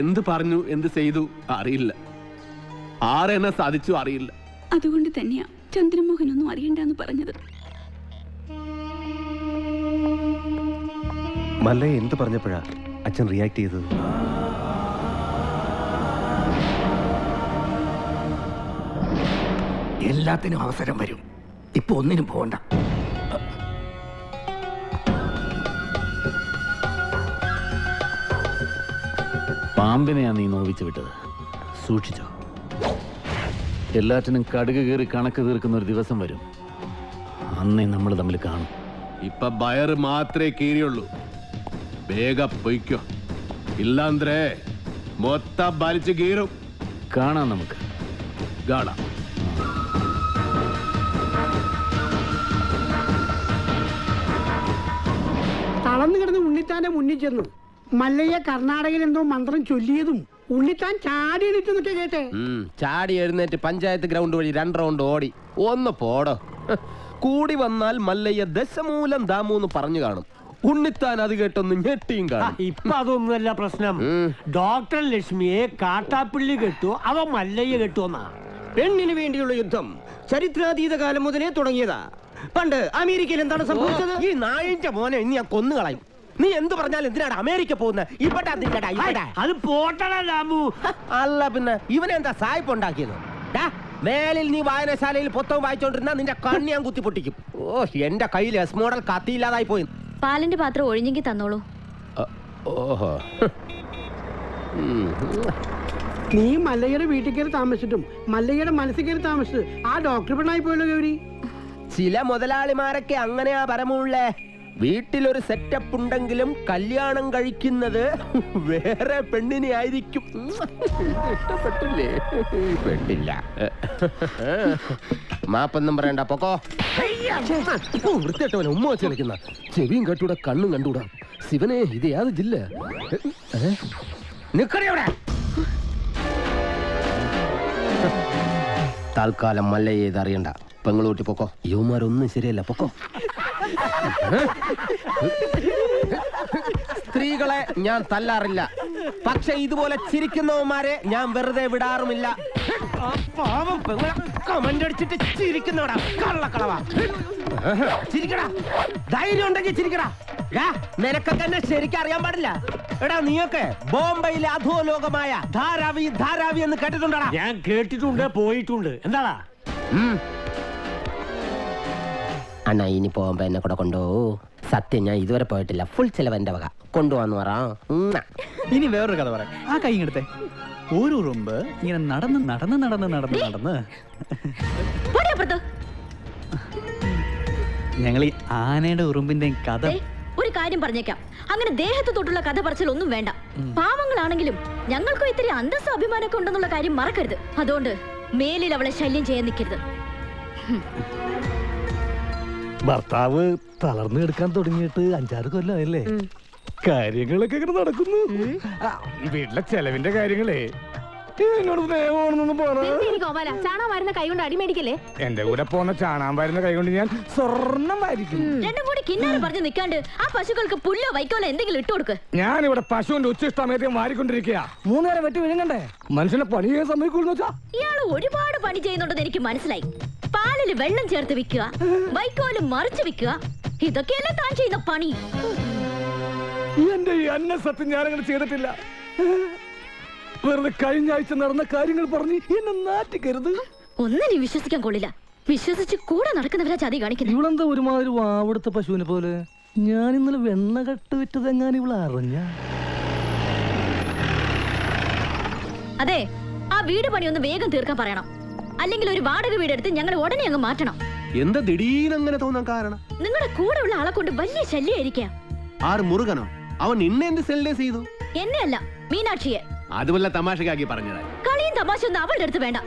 എന്ത് പറഞ്ഞു എന്ത് ചെയ്തു അറിയില്ല. ആരെന്നെ സാധിച്ചു അറിയില്ല. അതുകൊണ്ട് തന്നെയാ ചന്ദ്രമോഹൻ ഒന്നും അറിയണ്ടെന്ന് പറഞ്ഞത്. മല്ലയെ എന്ത് പറഞ്ഞപ്പോഴാ അച്ഛൻ റിയാക്ട് ചെയ്തത്? എല്ലാത്തിനും അവസരം വരും. ഇപ്പൊ ഒന്നിനും പോകണ്ട. പാമ്പിനെയാ നീ നോവിച്ചു വിട്ടത്. സൂക്ഷിച്ചോ. എല്ലാറ്റിനും കടുക് കയറി കണക്ക് തീർക്കുന്ന ഒരു ദിവസം വരും. അന്നേ നമ്മൾ തമ്മിൽ കാണും. ഇപ്പൊ ബയറ് മാത്രമേ കീറിയുള്ളൂ. വേഗം പൊയ്ക്കോ, ഇല്ലാന്ത്രേ മൊത്തം വലിച്ചു കീറും. കാണാം, നമുക്ക് കാണാം. തളർന്നു കിടന്ന് ഉണ്ണിത്താന്റെ മുന്നിൽ ചെന്നു. മല്ലയ്യ കർണാടകയിൽ എന്തോ മന്ത്രം ചൊല്ലിയതും ഉണ്ണിത്താൻ ചാടി എണീറ്റെന്നൊക്കെ കേട്ടെ. ചാടി എഴുന്നേറ്റ് പഞ്ചായത്ത് ഗ്രൗണ്ട് വഴി 2 റൗണ്ട് ഓടി. ഒന്ന് പോടോ. കൂടി വന്നാൽ മല്ലയ്യ ദശമൂലം ദാമൂന്ന് പറഞ്ഞു കാണും. ഉണ്ണിത്താൻ അത് കേട്ടൊന്ന് ഞെട്ടിയും കാണും. ഇപ്പൊ അതൊന്നുമല്ല പ്രശ്നം. ഡോക്ടർ ലക്ഷ്മിയെ കാട്ടാപ്പിള്ളി കെട്ടു, അവ മല്ലയ്യ കെട്ടുവന്നാ. പെണ്ണിന് വേണ്ടിയുള്ള യുദ്ധം ചരിത്രാതീത കാലം മുതലേ തുടങ്ങിയതാ. പണ്ട് അമേരിക്കയിൽ എന്താണ് സംഭവിച്ചത്? ഈ നായിന്റെ മോനെ ഇനി ഞാൻ കൊന്നുകളയും. നീ എന്ത് പറഞ്ഞാലും എന്തിനാണ് അമേരിക്ക പോകുന്നത്? ഇവിടെ അത് പോട്ടടാ രാമു. അല്ല പിന്നെ ഇവനെന്താ സായിപ്പ് ഉണ്ടാക്കിയത്? മേലിൽ നീ വായനശാലയിൽ പുസ്തകം വായിച്ചോണ്ടിരുന്ന നിന്റെ കണ്ണി ഞാൻ കുത്തിപ്പൊട്ടിക്കും. ഓ, എന്റെ കയ്യിൽ എസ് മോഡൽ കത്തിയില്ലാതായി പോയി. പാലിന്റെ പാത്രം ഒഴിഞ്ഞെങ്കിൽ തന്നോളൂ. ഓഹോ, നീ മല്ലയ്യയുടെ വീട്ടിൽ കയറി താമസിച്ചിട്ടും മല്ലയ്യയുടെ മനസ്സിൽ കയറി താമസിച്ചത് ആ ഡോക്ടർ പെണ്ണായി പോയല്ലോ ഗൗരി. ചില മുതലാളിമാരൊക്കെ അങ്ങനെയാ പരമുള്ളേ. വീട്ടിലൊരു സെറ്റപ്പ് ഉണ്ടെങ്കിലും കല്യാണം കഴിക്കുന്നത് വേറെ പെണ്ണിനെ ആയിരിക്കും. ഇഷ്ടപ്പെട്ടില്ലേ? പെട്ടില്ല. മാപ്പൊന്നും പറയണ്ട, പൊക്കോ. വൃത്തിയായിട്ടവനെ ഉമ്മ വെച്ച് കളിക്കുന്ന. ചെവിയും കേട്ടൂടാ, കണ്ണും കണ്ടൂടാ. ശിവനെ, ഇത് യാത് ജില്ല? നിക്കറിയവിടെ. തൽക്കാലം മല്ലയെ ഇത് അറിയണ്ട. പെങ്ങളൂട്ടി പൊക്കോ. യുവമാരൊന്നും ശരിയല്ല, പൊക്കോ. സ്ത്രീകളെ ഞാൻ തല്ലാറില്ല, പക്ഷെ ഇതുപോലെ ചിരിക്കുന്നവന്മാരെ ഞാൻ വെറുതെ വിടാറുമില്ല. പാവം പെങ്ങളെ കമന്റ് അടിച്ചിട്ട് ചിരിക്കുന്നവടാ, കള്ളക്കളവാ. ചിരിക്കടാ, ധൈര്യം ഉണ്ടെങ്കിൽ ചിരിക്കടാ. നിനക്കൊക്കെ എന്നെ ശരിക്കും അറിയാൻ പാടില്ല. എടാ, നീയൊക്കെ ബോംബെയിലെ അധോലോകമായ ധാരാവി ധാരാവി എന്ന് കേട്ടിട്ടുണ്ടാ? ഞാൻ കേട്ടിട്ടുണ്ട്, പോയിട്ടുണ്ട്. എന്താടാ? അണ്ണാ, ഇനി പോകുമ്പോ എന്നെ കൂടെ കൊണ്ടുപോകൂ. സത്യം, ഞാൻ ഇതുവരെ പോയിട്ടില്ല. ഫുൾ ചെലവ് എന്റെ വക. കൊണ്ടുപോവാന്ന് പറ. ഇനി വേറൊരു കഥ പറയാം. ആ കൈ എടുത്തേ. ഒരു ഉറുമ്പ് ഇങ്ങനെ നടന്ന് നടന്ന് നടന്ന് നടന്ന് നടന്ന് ഞങ്ങൾ ഈ ആനയുടെ ഉറുമ്പിന്റെ കഥ ഒരു കാര്യം പറഞ്ഞേക്കാം, അങ്ങനെ ദേഹത്ത് തൊട്ടുള്ള കഥ പറച്ചിലൊന്നും വേണ്ട. പാവങ്ങളാണെങ്കിലും ഞങ്ങൾക്കും ഇത്തിരി അന്തസ്സും അഭിമാനമൊക്കെ ഉണ്ടെന്നുള്ള കാര്യം മറക്കരുത്. അതുകൊണ്ട് മേലിൽ അവളെ ശല്യം ചെയ്യാൻ നിൽക്കരുത്. ഭർത്താവ് തളർന്നു എടുക്കാൻ തുടങ്ങിയിട്ട് 5-6 കൊല്ലമായല്ലേ? കാര്യങ്ങളൊക്കെ ഇങ്ങനെ നടക്കുന്നു. വീട്ടിലെ ചെലവിന്റെ കാര്യങ്ങളേ എന്നോട് സ്നേഹമാണെന്നൊന്നും ചാണകം വരുന്ന കൈ കൊണ്ട് അടിമേടിക്കല്ലേ? എന്റെ കൂടെ പോന്ന ചാണാൻ വരുന്ന കൈ കൊണ്ട് ഞാൻ സ്വർണം വാരിക്കും. രണ്ടും കൂടി കിന്നാരം പറഞ്ഞു നിൽക്കാണ്ട് ആ പശുക്കൾക്ക് പുല്ലോ വൈക്കോലോ എന്തെങ്കിലും ഇട്ടു കൊടുക്ക്. ഞാനിവിടെ പശുവിന്റെ ഉച്ചിഷ്ടമേറ്റം വാരിക്കൊണ്ടിരിക്കുക. 3 നേരം വെട്ടി വിഴുങ്ങണ്ടേ? മനുഷ്യനെ പണി ചെയ്യാൻ സമ്മതിക്കൂന്ന് വെച്ചാ? ഇയാള് ഒരുപാട് പണി ചെയ്യുന്നുണ്ടെന്ന് എനിക്ക് മനസ്സിലായി. പാലില് വെള്ളം ചേർത്ത് വിൽക്കുക, വൈക്കോല് മറിച്ച് വിൽക്കുക, ഇതൊക്കെയല്ലേ താൻ ചെയ്യുന്ന പണി. എന്റെ ഈ അന്നസത്യം ഞാനങ്ങനെ ചെയ്തിട്ടില്ല. വെറുതെ കഴിഞ്ഞ ആഴ്ച നടന്ന കാര്യങ്ങൾ പറഞ്ഞ് എന്നെ നാറ്റിക്കരുത്. ഒന്നിനും വിശ്വസിക്കാൻ കൊള്ളില്ല. വിശ്വസിച്ച് കൂടെ നടക്കുന്നവരാ ചതി കാണിക്കുന്നത്. ഇവളെന്താ ഒരുമാതിരി വാവെടുത്ത പശുവിനെ പോലെ? ഞാൻ ഇന്നലെ വെണ്ണ കട്ട് വിറ്റതെങ്ങാൻ ഇവള് അറിഞ്ഞ? അതെ, ആ വീട് പണി ഒന്ന് വേഗം തീർക്കാൻ പറയണം. അല്ലെങ്കിൽ ഒരു വാടക വീടെടുത്ത് ഞങ്ങൾ ഉടനെ അങ്ങ് മാറ്റണം. എന്താ ദിടീരങ്ങനെ തോന്നാൻ കാരണം? നിങ്ങളുടെ കൂടെ ഉള്ള ആളെ കൊണ്ട് വലിയ ശല്യായിരിക്കാം. ആറ് മുറുകനോ? അവൻ നിന്നെ എന്ത് സെൽഡേസ് ചെയ്തു? എന്നെയല്ല, മീനാക്ഷിയെ. അതുമല്ല തമാശക്കാക്കി പറഞ്ഞതാ. കളിയും തമാശ ഒന്നും അവളുടെ അടുത്ത് വേണ്ട.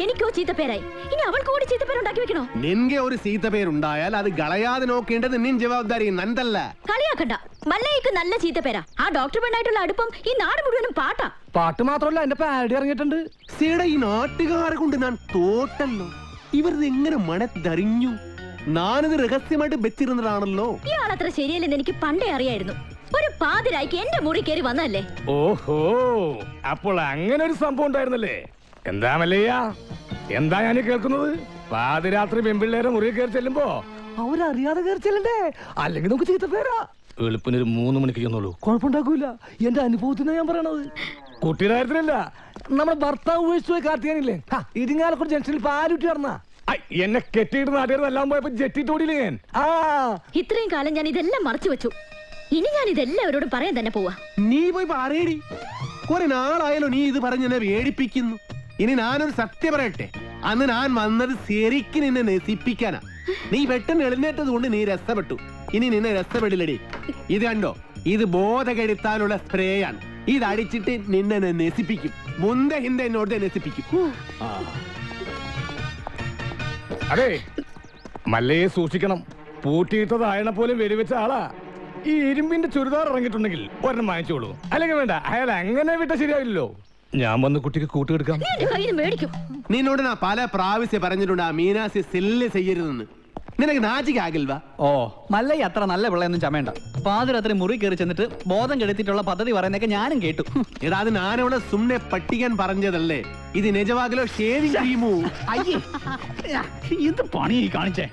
എനിക്കോ ചീത്തപ്പേരായി, ഇനി അവൾക്ക് കൂടി ചീത്തപ്പേരുണ്ടാക്കി വെക്കണോ? നിൻകെ ഒരു ചീത്തപ്പേരുണ്ടായാൽ അത് കളയാതെ നോക്കേണ്ടത് നിൻ ജവാബ്ദാരി, നന്തല്ല. കളിയാക്കണ്ട. മല്ലയ്ക്ക് നല്ല ചീത്തപ്പേരാ. ആ ഡോക്ടർ പെണ്ണായിട്ടുള്ള അടുപ്പം ഈ നാട് മുഴുവനും പാട്ടാ. പാട്ട് മാത്രമല്ല, എന്റെ പാടി ഇറങ്ങിയിട്ടുണ്ട്. ഈ നാട്ടുകാരെ കൊണ്ട് ഞാൻ തോട്ടല്ലോ. ഇവരിത് എങ്ങനെ മണത്തറിഞ്ഞു? ഞാനിത് രഹസ്യമായിട്ട് വെച്ചിരുന്നതാണല്ലോ. ഇയാളത്ര ശരിയല്ലെന്ന് എനിക്ക് പണ്ടേ അറിയായിരുന്നു. ഒരു പാതിരായിക്ക് എന്റെ മുറി കയറി വന്നല്ലേ. ഓഹോ, അപ്പോൾ അങ്ങനെ ഒരു സംഭവം ഉണ്ടായിരുന്നല്ലേ? എന്താ മല്ലയ്യ, എന്താ ഞാൻ കേൾക്കുന്നത്? പാതിരാത്രി പെൺപിള്ളേരെ മുറിയിൽ കയറി ചെല്ലുമ്പോ അവരറിയാതെ കയറി ചെല്ലണ്ടേ? അല്ലെങ്കിൽ നമുക്ക് ചീത്തപ്പേരാ. എളുപ്പിനൊരു 3 മണിക്ക് ചെന്നുള്ളൂ, കുഴപ്പമുണ്ടാക്കൂല. എന്റെ അനുഭവത്തിന് ഞാൻ പറയണത്. കുട്ടിയുടെ കാര്യത്തിലല്ല, നമ്മുടെ ഭർത്താവ് ഉപേക്ഷിച്ചു പോയി കാർത്തിയാനില്ലേ, ഇരിങ്ങാലക്കുട ജംഗ്ഷനിൽ പാലുറ്റി നടന്ന എന്നെ കെട്ടിയിട്ട് നാട്ടുകാരെല്ലാം പോയപ്പോ ജെറ്റിട്ടോടിയില്ലേ ഞാൻ. ഇത്രയും കാലം ഞാൻ ഇതെല്ലാം മറച്ചു വെച്ചു. ഇനി ഞാൻ ഇതെല്ലാവരോടും പറയാൻ തന്നെ പോവാ. നീ പോയി പറയടി. കുറെ നാളായാലോ നീ ഇത് പറഞ്ഞ് എന്നെ വേടിപ്പിക്കുന്നു. ഇനി ഞാനൊരു സത്യം പറയട്ടെ, അന്ന് ഞാൻ വന്നത് ശരിക്കും നിന്നെ നശിപ്പിക്കാനാ. നീ പെട്ടെന്ന് എഴുന്നേറ്റത് കൊണ്ട് നീ രസപ്പെട്ടു. ഇനി നിന്നെ രസപ്പെടില്ലടി. ഇത് കണ്ടോ, ഇത് ബോധകെടുത്താനുള്ള സ്പ്രേ ആണ്. ഇത് അടിച്ചിട്ട് നിന്നെ നശിപ്പിക്കും. മുന്ത ഹിന്ദ എന്നോട് നശിപ്പിക്കും. അതെ, മല്ലയെ സൂക്ഷിക്കണം. പൂട്ടിയിട്ടതായണ പോലും വെടിവെച്ച ആളാ. ഈ ഇരുമ്പിന്റെ ചുരിദാർ ഇറങ്ങിയിട്ടുണ്ടെങ്കിൽ ഒരെണ്ണം വാങ്ങിച്ചോളൂ. അല്ലെങ്കിൽ വേണ്ട, അയാൾ അങ്ങനെ വിട്ട ശരിയാവില്ലല്ലോ. ഞാൻ വന്ന് കുട്ടിക്ക് കൂട്ടുകെടുക്കാം. നിന്നോട് ഞാൻ പല പ്രാവശ്യം പറഞ്ഞിട്ടുണ്ട് ആ മീനാസി സെല്ല് ചെയ്യരുതെന്ന്. നിനക്ക് നാച്ചിക്കാകിൽവാ? ഓ, മല്ലയ്യ അത്ര നല്ല പിള്ളയൊന്നും ചമയണ്ട. പാതിരാത്രി മുറി കയറി ചെന്നിട്ട് ബോധം കെടുത്തിട്ടുള്ള പദ്ധതി പറയുന്നൊക്കെ ഞാനും കേട്ടു. എടാ, അത് ഞാനവിടെ സുമ്നെ പട്ടിക്കാൻ പറഞ്ഞതല്ലേ. ഇത് നിജവാകിലോ ഷേവിംഗ് ക്രീമോ? എന്ത് പണി കാണിച്ചേ?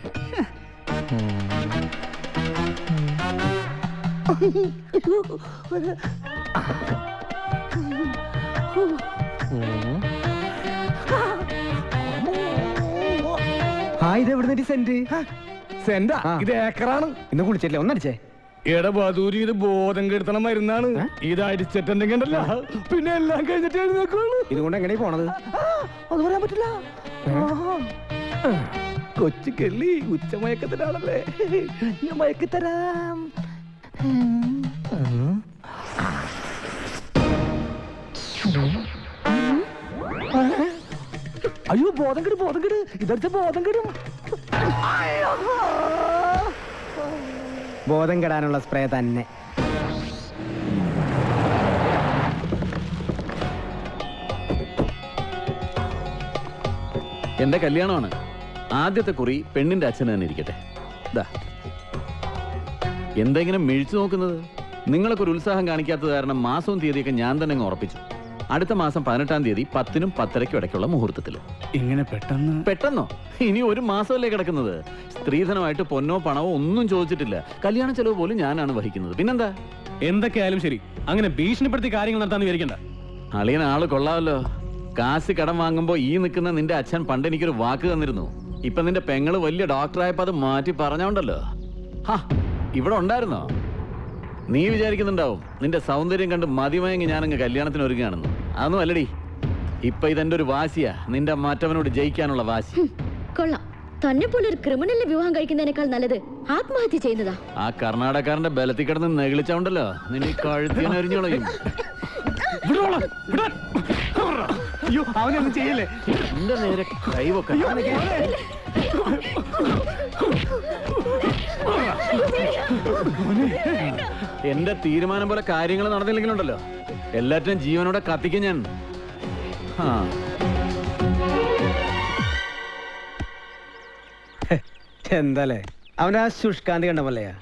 സെന്റാ? ഇത് ഏക്കറാണ്. ഇന്ന് കുളിച്ചില്ലേ? ഒന്നടിച്ചേ. എടബാദൂരി, ഇത് ബോധം കെടുത്തണ മരുന്നാണ്. ഇത് അടിച്ചിട്ടുണ്ടെങ്കിൽ ഉണ്ടല്ലോ, പിന്നെ എല്ലാം കഴിഞ്ഞിട്ട് എഴുന്നേക്കുള്ളൂ. ഇതുകൊണ്ട് എങ്ങനെ പോണത്? അത് പറയാൻ പറ്റില്ല. കൊച്ചു കെള്ളി ഉച്ചമയക്കത്തിലാണല്ലേ, ഞാൻ മയക്കിത്തരാം. അയ്യോ, ബോധം കെടും, ബോധം കെട്. ഇതടുത്ത് ബോധം കെടും. ബോധം കെടാനുള്ള സ്പ്രേ തന്നെ. എന്റെ കല്യാണമാണ്. ആദ്യത്തെ കുറി പെണ്ണിന്റെ അച്ഛൻ തന്നെ ഇരിക്കട്ടെ. എന്തെങ്കിലും മിഴിച്ചു നോക്കുന്നത്? നിങ്ങളൊക്കെ ഒരു ഉത്സാഹം കാണിക്കാത്തത് കാരണം മാസവും തീയതിയൊക്കെ ഞാൻ തന്നെ അങ്ങ് ഉറപ്പിച്ചു. അടുത്ത മാസം 18-ാം തീയതി 10-നും 10:30-ക്കും ഇടയ്ക്കുള്ള മുഹൂർത്തത്തിൽ. ഇങ്ങനെ പെട്ടെന്നോ? ഇനി ഒരു മാസമല്ലേ കിടക്കുന്നത്. സ്ത്രീധനമായിട്ട് പൊന്നോ പണമോ ഒന്നും ചോദിച്ചിട്ടില്ല. കല്യാണ ചെലവ് പോലും ഞാനാണ് വഹിക്കുന്നത്. പിന്നെന്താ? എന്തൊക്കെയായാലും ശരി, അങ്ങനെ ഭീഷണിപ്പെടുത്തി കാര്യങ്ങൾ നടത്താന്ന് വിചാരിക്കണ്ട. അളിയൻ ആള് കൊള്ളാമല്ലോ. കാശ് കടം വാങ്ങുമ്പോ ഈ നിൽക്കുന്ന നിന്റെ അച്ഛൻ പണ്ട് എനിക്കൊരു വാക്ക് തന്നിരുന്നു. ഇപ്പൊ നിന്റെ പെങ്ങള് വലിയ ഡോക്ടറായപ്പോ അത് മാറ്റി പറഞ്ഞോണ്ടല്ലോ. ഇവിടെ ഉണ്ടായിരുന്നോ? നീ വിചാരിക്കുന്നുണ്ടാവും നിന്റെ സൗന്ദര്യം കണ്ട് മതിമയങ്ങി ഞാനങ്ങ് കല്യാണത്തിന് ഒരുങ്ങാണെന്ന്. അതൊന്നും അല്ലടി, ഇപ്പൊ ഇതെന്റെ ഒരു വാശിയാ, നിന്റെ മറ്റവനോട് ജയിക്കാനുള്ള വാശി. കൊള്ളാം. തന്നെ പോലെ ഒരു ക്രിമിനലിനെ വിവാഹം കഴിക്കുന്നതിനേക്കാൾ നല്ലത് ആത്മഹത്യ ചെയ്യുന്നതാ. ആ കർണാടകക്കാരന്റെ ബലത്തിൽ കിടന്ന് നെകിളിച്ചോണ്ടല്ലോ നിന്നെ കഴുത്തിനരിഞ്ഞോളയും. അയ്യോ, അവനൊന്നും ചെയ്യല്ലേ. എന്റെ നേരെ കൈവൊക്കെ. എന്റെ തീരുമാനം പോലെ കാര്യങ്ങൾ നടന്നില്ലെങ്കിലുണ്ടല്ലോ എല്ലാറ്റിനും ജീവനോടെ കത്തിക്കും ഞാൻ. എന്താലേ അവനാ ശുഷ്കാന്തി കണ്ട മല്ലയാ.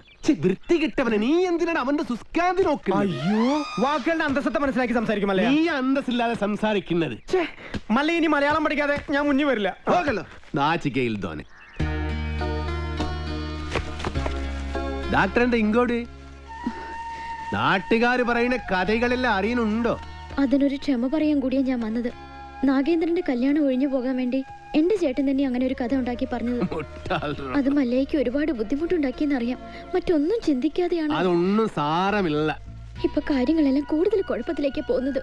വൃത്തി കിട്ടവനെ, നീ എന്തിനാണ് അവന്റെ ശുഷ്കാന്തി നോക്കുന്നത്? അയ്യോ, വാക്കുകളുടെ അന്തസ്സത്തെ മനസ്സിലാക്കി സംസാരിക്കുമല്ലേ. നീ അന്തസ്സില്ലാതെ സംസാരിക്കുന്നത്. മല്ല ഇനി മലയാളം പഠിക്കാതെ ഞാൻ മുന്നിൽ വരില്ല. പോകല്ലോ നാച്ചിക്കയിൽ തോനെ. ഡാക്ടറിന്റെ ഇങ്ങോട്ട് നാട്ടുകാര് പറയുന്ന കഥകളെല്ലാം അറിയുന്നുണ്ടോ? അതിനൊരു ക്ഷമ പറയാൻ കൂടിയാ ഞാൻ വന്നത്. നാഗേന്ദ്രന്റെ കല്യാണം ഒഴിഞ്ഞു പോകാൻ വേണ്ടി എന്റെ ചേട്ടൻ തന്നെ അങ്ങനെ ഒരു കഥ ഉണ്ടാക്കി പറഞ്ഞത്. അത് മല്ലയ്ക്ക് ഒരുപാട് ബുദ്ധിമുട്ടുണ്ടാക്കിയെന്നറിയാം. മറ്റൊന്നും ചിന്തിക്കാതെയാണ്. അതൊന്നും സാരമില്ല. ഇപ്പൊ കാര്യങ്ങളെല്ലാം കൂടുതൽ കുഴപ്പത്തിലേക്ക് പോകുന്നത്.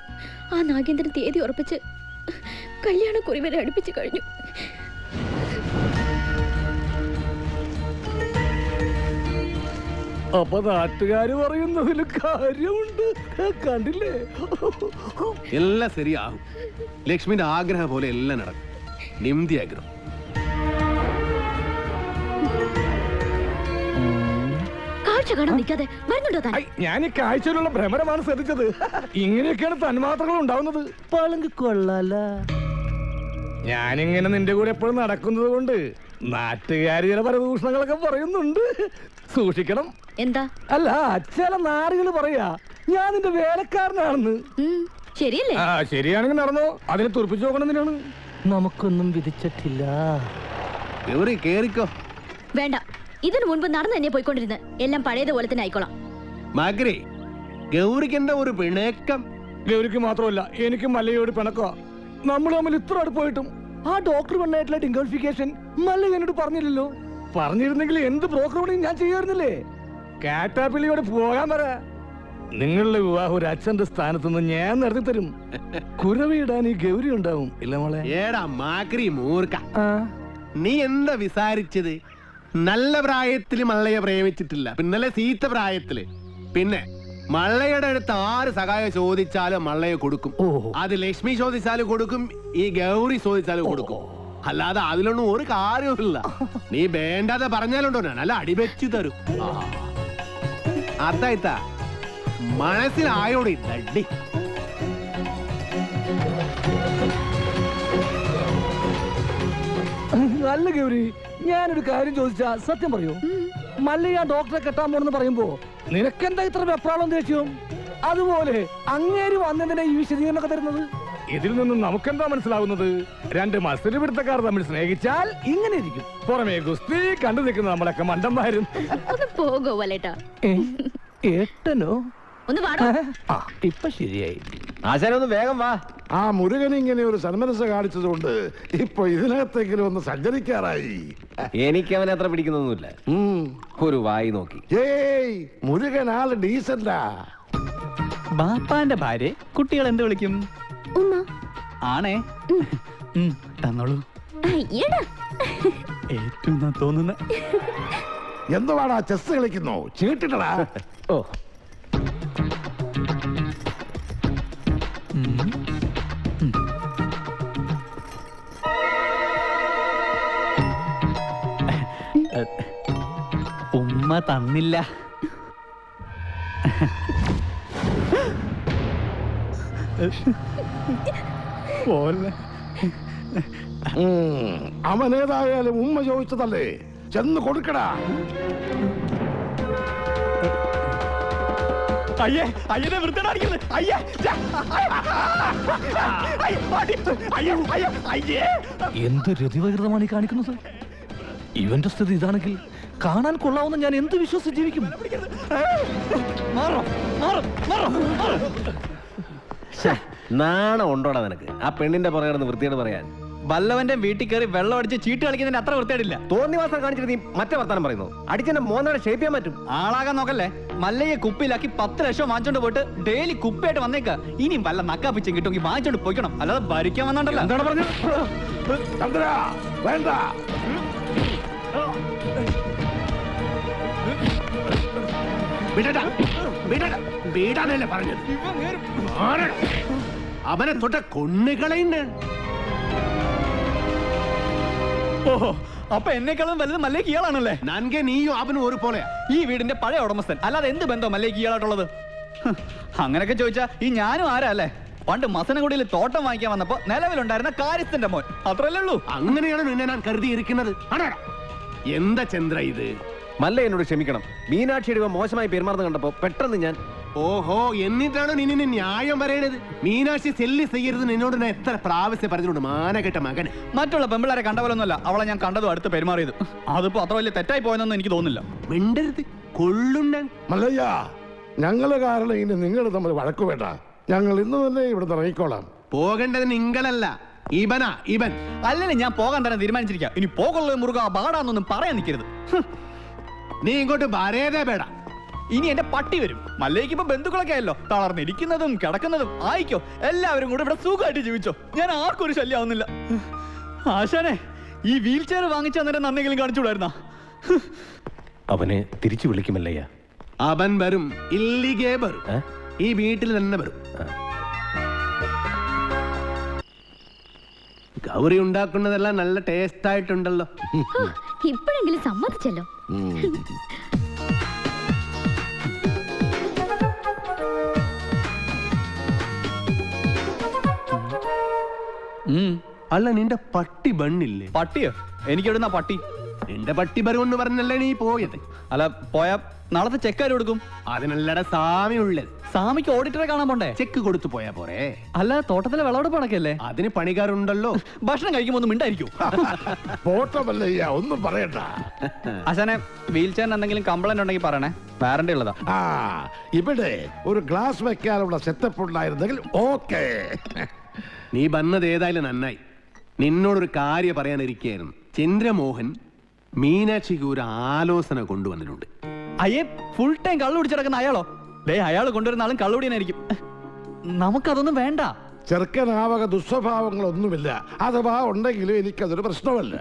ആ നാഗേന്ദ്രൻ തീയതി ഉറപ്പിച്ച് കല്യാണക്കുറി വരെ അടുപ്പിച്ചു കഴിഞ്ഞു. അപ്പൊ നാട്ടുകാര് പറയുന്നതിൽ കാര്യമുണ്ട്. കണ്ടില്ലേ? എല്ലാം ശരിയാകും. ലക്ഷ്മിന്റെ ആഗ്രഹം പോലെ എല്ലാം നടക്കും. നിംതി ആഗ്രഹം. ഞാൻ ഈ കാഴ്ചയിലുള്ള ഭ്രമരമാണ് ശ്രദ്ധിച്ചത്. ഇങ്ങനെയൊക്കെയാണ് തന്മാത്രകൾ ഉണ്ടാവുന്നത്. പളുങ്ക് കൊള്ളാല. ഞാനിങ്ങനെ നിന്റെ കൂടെ എപ്പോഴും നടക്കുന്നത് കൊണ്ട് നാട്ടുകാര് ചില പരദൂഷണങ്ങളൊക്കെ പറയുന്നുണ്ട്. സൂക്ഷിക്കണം. എന്താ? അല്ല, ചില നാടുകൾ പറയാ ഞാൻ നിന്റെ വേലക്കാരനാണെന്ന്. ശരിയല്ലേ? ആ, ശരിയാണെങ്കിൽ നടന്നോ. അതിനെ തുറപ്പിച്ചു നോക്കണം. എന്തിനാണ്? നമുക്കൊന്നും വിധിച്ചിട്ടില്ല. കേറിക്കോ. വേണ്ട, ഇതിനു മുൻപ് നടന്നു തന്നെ പോയിക്കൊണ്ടിരുന്ന് എല്ലാം പഴയതുപോലെ തന്നെ ആയിക്കോളാം. മകരെ, ഗൗരിക്ക് എന്താ ഒരു പിണക്കം? ഗൗരിക്ക് മാത്രമല്ല, എനിക്ക് മല്ലയോട് പിണക്കോ. നമ്മൾ തമ്മിൽ ഇത്ര അടുപ്പായിട്ടും ആ ഡോക്ടർ പെണ്ണായിട്ടുള്ള ഡിംഗോളിഫിക്കേഷൻ മല്ല എന്നോട് പറഞ്ഞില്ലല്ലോ. പറഞ്ഞിരുന്നെങ്കിൽ എന്ത് ബ്രോക്കറോടെയും ഞാൻ ചെയ്യാറുന്നില്ലേ. കാറ്റാപ്പിള്ളിയോട് പോകാൻ പറ. നിങ്ങളുടെ വിവാഹം ഒരു അച്ഛന്റെ സ്ഥാനത്ത് നിന്ന് ഞാൻ നടത്തി തരും. കുരവിടാൻ ഈ ഗൗരി ഉണ്ടാവും. ഇല്ല മോളെ? ഏടാ മാക്രി മൂർക്ക, നീ എന്താ വിസാരിച്ചത്? നല്ല പ്രായത്തില് മള്ളയെ പ്രേമിച്ചിട്ടില്ല, പിന്നലെ സീത്ത പ്രായത്തില്. പിന്നെ മള്ളയുടെ അടുത്ത് ആര് സഹായം ചോദിച്ചാലും മള്ളയെ കൊടുക്കും. അത് ലക്ഷ്മി ചോദിച്ചാലും കൊടുക്കും, ഈ ഗൗരി ചോദിച്ചാലും കൊടുക്കും. അല്ലാതെ അതിലൊന്നും ഒരു കാര്യവുമില്ല. നീ വേണ്ടാതെ പറഞ്ഞാലുണ്ടോ നല്ല അടിവെച്ചു തരും. അതായിത്താ മനസ്സിലായോടി തട്ടി. നല്ല ഗൗരി, ഞാനൊരു കാര്യം ചോദിച്ചാ സത്യം പറയൂ. മല്ലയ്യ ഡോക്ടറെ കെട്ടാൻ പോണെന്ന് പറയുമ്പോ നിനക്കെന്താ ഇത്ര വെപ്രാളം ദേഷ്യം? അതുപോലെ അങ്ങേര് വന്നതിനെ ഈ വിശദീകരണമൊക്കെ തരുന്നത്. ഇതിൽ നിന്നും നമുക്കെന്താ മനസ്സിലാവുന്നത്? രണ്ട് മത്സര പിടുത്തക്കാർ തമ്മിൽ സ്നേഹിച്ചാൽ ഇങ്ങനെ ഇരിക്കും. പുറമേ ഗുസ്തി കണ്ടു നിൽക്കുന്ന നമ്മളൊക്കെ മണ്ടന്മാരും. പോകോ വലേട്ടാ. ഏട്ടനോ? ഒന്ന് വാടോ. ഇപ്പൊ ശരിയായി. ആശാനൊന്ന് വേഗം വാ. ആ മുരുകൻ ഇങ്ങനെ ഒരു സന്മനസ് കാണിച്ചതുകൊണ്ട് ഇപ്പൊ ഇതിനകത്തെങ്കിലും ഒന്ന് സഞ്ചരിക്കാറായി. എനിക്ക് അവനെ അത്ര പിടിക്കുന്നൊന്നുമില്ല. ഒരു വായി നോക്കി. ഏയ്, മുരുകൻ ആള് ഡീസന്റാ. ബാപ്പാന്റെ ഭാര്യ കുട്ടികൾ എന്ത് വിളിക്കും? ആണേ. തന്നോളൂ. ഏറ്റവും തോന്നുന്ന എന്തുവാടാ ചെസ് കളിക്കുന്നോ? ചീട്ടിട്ടടാ. ഓ, ഉമ്മ തന്നില്ല. അവനേതായാലും ഉമ്മ ചോദിച്ചതല്ലേ, ചെന്ന് കൊടുക്കടാ. അയ്യേ, അയ്യനെ വൃത്തിടാടിക്കുന്നത്. എന്ത് രതിവകൃതമാണ് ഈ കാണിക്കുന്നത്? ഇവന്റെ സ്ഥിതി ഇതാണെങ്കിൽ കാണാൻ കൊള്ളാവുന്ന ഞാൻ എന്ത് വിശ്വസിച്ച് ജീവിക്കും? നാണം ഉണ്ടോടാ നിനക്ക്? ആ പെണ്ണിന്റെ പുറകെ വൃത്തിയോട് പറയാൻ. വല്ലവന്റെ വീട്ടിൽ കയറി വെള്ളം അടിച്ച് ചീട്ട് കളിക്കുന്നതിന് അത്ര വൃത്തിയായിട്ടില്ല. തോന്നിവാസം കാണിച്ചിട്ട് നീ മറ്റേ വർത്താനം പറയുന്നു. അടിച്ചെന്നെ മോനാടെ ഷേപ്പ് ചെയ്യാൻ പറ്റും. ആളാകാൻ നോക്കല്ലേ. മല്ലയെ കുപ്പിയിലാക്കി 10 ലക്ഷം വാങ്ങിച്ചോണ്ട് പോയിട്ട് ഡെയിലി കുപ്പിയായിട്ട് വന്നേക്ക. ഇനിയും വല്ല നക്കാപ്പിച്ചും കിട്ടുമെങ്കിൽ വാങ്ങിച്ചോണ്ട് പോയിക്കണം, അല്ലാതെ ഭരിക്കാൻ വന്നോണ്ടല്ലോ. എന്താണ് പറഞ്ഞത്? ചന്ദ്ര വേണ്ട. വീടാനല്ലേ പറഞ്ഞത്? അവനെ തൊട്ട കൊണ്ണുകളയുണ്ട്. ഓഹോ, അപ്പൊ എന്നെക്കാളും വലുത് മല്ലേക്ക് ഇയാളാണല്ലേ? നൻകെ നീയും അവനും ഒരു പോലെ. ഈ വീടിന്റെ പഴയ ഉടമസ്ഥൻ, അല്ലാതെ എന്ത് ബന്ധം മല്ലേക്ക് ഇയാളായിട്ടുള്ളത്? അങ്ങനെയൊക്കെ ചോദിച്ചാ ഈ ഞാനും ആരാ അല്ലേ? പണ്ട് മസനഗുഡിയിൽ തോട്ടം വാങ്ങിക്കാൻ വന്നപ്പോ നിലവിലുണ്ടായിരുന്ന കാര്യസ്ഥന്റെ മോൻ, അത്രല്ലേ ഉള്ളൂ. അങ്ങനെയാണ് നിന്നെ ഞാൻ കരുതിയിരിക്കുന്നത്. എന്താ ചന്ദ്ര ഇത്? മല്ല എന്നോട് ക്ഷമിക്കണം. മീനാക്ഷിയുടെ മോശമായി പെരുമാറുന്ന കണ്ടപ്പോ പെട്ടെന്ന് ഞാൻ ഓഹോ, എന്നിട്ടാണ് നിന്നെ ന്യായം പറയണത്? മീനാക്ഷി സെല്ലി ചെയ്യരുത് നിന്നോട് ഞാൻ എത്ര പ്രാവശ്യം പറഞ്ഞിട്ടുണ്ട്, മാനകെട്ട മകൻ. മറ്റുള്ള പെമ്പിളാരെ കണ്ട പോലൊന്നുമല്ല അവളെ ഞാൻ കണ്ടതും അടുത്ത് പെരുമാറിയത്. അതിപ്പോ അത്ര വലിയ തെറ്റായി പോയെന്നൊന്നും എനിക്ക് തോന്നുന്നില്ല. മിണ്ടരുത്, കൊള്ളുണ്ട. മല്ലയ്യ, ഞങ്ങള് കാരണം ഇനി നിങ്ങൾ തമ്മിൽ വഴക്കു വേണ്ട. ഞങ്ങൾ ഇന്ന് തന്നെ ഇവിടെ ഇറങ്ങിക്കോളാം. പോകേണ്ടത് നിങ്ങളല്ല, ഇവനാ ഇവൻ. അല്ലെങ്കിൽ ഞാൻ പോകാൻ തന്നെ തീരുമാനിച്ചിരിക്കാം. ഇനി പോകുള്ള മുറുക ബാടാന്നൊന്നും പറയാൻ നിൽക്കരുത്. നീ ഇങ്ങോട്ട് വരേതേ പേടാ. ഇനി എന്റെ പട്ടി വരും. മല്ലേക്ക് ഇപ്പൊ ബന്ധുക്കളൊക്കെ ആയല്ലോ, തളർന്നിരിക്കുന്നതും കിടക്കുന്നതും ആയിക്കോ. എല്ലാവരും കൂടെ ഇവിടെ സുഖമായിട്ട് ജീവിച്ചോ. ഞാൻ ആർക്കും ഒരു ശല്യമാവുന്നില്ല. ആശാനെ, ഈ വീൽ ചെയർ വാങ്ങിച്ചു തന്നിട്ട് നന്നെങ്കിലും കാണിച്ചുകൂടായിരുന്ന? അവനെ തിരിച്ചു വിളിക്കുമല്ലയ്യ. അവൻ വരും, ഇല്ലിഗേ വരും. ഈ വീട്ടിൽ തന്നെ വരും. ഗൗരി ഉണ്ടാക്കുന്നതെല്ലാം നല്ല ടേസ്റ്റ് ആയിട്ടുണ്ടല്ലോ. ഇപ്പോഴെങ്കിലും സമ്മതിച്ചല്ലോ. അല്ല, നിന്റെ പട്ടി ബണ്ണില്ലേ? പട്ടിയോ? എനിക്കെവിടുന്ന പട്ടി? നിന്റെ പട്ടി ബറുമെന്ന് പറഞ്ഞല്ലേ നീ പോയത്? അല്ല, പോയാ നാളത്തെ ചെക്ക് ആര് കൊടുക്കും? അതിനല്ലട സാമി ഉള്ളത്. സാമിക്ക് ഓഡിറ്ററെ കാണാൻ പോണ്ടേ? ചെക്ക് കൊടുത്തു പോയാ പോരെ? അല്ല, തോട്ടത്തിലെ വിളവെടുപ്പ് നടക്കല്ലേ? അതിന് പണിക്കാരുണ്ടല്ലോ. ഭക്ഷണം കഴിക്കുമ്പോ ഒന്നും മിണ്ടായിരിക്കും. പോട്ടമല്ലയ്യ, ഒന്നും പറയണ്ട. ആശാനെ, വീൽ ചെയറിന് എന്തെങ്കിലും കംപ്ലൈന്റ് ഉണ്ടെങ്കിൽ പറയണേ, വാറണ്ടി ഉള്ളതാ. ഇവിടെ ഒരു ഗ്ലാസ് വെക്കാനുള്ള സെറ്റപ്പ് ഉണ്ടായിരുന്നെങ്കിൽ ഓക്കെ. നീ വന്നത് ഏതായാലും നന്നായി. നിന്നോടൊരു കാര്യം പറയാനിരിക്കുകയായിരുന്നു. ചന്ദ്രമോഹൻ മീനാക്ഷിക്ക് ഒരു ആലോചന കൊണ്ടുവന്നിട്ടുണ്ട്. അയ്യേ, ഫുൾ ടൈം കള്ളു കുടിച്ച് കിടക്കുന്ന അയാളോ? ദേ, അയാൾ കൊണ്ടുവരുന്ന ആളും കള്ളുടിയനായിരിക്കും. നമുക്കതൊന്നും വേണ്ട. ചെറുക്കനാവക ദുസ്വഭാവങ്ങളൊന്നുമില്ല. അഥവാ ഉണ്ടെങ്കിലും എനിക്കതൊരു പ്രശ്നമല്ല.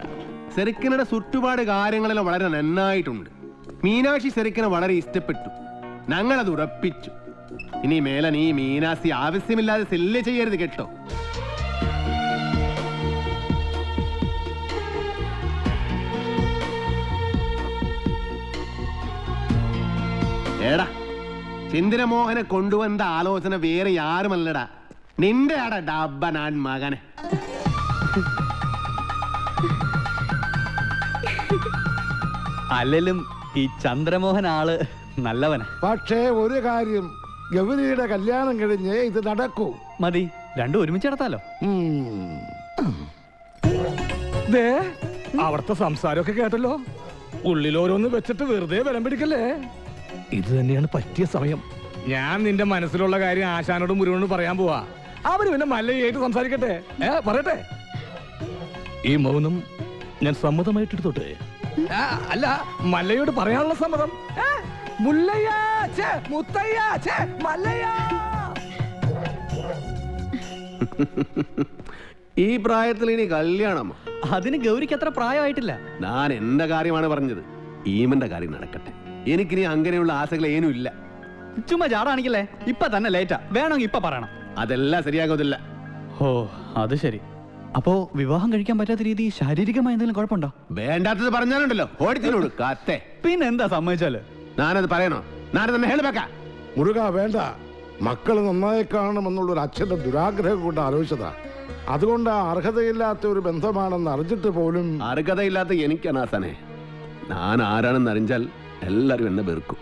സെറിക്കനുടെ ചുറ്റുപാട് കാര്യങ്ങളെല്ലാം വളരെ നന്നായിട്ടുണ്ട്. മീനാക്ഷി സെറിക്കനെ വളരെ ഇഷ്ടപ്പെട്ടു. ഞങ്ങളത് ഉറപ്പിച്ചു. ഇനി മേലെ നീ മീനാക്ഷി ആവശ്യമില്ലാതെ സെല്ല് ചെയ്യരുത് കേട്ടോ. ഏടാ, ചന്ദ്രമോഹനെ കൊണ്ടുവന്ന ആലോചന വേറെ ആരുമല്ലടാ, നിന്റെ ആടാ ഡബ്ബ ഞാൻ മകനെ. അല്ലെങ്കിലും ഈ ചന്ദ്രമോഹൻ ആള് നല്ലവനാ. പക്ഷേ ഒരു കാര്യം, ഗൗരിയുടെ കല്യാണം കഴിഞ്ഞ് ഇത് നടക്കൂ. മതി, രണ്ടും ഒരുമിച്ച് നടത്താലോ. അവിടുത്തെ സംസാരമൊക്കെ കേട്ടല്ലോ. ഉള്ളിലോരോന്ന് വെച്ചിട്ട് വെറുതെ ബലം പിടിക്കല്ലേ. ഇത് തന്നെയാണ് പറ്റിയ സമയം. ഞാൻ നിന്റെ മനസ്സിലുള്ള കാര്യം ആശാനോടും മുരുകനോടും പറയാൻ പോവാ. അവര് പിന്നെ മല്ലയായിട്ട് സംസാരിക്കട്ടെ. പറയട്ടെ. ഈ മൗനം ഞാൻ സമ്മതമായിട്ടെടുത്തോട്ടെ. അല്ല, മല്ലയോട് പറയാനുള്ള സമ്മതം. മുല്ലയ്യ, മുത്തയ്യ, മല്ലയ്യ. ഈ പ്രായത്തിൽ ഇനി കല്യാണം? അതിന് ഗൗരിക്ക് അത്ര പ്രായമായിട്ടില്ല. ഞാൻ എന്റെ കാര്യമാണ് പറഞ്ഞത്. ഈമന്റെ കാര്യം നടക്കട്ടെ. എനിക്കിനി അങ്ങനെയുള്ള ആശകൾ ഏനും ഇല്ല. ചുമ്മാ ചാടാണിക്കല്ലേ. ഇപ്പൊ തന്നെ ലേറ്റാ. വേണമെങ്കിൽ ഇപ്പൊ പറയണം. അതെല്ലാം ശരിയാകുന്നില്ല. ഓ, അത് ശരി. അപ്പോ വിവാഹം കഴിക്കാൻ പറ്റാത്ത രീതി ശാരീരികമായ എന്തെങ്കിലും കുഴപ്പമുണ്ടോ? വേണ്ടാത്തത് പറഞ്ഞാലുണ്ടല്ലോ ഓടിത്തിനോട് കാത്തേ. പിന്നെന്താ സമ്മതിച്ചാല്? ഞാനത് പറയണോ? ഞാനത് തന്നെ ഹേളുവെക്ക. മുരുക വേണ്ട. മക്കള് നന്നായി കാണണമെന്നുള്ള ഒരു അച്ഛന്റെ ദുരാഗ്രഹം കൊണ്ട് ആലോചിച്ചതാ. അതുകൊണ്ട് അർഹതയില്ലാത്ത ഒരു ബന്ധമാണെന്ന് അറിഞ്ഞിട്ട് പോലും. അർഹതയില്ലാത്ത എനിക്കാണ് ആസാനെ. ഞാൻ ആരാണെന്ന് അറിഞ്ഞാൽ എല്ലാരും എന്നെ വെറുക്കും.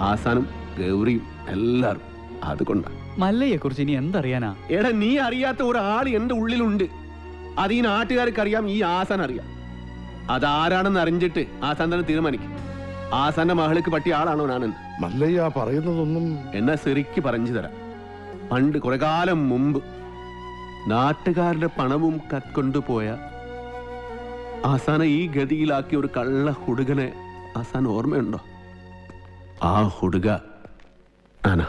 ആസാനും ഗൗരിയും എല്ലാരും. അതുകൊണ്ടാ. മല്ലയെ കുറിച്ച് ഇനി എന്തറിയാനാ? എടാ, നീ അറിയാത്ത ഒരാൾ എന്റെ ഉള്ളിലുണ്ട്. അത് ഈ നാട്ടുകാർക്ക് അറിയാം, ഈ ആസാൻ അറിയാം. അതാരാണെന്ന് അറിഞ്ഞിട്ട് ആസാൻ തന്നെ തീരുമാനിക്കും. ആസാന്റെ മഹൾക്ക് പറ്റിയ ആളാണോ ഞാനെന്ന്. മല്ലയ്യ പറയുന്നതൊന്നും എന്നാ ശരിക്ക് പറഞ്ഞു തരാം. പണ്ട് കുറെ കാലം മുമ്പ് നാട്ടുകാരുടെ പണവും കക്കൊണ്ടുപോയ ആസാന ഈ ഗതിയിലാക്കിയ ഒരു കള്ള ഹുടുകനെ ആസാൻ ഓർമ്മയുണ്ടോ? ആ ഹുടുക ആന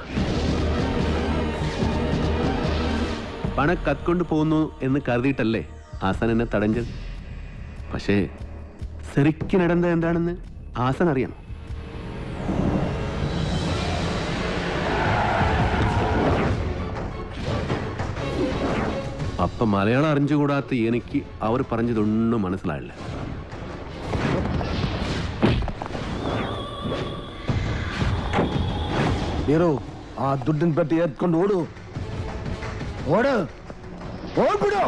പണം കത്കൊണ്ട് പോകുന്നു എന്ന് കരുതിയിട്ടല്ലേ ആസാൻ എന്നെ തടഞ്ഞത്. പക്ഷേ ശരിക്കും നടന്നത് എന്താണെന്ന് ആസാൻ അറിയാം. അപ്പൊ മലയാളം അറിഞ്ഞുകൂടാത്ത എനിക്ക് അവർ പറഞ്ഞതൊന്നും മനസ്സിലായില്ല. ആ ദുഡ്ഡിൻ പെട്ടി ഏത്കൊണ്ട് ഓടൂ, ഓട്, ഓടിടോ.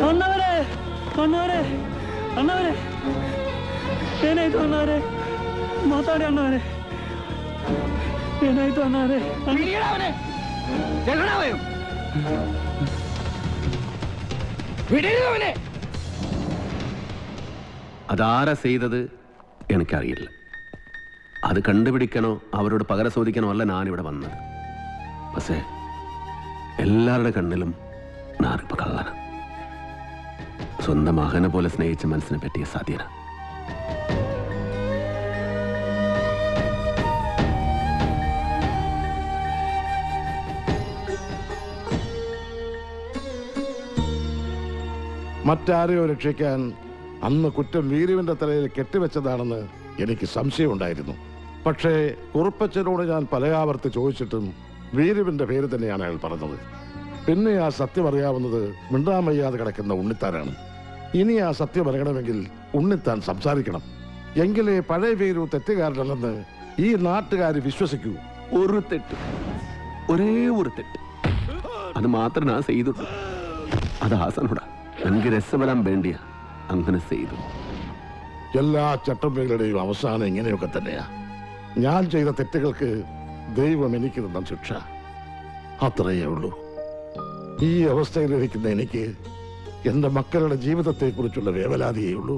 ಅಣ್ಣವರೇ ಅಣ್ಣವರೇ ಅಣ್ಣವರೇ ಏನಾಯ್ತು ಅಣ್ಣವರೇ? ಮಾತಾಡಿ ಅಣ್ಣವರೇ, ಏನಾಯ್ತು ಅಣ್ಣವರೇ? അതാരാ ചെയ്തത് എനിക്കറിയില്ല. അത് കണ്ടുപിടിക്കണോ അവരോട് പകരം ചോദിക്കണോ അല്ല ഞാനിവിടെ വന്നത്. പക്ഷേ എല്ലാവരുടെ കണ്ണിലും ഞാനിപ്പോ കള്ളന. സ്വന്തം മകനെ പോലെ സ്നേഹിച്ച മനസ്സിനെ പറ്റിയ സാധ്യത. മറ്റാരെയോ രക്ഷിക്കാൻ അന്ന് കുറ്റം വീരുവിന്റെ തലയിൽ കെട്ടിവെച്ചതാണെന്ന് എനിക്ക് സംശയമുണ്ടായിരുന്നു. പക്ഷേ കുറുപ്പച്ചനോട് ഞാൻ പലയാവർത്തി ചോദിച്ചിട്ടും വീരുവിന്റെ പേര് തന്നെയാണ് അയാൾ പറഞ്ഞത്. പിന്നെ ആ സത്യം അറിയാവുന്നത് മിണ്ടാമയ്യാതെ കിടക്കുന്ന ഉണ്ണിത്താനാണ്. ഇനി ആ സത്യം അറിയണമെങ്കിൽ ഉണ്ണിത്താൻ സംസാരിക്കണം. എങ്കിലേ പഴയ വീരു തെറ്റുകാരനല്ലെന്ന് ഈ നാട്ടുകാർ വിശ്വസിക്കൂ. ഒരു തെറ്റ്, ഒരേ ഒരു തെറ്റ്, അത് മാത്രം ഞാൻ ചെയ്തിട്ടു. അത് ആസനോടാ എനിക്ക് രസപ്പെടാൻ വേണ്ടിയാ അങ്ങനെ ചെയ്തു. എല്ലാ ചട്ടമ്പികളുടെയും അവസാനം ഇങ്ങനെയൊക്കെ തന്നെയാ. ഞാൻ ചെയ്ത തെറ്റുകൾക്ക് ദൈവം എനിക്ക് തന്ന ശിക്ഷ, അത്രയേ ഉള്ളൂ. ഈ അവസ്ഥയിലിരിക്കുന്ന എനിക്ക് എൻ്റെ മക്കളുടെ ജീവിതത്തെക്കുറിച്ചുള്ള വേവലാതിയേ ഉള്ളൂ.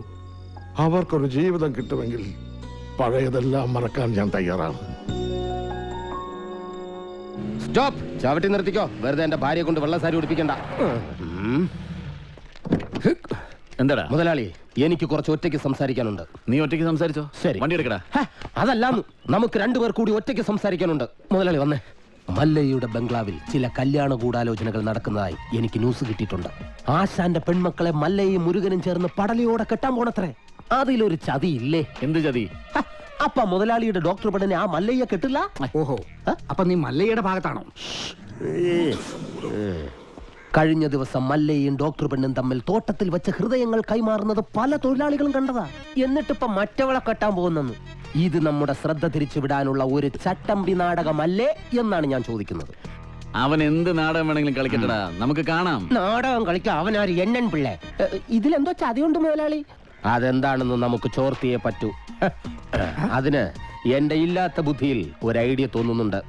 അവർക്കൊരു ജീവിതം കിട്ടുമെങ്കിൽ പഴയതെല്ലാം മറക്കാൻ ഞാൻ തയ്യാറാണ്. സ്റ്റോപ്പ്, ചവിട്ടി നിർത്തിക്കോ. വെറുതെ എന്റെ ഭാര്യയെ കൊണ്ട് വെള്ളസാരി ഉടിപ്പിക്കണ്ട. എന്താടാ മുതലാളി, എനിക്ക് കുറച്ച് ഒറ്റയ്ക്ക് സംസാരിക്കാനുണ്ട്. നീ ഒറ്റയ്ക്ക് സംസാരിച്ചോ? ശരി, വണ്ടി എടുക്കടാ. അതല്ലാന്ന്, നമുക്ക് രണ്ടുപേർ കൂടി ഒറ്റയ്ക്ക് സംസാരിക്കാനുണ്ട്. മുതലാളി വന്നേ. മല്ലയ്യയുടെ ബംഗ്ലാവിൽ ചില കല്യാണ ഗൂഢാലോചനകൾ നടക്കുന്നതായി എനിക്ക് ന്യൂസ് കിട്ടിയിട്ടുണ്ട്. ആശാന്റെ പെൺമക്കളെ മല്ലയും മുരുകനും ചേർന്ന് പടലയോടെ കെട്ടാൻ പോണത്രേ. അതിലൊരു ചതിയില്ലേ? എന്ത് ചതി? അപ്പ മുതലാളിയുടെ ഡോക്ടർ പെണ്ണിനെ ആ മല്ലയ്യ കെട്ടില്ല. ഓഹോ, അപ്പൊ നീ മല്ലയ്യയുടെ ഭാഗത്താണോ? കഴിഞ്ഞ ദിവസം മല്ലയും ഡോക്ടർ പെണ്ണും തമ്മിൽ തോട്ടത്തിൽ വെച്ച് ഹൃദയങ്ങൾ കൈമാറുന്നത് പല തൊഴിലാളികളും കണ്ടതാ. എന്നിട്ടിപ്പ മറ്റവളെ കെട്ടാൻ പോകുന്നെന്ന്. ഇത് നമ്മുടെ ശ്രദ്ധ തിരിച്ചുവിടാനുള്ള ഒരു ചട്ടമ്പി നാടകമല്ലേ എന്നാണ് ഞാൻ ചോദിക്കുന്നത്. അവൻ എന്ത് നാടകം വേണമെങ്കിലും കളിക്കട്ടടാ, നമുക്ക് കാണാം. നാടകം കളിക്കാൻ അവനാര് എണ്ണൻ പിള്ളേ? ഇതിലെന്തോ ചതിയുണ്ട് മുതലാളി. അതെന്താണെന്ന് നമുക്ക് ചോർത്തിയേ പറ്റൂ. അതിന് എന്റെ ഇല്ലാത്ത ബുദ്ധിയിൽ ഒരു ഐഡിയ തോന്നുന്നുണ്ട്.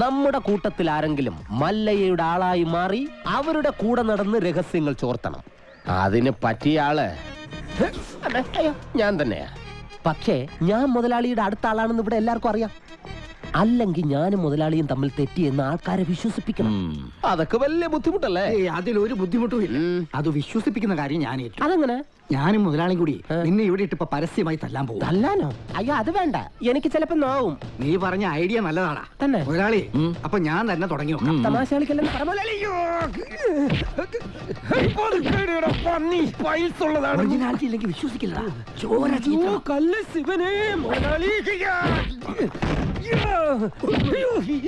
നമ്മുടെ കൂട്ടത്തിൽ ആരെങ്കിലും മല്ലയ്യയുടെ ആളായി മാറി അവരുടെ കൂടെ നടന്ന് രഹസ്യങ്ങൾ ചോർത്തണം. അതിന് പറ്റിയ ആള് ഞാൻ തന്നെയാ. പക്ഷേ ഞാൻ മുതലാളിയുടെ അടുത്ത ആളാണെന്ന് ഇവിടെ എല്ലാവർക്കും അറിയാം. അല്ലെങ്കിൽ ഞാനും മുതലാളിയും തമ്മിൽ തെറ്റിയെന്ന് ആൾക്കാരെ വിശ്വസിപ്പിക്കണം. അതൊക്കെ വലിയ ബുദ്ധിമുട്ടല്ലേ? അതിലൊരു ബുദ്ധിമുട്ടും ഇല്ല. അത് വിശ്വസിപ്പിക്കുന്ന കാര്യം ഞാൻ ഏറ്റു. അതെങ്ങനെ? ഞാനും മുതലാളിയും കൂടി നിന്നെ ഇവിടെ ഇട്ട് പരസ്യമായി തല്ലാൻ പോകും. തല്ലാനോ? അയ്യോ, അത് വേണ്ട. എനിക്ക് ചിലപ്പോ നോവും. നീ പറഞ്ഞ ഐഡിയ നല്ലതാടാ തന്നെ മുതലാളി. അപ്പൊ ഞാൻ തന്നെ തുടങ്ങി നോക്കാം. തമാശ കളിക്കല്ലെന്ന് പറ മുതലാളി. ഒറിജിനാലിറ്റി ഇല്ലെങ്കിൽ വിശ്വസിക്കില്ല. ചോര ചീത്ത. കല്ല് ശിവനേ മുതലാളി.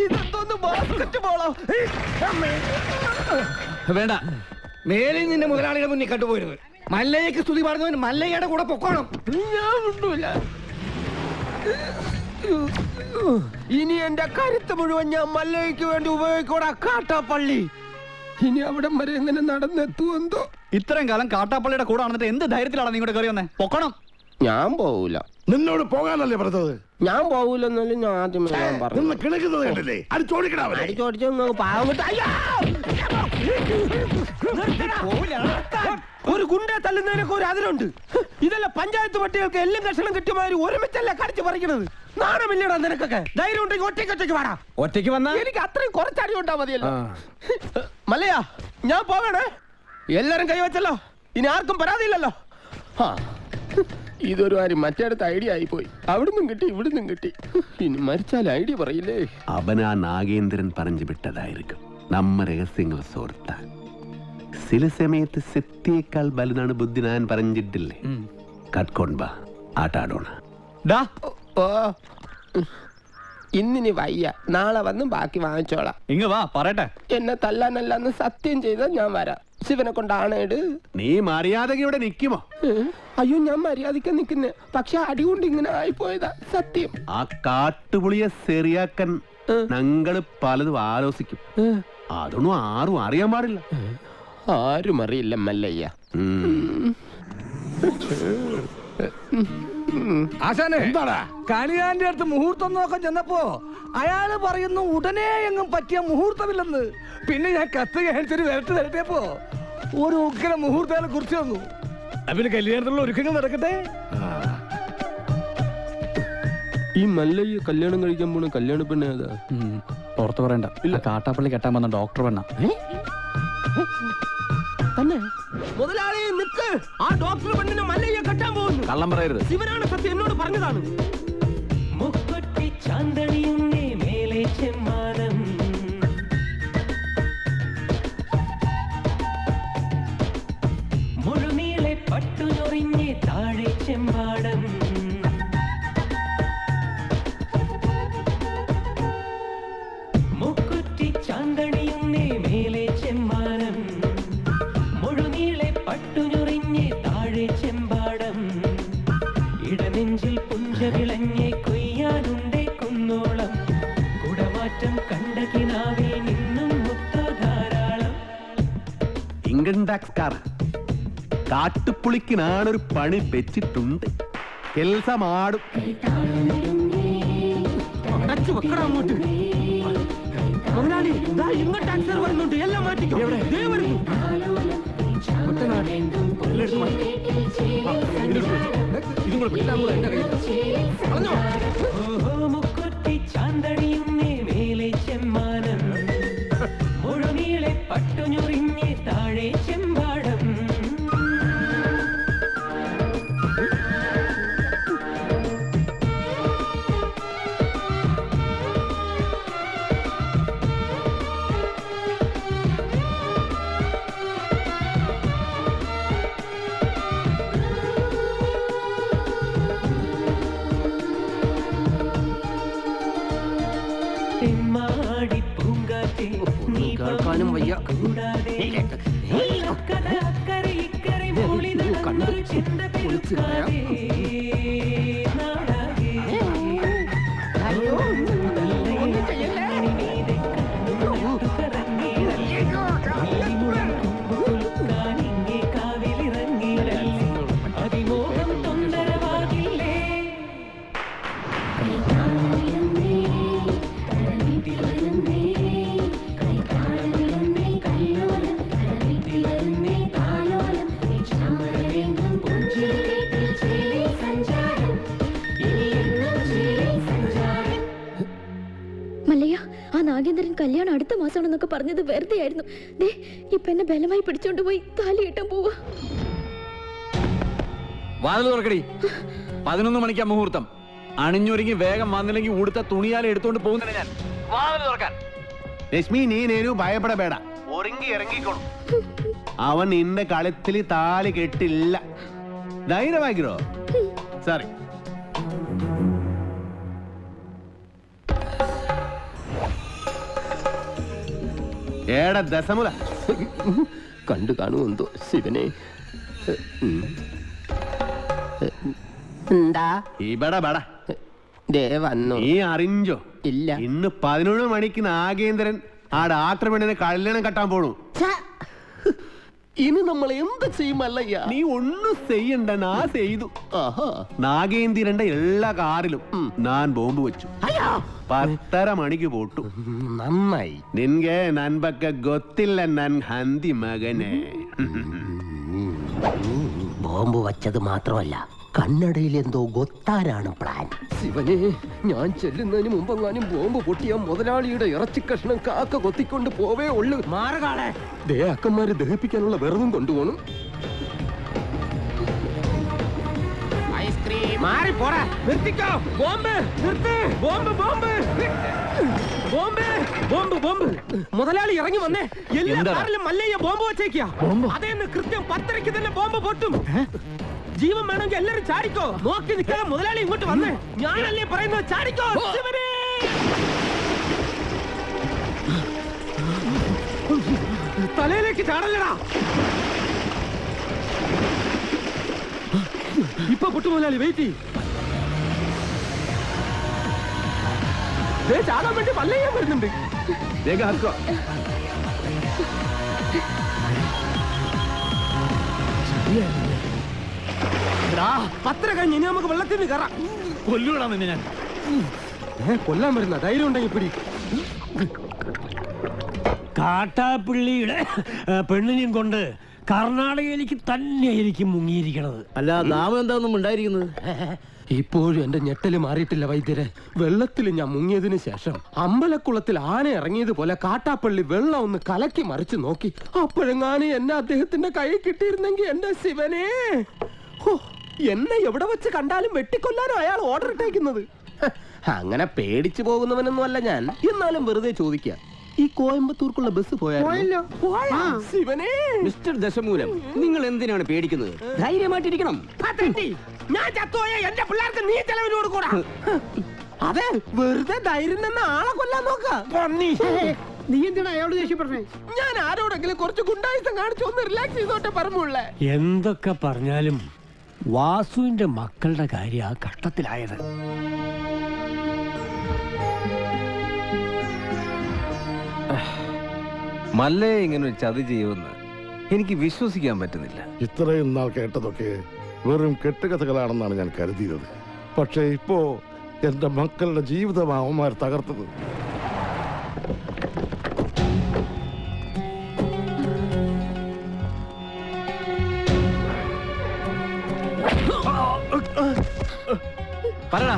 ഇതെന്തോന്ന് ബാസ്കറ്റ് ബോളോ? വേണ്ട, മേലിൽ നിന്നെ മുതലാളിയുടെ മുന്നിൽ കണ്ടുപോരുത്. മല്ലയ്യക്ക് സ്തുതി പറഞ്ഞവൻ മല്ലയ്യയുടെ കൂടെ പൊക്കോണം. ഇനി എന്റെ കരുത്ത് മുഴുവൻ ഞാൻ മല്ലയ്ക്ക് വേണ്ടി ഉപയോഗിക്കൂടാ. കാട്ടാപ്പള്ളി ഇനി അവിടം വരെ എങ്ങനെ നടന്നെത്തുമെന്തോ. ഇത്രയും കാലം കാട്ടാപ്പള്ളിയുടെ കൂടെ നടന്നിട്ട് എന്ത് ധൈര്യത്തിലാണ് നിങ്ങളുടെ കയറി വന്നേ? പൊക്കണം. ഞാൻ പോവൂല. നിന്നോട് പോകാനല്ലേ പറഞ്ഞത്? ഞാൻ പോവൂലെന്നല്ലേ ഞാൻ ആദ്യമേ ഞാൻ പറഞ്ഞു. കിണക്കുന്നത് കണ്ടില്ലേ? അത് ചോദിക്കണ ചോദിച്ചു പാവം കിട്ടാ. ഒരു ഗുണ്ടെ തല്ലുന്നതിനൊക്കെ ഒരു അതിലുണ്ട്. ഇതല്ല പഞ്ചായത്ത് പട്ടികൾക്ക് എല്ലാം കഷണം കിട്ടിയമാതിരി ഒരുമിച്ചല്ല കടിച്ചു പറിക്കണത്. നാണമില്ലടാ നിനക്കൊക്കെ. ധൈര്യം ഉണ്ടെങ്കിൽ ഒറ്റയ്ക്ക് വാടാ. ഒറ്റയ്ക്ക് വന്നാ എനിക്ക് അത്രയും കുറച്ചടി ഉണ്ടാ മതിയല്ലോ. മല്ലയ്യ ഞാൻ പോകണേ. എല്ലാരും കൈവച്ചല്ലോ, ഇനി ആർക്കും പരാതിയില്ലല്ലോ. ഇതൊരു കാര്യം മറ്റേടത്ത് ഐഡിയ ആയിപ്പോയി. അവിടുന്നും കിട്ടി ഇവിടുന്നും കിട്ടി. ഇനി മരിച്ചാൽ ഐഡിയ പറയില്ലേ. അവനാ നാഗേന്ദ്രൻ പറഞ്ഞു വിട്ടതായിരിക്കും. നമ്മ രഹസ്യങ്ങൾ സോർത്താൻ ചില സമയത്ത് സത്യേക്കാൾ ബലനാണ് ബുദ്ധി. ഞാൻ പറഞ്ഞിട്ടില്ലേ? കട്ട്കൊണ്ടാ ആട്ടാടോണ. ഇന്നിനി വയ്യ, നാളെ വന്ന് ബാക്കി വാങ്ങിച്ചോളാം. ഇങ്ങ വാ പറയട്ടെ. എന്നെ തല്ലാനല്ലെന്ന് സത്യം ചെയ്താൽ ഞാൻ വരാം. ശിവനെ കൊണ്ടാണ് ഇട്. നീ മര്യാദക്ക് ഇവിടെ നിൽക്കുമോ? അയ്യോ ഞാൻ മര്യാദക്ക് നിൽക്കുന്നേ, പക്ഷെ അടികൊണ്ട് ഇങ്ങനെ ആയിപ്പോയതാ സത്യം. ആ കാട്ടുപുളിയെ ശരിയാക്കാൻ ഞങ്ങള് പലതും ആലോചിക്കും. അതൊന്നും ആരും അറിയാൻ പാടില്ല. ആരും അറിയില്ല മല്ലയ്യ. ആശാനെ കണിയാന്റെ അടുത്ത് മുഹൂർത്തം നോക്കാൻ ചെന്നപ്പോ അയാള് പറയുന്നു ഉടനെ എങ്ങും പറ്റിയ മുഹൂർത്തമില്ലെന്ന്. പിന്നെ ഞാൻ കത്ത് കാണിച്ചൊരു വരട്ടിയപ്പോ ഒരു ഉഗ്ര മുഹൂർത്തം കുറിച്ച് വന്നു. പിന്നെ കല്യാണത്തിലുള്ള ഒരുക്കങ്ങൾ നടക്കട്ടെ. ഈ മല്ലയ്യ കല്യാണം കഴിക്കാൻ പോണ കല്യാണ പെണ്ണ ഏതാ? പുറത്ത് പറയണ്ട. ഇല്ല, കാട്ടാപ്പള്ളി കെട്ടാൻ വന്ന ഡോക്ടർ പെണ്ണ. മുതലാളി നിക്ക്. ആ ഡോക്ടർ പെണ്ണിനെ മല്ലയ്യ കെട്ടാൻ പോകുന്നു. കള്ളം പറയരുത്. ശിവനാണ് സത്യം എന്നോട് പറഞ്ഞതാണ്. മുക്കൊട്ടി ചാന്തണിയുന്നേ മേലെ ചെമ്മാനം, മുഴുനീളെ പട്ടുഞ്ഞൊറിഞ്ഞേ താഴെ ചെമ്പാടം, മുക്കുറ്റി ചാന്തണിയുന്നേ മേലെ ചെമ്മാനം, മുഴുനീളെ പട്ടുഞ്ഞൊറിഞ്ഞേ താഴെ ചെമ്പാടം, ഇടനെഞ്ചിൽ പുഞ്ച വിളഞ്ഞേ കൊയ്യാനുണ്ടേ കുന്നോളം, കുടമാറ്റം കണ്ട കിനാവേ നിന്നും മുത്തോ ധാരാളം. ഇൻകം ടാക്സ് കാർ കാട്ടുപുളിക്ക് ഞാനൊരു പണി വെച്ചിട്ടുണ്ട്. കെൽസമാടും. മുതലാളി ഇങ്ങോട്ട് ടാക്സർ വരുന്നുണ്ട്. എല്ലാം മാറ്റിക്കോ. മുക്കുറ്റി ചാന്തടിയുന്നേ മേലെ ചെമ്മാനം, മുഴുനീളെ പട്ടുഞ്ഞൊറിഞ്ഞേ താഴെ ചെമ്പാടം. തെമ്മാടി പൂങ്കാറ്റേ നീ കേൾക്കാനും വയ്യ. കൂടാതെ കഥ അക്കരെ ഇക്കരെ മൂളി നടന്നൊരു ചിന്ത പെരുക്കാതെ നാടാകെ അതിമോഹം തൊന്തരവാകില്ലേ. മല്ലയ്യ, ആ നാഗേന്ദ്രൻ കല്യാണം അടുത്ത മാസമാണെന്നൊക്കെ പറഞ്ഞത് വെറുതെ ആയിരുന്നു. ദേ ഇപ്പൊ എന്നെ ബലമായി പിടിച്ചോണ്ട് പോയി താലി കെട്ടാൻ പോവാ. വാതിൽ തുറക്കടി. 11 മണിക്കാ മുഹൂർത്തം. അണിഞ്ഞൊരുങ്ങി വേഗം വന്നില്ലെങ്കിൽ ഉടുത്ത തുണിയാലെ എടുത്തോണ്ട് പോകുന്നില്ല ഞാൻ. വാതിൽ തുറക്കാൻ. രശ്മി നീ നേരു ഭയപ്പെടಬೇಡ. ഒരുങ്ങി ഇറങ്ങിക്കോളൂ. അവൻ നിന്റെ കളത്തിൽ താലി കെട്ടില്ല. ധൈര്യമാക്കിരോ. സോറി. ഏടാ ദശമുല കണ്ടു കാണുമെന്തോ ശിവനെ. എന്താ ഇവിടെ ബട വന്നു. നീ അറിഞ്ഞോ? ഇല്ല. ഇന്ന് 11 മണിക്ക് നാഗേന്ദ്രൻ ആ ഡാക്ടർ പെണ്ണിനെ കല്യാണം കെട്ടാൻ പോണു. ഇനി നമ്മൾ എന്ത് ചെയ്യും മല്ലയ്യ? നീ ഒന്നും ചെയ്യണ്ട, നാ ചെയ്തു. നാഗേന്ദ്രന്റെ എല്ലാ കാറിലും ഞാൻ ബോംബ് വെച്ചു. 10:30 മണിക്ക് പോട്ടു. നന്നായി. നിൻಗೆ ನನ್ ಬಗ್ಗೆ ಗೊತ್ತಿಲ್ಲ ನನ್ ಹಂದಿ ಮಗನೇ. ബോംബ് വച്ചത് മാത്രമല്ല, കണ്ണടയിൽ എന്തോ ഗൊത്താനാണ് പ്ലാൻ. ശിവനെ, ഞാൻ ചെല്ലുന്നതിന് മുമ്പെങ്ങാനും ബോംബ് പൊട്ടിയ മുതലാളിയുടെ ഇറച്ചി കഷ്ണം കാക്ക കൊത്തിക്കൊണ്ട് പോവേ ഉള്ളു. മാറകാളെ അക്കന്മാര് ദഹിപ്പിക്കാനുള്ള വെറുതും കൊണ്ടുപോകണം. മുതലാളി ഇറങ്ങി വന്നേ. എല്ലാ കാറിലും മല്ലയ്യ ബോംബ് വെച്ചേക്കാ. അതേന്ന് കൃത്യം 10:30 തന്നെ ബോംബ് പൊട്ടും. ജീവൻ വേണമെങ്കിൽ എല്ലാരും ചാടിക്കോ. നോക്കി നിൽക്കാതെ മുതലാളി ഇങ്ങോട്ട് വന്നേ. ഞാനല്ലേ പറയുന്നത്, ചാടിക്കോ. തലയിലേക്ക് ചാടല്ലടാ. ഇപ്പൊ പൊട്ടു മുതലാളി, വെയിറ്റ് ചാടാൻ വേണ്ടി മല്ലയ്യ വരുന്നുണ്ട്. പത്ര കഴിഞ്ഞ് ഇനി നമുക്ക് വെള്ളത്തിൽ നിന്ന് കയറാം. കൊല്ലൂടാ നിന്നെ ഞാൻ. കൊല്ലാൻ വരുന്ന ധൈര്യം ഉണ്ടെങ്കിൽ പിടി. കാട്ടാപ്പിള്ളിയുടെ പെണ്ണിനെയും കൊണ്ട് കർണാടകയിലേക്ക് തന്നെയായിരിക്കും മുങ്ങിയിരിക്കണത്. അല്ല, നാമം എന്താണെന്നും ഉണ്ടായിരിക്കുന്നത്. ഇപ്പോഴും എന്റെ ഞെട്ടല് മാറിയിട്ടില്ല വൈദ്യരെ. വെള്ളത്തിൽ ഞാൻ മുങ്ങിയതിനു ശേഷം അമ്പലക്കുളത്തിൽ ആന ഇറങ്ങിയതുപോലെ കാട്ടാപ്പള്ളി വെള്ളം ഒന്ന് കലക്കി മറിച്ച് നോക്കി. അപ്പോഴെങ്ങാനും എന്നെ അദ്ദേഹത്തിന്റെ കൈ കിട്ടിയിരുന്നെങ്കിൽ എന്റെ ശിവനെ, എന്നെ എവിടെ വെച്ച് കണ്ടാലും വെട്ടിക്കൊല്ലാനോ അയാൾ ഓർഡർ ഇട്ടേക്കുന്നത്. അങ്ങനെ പേടിച്ചു പോകുന്നവനൊന്നും അല്ല ഞാൻ. എന്നാലും വെറുതെ ചോദിക്കാം, ഈ കോയമ്പത്തൂർക്കുള്ള ബസ് പോയാലോ? ശിവനെ, മിസ്റ്റർ ദശമൂലം, നിങ്ങൾ എന്തിനാണ് പേടിക്കുന്നത്? ധൈര്യമായിട്ടിരിക്കണം. ഞാൻ ചത്തുപോയ എന്റെ പിള്ളേർക്ക് നീ ചെലവിന് കൊടുക്കൂടാ. അതെ, വെറുതെ ധൈര്യം തന്നെ ആളെ കൊല്ലാൻ നോക്ക. നീ എന്തിനാ അയാളോട് ദേഷ്യപ്പെട്ടേ? ഞാൻ ആരോടെങ്കിലും കുറച്ച് ഗുണ്ടായുസം കാണിച്ചു ഒന്ന് റിലാക്സ് ചെയ്തോട്ടെ പറഞ്ഞുള്ളേ. എന്തൊക്കെ പറഞ്ഞാലും വാസുവിന്റെ മക്കളുടെ കാര്യം ആ കഷ്ടത്തിലായത്. മല്ലയെ ഇങ്ങനെ ഒരു ചതി ചെയ്യുമെന്ന് എനിക്ക് വിശ്വസിക്കാൻ പറ്റുന്നില്ല. ഇത്രയും നാൾ കേട്ടതൊക്കെ വെറും കെട്ടുകഥകളാണെന്നാണ് ഞാൻ കരുതിയത്. പക്ഷേ ഇപ്പോ എന്റെ മക്കളുടെ ജീവിതം അവന്മാർ തകർത്തത്. പറടാ,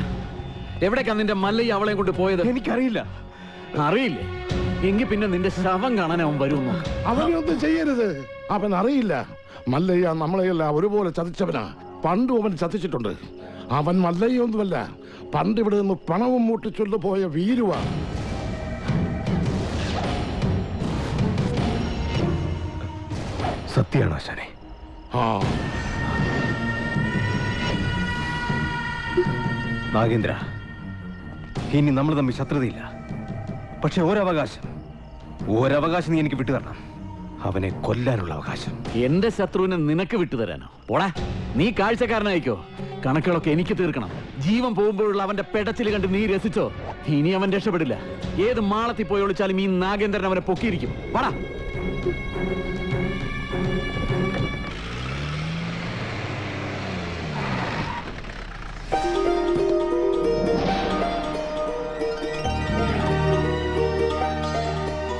എവിടേക്കാ നിന്റെ മല്ലയ്യ അവളെ കൊണ്ട് പോയത്? എനിക്കറിയില്ല. അറിയില്ലേ? എങ്കിൽ പിന്നെ നിന്റെ ശവം കാണാൻ അവൻ വരുന്നു. അവനൊന്നും ചെയ്യരുത്. അവൻ അറിയില്ല. മല്ലയ്യ നമ്മളെയെല്ലാം ഒരുപോലെ ചതിച്ചവനാ. പണ്ടും അവൻ ചതിച്ചിട്ടുണ്ട്. അവൻ മല്ലയ്യൊന്നുമല്ല, പണ്ട് ഇവിടെ നിന്ന് പണവും മൂട്ടിച്ചൊല്ലു പോയ വീരുവാ. സത്യമാണോ ആശാനെ? നാഗേന്ദ്ര, ഇനി നമ്മൾ തമ്മിൽ ശത്രുതയില്ല. പക്ഷെ ഒരവകാശം നീ എനിക്ക് വിട്ടുതരണം. അവനെ കൊല്ലാനുള്ള അവകാശം. എന്റെ ശത്രുവിനെ നിനക്ക് വിട്ടുതരാനോ? പോടാ, നീ കാഴ്ചക്കാരനായിക്കോ. കണക്കുകളൊക്കെ എനിക്ക് തീർക്കണം. ജീവൻ പോകുമ്പോഴുള്ള അവന്റെ പെടച്ചിൽ കണ്ട് നീ രസിച്ചോ? ഇനി അവൻ രക്ഷപ്പെടില്ല. ഏത് മാളത്തിൽ പോയി ഒളിച്ചാലും ഈ നാഗേന്ദ്രൻ അവനെ പൊക്കിയിരിക്കും. പോടാ.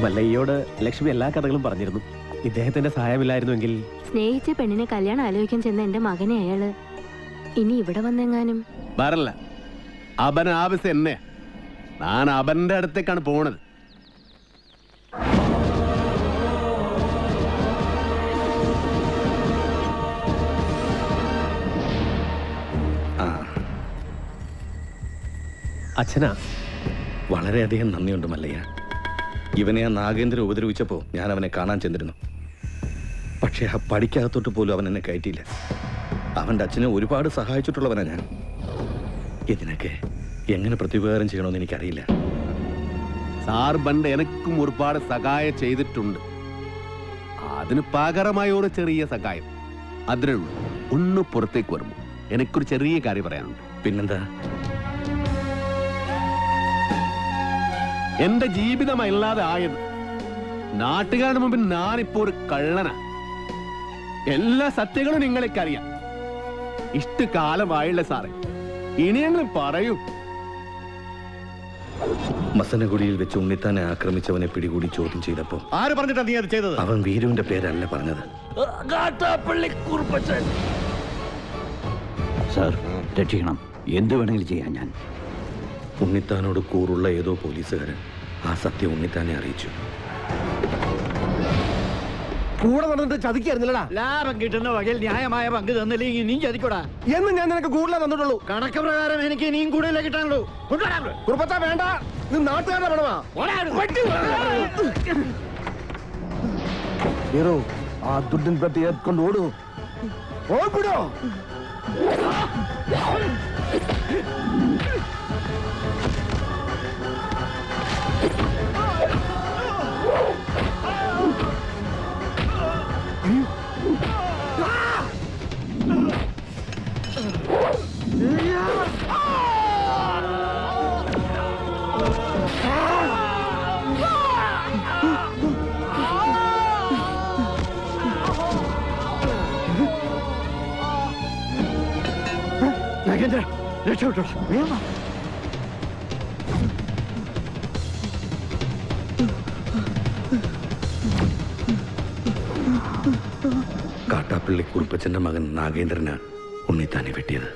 മല്ലയ്യോട് ലക്ഷ്മി എല്ലാ കഥകളും പറഞ്ഞിരുന്നു. ഇദ്ദേഹത്തിന്റെ സഹായമില്ലായിരുന്നുവെങ്കിൽ. സ്നേഹിച്ച പെണ്ണിനെ കല്യാണം ആലോചിക്കാൻ ചെന്ന എന്റെ മകനെ അയാള് ഇനി ഇവിടെ വന്നെങ്ങാനും വരല്ല. അവൻ ആവശ്യം എന്നെ. ഞാൻ അവന്റെ അടുത്തേക്കാണ് പോണത്. അച്ഛനാ, വളരെയധികം നന്ദിയുണ്ട് മല്ലയ്യ. ഇവനെ ആ നാഗേന്ദ്രൻ ഉപദ്രവിച്ചപ്പോൾ ഞാൻ അവനെ കാണാൻ ചെന്നിരുന്നു. പക്ഷേ ആ പടിക്കകത്തോട്ട് പോലും അവൻ എന്നെ കയറ്റിയില്ല. അവൻ്റെ അച്ഛനെ ഒരുപാട് സഹായിച്ചിട്ടുള്ളവനാ ഞാൻ. ഇതിനൊക്കെ എങ്ങനെ പ്രത്യുപകാരം ചെയ്യണമെന്ന് എനിക്കറിയില്ല. സാർ പണ്ട് എനക്കും ഒരുപാട് സഹായം ചെയ്തിട്ടുണ്ട്. അതിന് പകരമായ ഒരു ചെറിയ സഹായം അതിനേ ഉള്ളൂ. ഒന്ന് പുറത്തേക്ക് വരുമ്പോ എനിക്കൊരു ചെറിയ കാര്യം പറയാനുണ്ട്. പിന്നെന്താ? എന്റെ ജീവിതമല്ലാതെ ആയത് നാട്ടുകാരുടെ മുമ്പിൽ ഞാനിപ്പോ ഒരു കള്ളനാ. എല്ലാ സത്യങ്ങളും നിങ്ങൾക്കറിയാം. ഇഷ്ടകാലമായുള്ള സാറേ, ഇനിയെങ്കിലും പറയൂ. മസനഗുഡിയിൽ വെച്ച് ഉണ്ണിത്താനെ ആക്രമിച്ചവനെ പിടികൂടി ചോദ്യം ചെയ്തപ്പോ ആര് പറഞ്ഞിട്ടാ നീ അത് ചെയ്തത്? അവൻ വീരുവിന്റെ പേരല്ല പറഞ്ഞത്. സാർ രക്ഷിക്കണം, എന്ത് വേണമെങ്കിലും ചെയ്യാൻ ഞാൻ. ഉണ്ണിത്താനോട് കൂറുള്ള ഏതോ പോലീസുകാരൻ ആ സത്യം ഉണ്ണിത്താനെ അറിയിച്ചു. കൂടെ നടന്നിട്ട് ചതിക്കായിരുന്നില്ലടാ. ലാഭം കിട്ടുന്ന വകയിൽ ന്യായമായ പങ്ക് തന്നില്ലെങ്കിൽ നീ ചതിക്കൂടാ എന്ന് ഞാൻ നിനക്ക് കൂടുതലേ തന്നിട്ടുള്ളൂ. കണക്ക് പ്രകാരം എനിക്ക് നീയും കൂടുതലേ കിട്ടാനുള്ളൂ. കുറുപ്പച്ച വേണ്ട, ഇത് നാട്ടുകാരുടെ പണമാ. ഹീറോ, ആ ദുഡിൻ പെട്ടി ഏത്കൊണ്ട് ഓടൂ. ഓടിപ്പിടോ. രക്ഷപ്പെട്ടോ. കാട്ടാപ്പള്ളി കുറുപ്പച്ചന്റെ മകൻ നാഗേന്ദ്രന് ഉണ്ണിത്താനെ വെട്ടിയത്.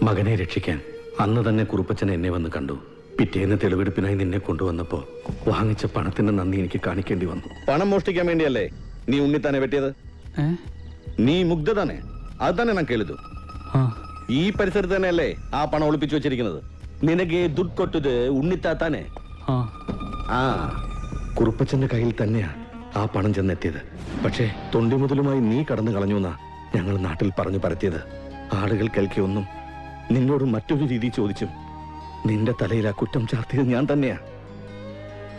മകനെ രക്ഷിക്കാൻ അന്ന് തന്നെ കുറുപ്പച്ചൻ എന്നെ വന്ന് കണ്ടു. പിറ്റേന്ന് തെളിവെടുപ്പിനായി നിന്നെ കൊണ്ടുവന്നപ്പോ വാങ്ങിച്ച പണത്തിന്റെ നന്ദി എനിക്ക് കാണിക്കേണ്ടി വന്നു. പണം മോഷ്ടിക്കാൻ വേണ്ടിയല്ലേ നീ ഉണ്ണിത്താനെ വെട്ടിയത്? നീ മുഗ്ധ തന്നെ, അത് തന്നെ ഞാൻ കേളിതു. ഈ പരിസരത്ത് തന്നെയല്ലേ ആ പണം ഒളിപ്പിച്ചു വെച്ചിരിക്കുന്നത്? നിനക്ക് ദുഡ് കൊട്ടത് ഉണ്ണിത്താത്താനെ. ആ കുറുപ്പച്ചന്റെ കയ്യിൽ തന്നെയാ ആ പണം ചെന്നെത്തിയത്. പക്ഷേ തൊണ്ടി മുതലുമായി നീ കടന്നു കളഞ്ഞു എന്നാ ഞങ്ങൾ നാട്ടിൽ പറഞ്ഞു പരത്തിയത്. ആളുകൾ കേൾക്കിയൊന്നും നിന്നോട് മറ്റൊരു രീതി ചോദിച്ചും നിന്റെ തലയിൽ ആ കുറ്റം ചാർത്തിയത് ഞാൻ തന്നെയാ.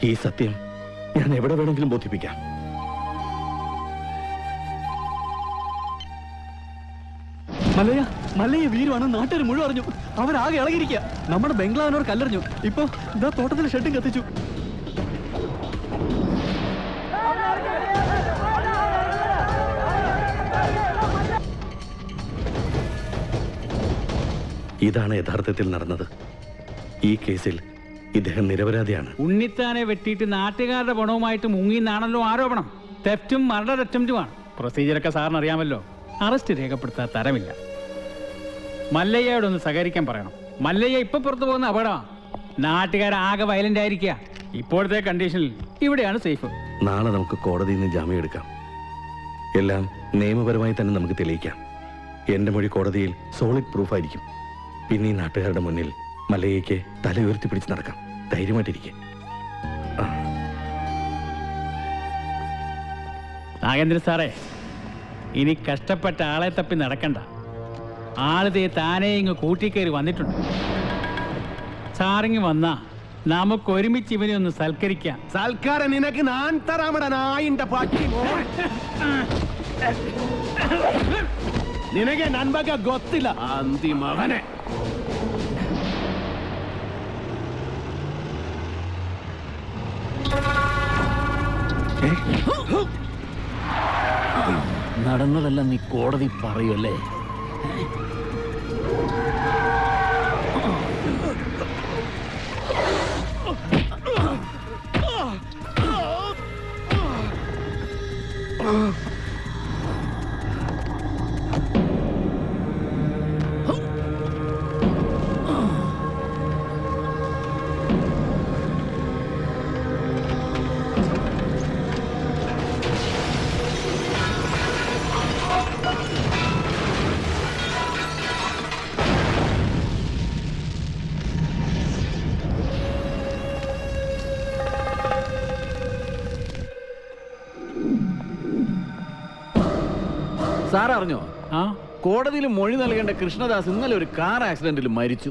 ഈ സത്യം ഞാൻ എവിടെ വേണമെങ്കിലും ബോധിപ്പിക്കാം. മല്ലയ്യ, മല്ലയ്യ വീരുവാണ് നാട്ടുകാർ മുഴുവൻ അറിഞ്ഞു. അവരാകെ ഇളകിയിരിക്കുക. നമ്മുടെ ബംഗ്ലാവിനോട് കല്ലെറിഞ്ഞു. ഇപ്പൊ ഇതാ തോട്ടത്തിൽ ഷെഡും കത്തിച്ചു. ഇതാണ് യഥാർത്ഥത്തിൽ നടന്നത്. ഈ കേസിൽ ഇദ്ദേഹം നിരപരാധിയാണ്. ഉണ്ണിത്താനെ വെട്ടിയിട്ട് നാട്ടുകാരുടെ പണവുമായിട്ട് മുങ്ങിന്നാണല്ലോ ആരോപണം. തെഫ്റ്റും മർഡർ അറ്റംപ്റ്റുമാണ്. പ്രൊസീജിയറൊക്കെ സാറിന് അറിയാമല്ലോ. അറസ്റ്റ് രേഖപ്പെടുത്താൻ തരമില്ല. മല്ലയ്യയോടൊന്ന് സഹകരിക്കാൻ പറയണം. മല്ലയ്യ ഇപ്പൊ പുറത്തു പോകുന്ന അപകടമാണ്. നാട്ടുകാരാകെ വയലന്റ് ആയിരിക്കുക. ഇപ്പോഴത്തെ കണ്ടീഷനിൽ ഇവിടെയാണ് സേഫ്. നാളെ നമുക്ക് കോടതിയിൽ നിന്ന് ജാമ്യം എടുക്കാം. എല്ലാം നിയമപരമായി തന്നെ നമുക്ക് തെളിയിക്കാം. എന്റെ മൊഴി കോടതിയിൽ സോളിഡ് പ്രൂഫായിരിക്കും. പിന്നെ ഈ നാട്ടുകാരുടെ മുന്നിൽ മല്ലയ്യയ്ക്ക് തല ഉയർത്തി പിടിച്ച് നടക്കാം. ധൈര്യമായിട്ടിരിക്കെ. നാഗേന്ദ്രൻ സാറേ, ഇനി കഷ്ടപ്പെട്ട ആളെ തപ്പി നടക്കണ്ട. ആളിതേ താനേ ഇങ്ങ് കൂട്ടിക്കയറി വന്നിട്ടുണ്ട്. സാറിങ് വന്നാ നമുക്ക് ഒരുമിച്ച് ഇവനെ ഒന്ന് സൽക്കരിക്കാം. സൽക്കാരം നിനക്ക് ഞാൻ തരാമട നായിന്റെ പാട്ടി. നിനಗೆ ನನ್ ಬಗ್ಗೆ ಗೊತ್ತಿಲ್ಲ ಅಂತಿ ಮಗನೇ. നടന്നതെല്ലാം നീ കോടതി പറയല്ലേ? സാർ അറിഞ്ഞോ? കോടതിയിൽ മൊഴി നൽകേണ്ട കൃഷ്ണദാസ് ഇന്നലെ ഒരു കാർ ആക്സിഡന്റിൽ മരിച്ചു.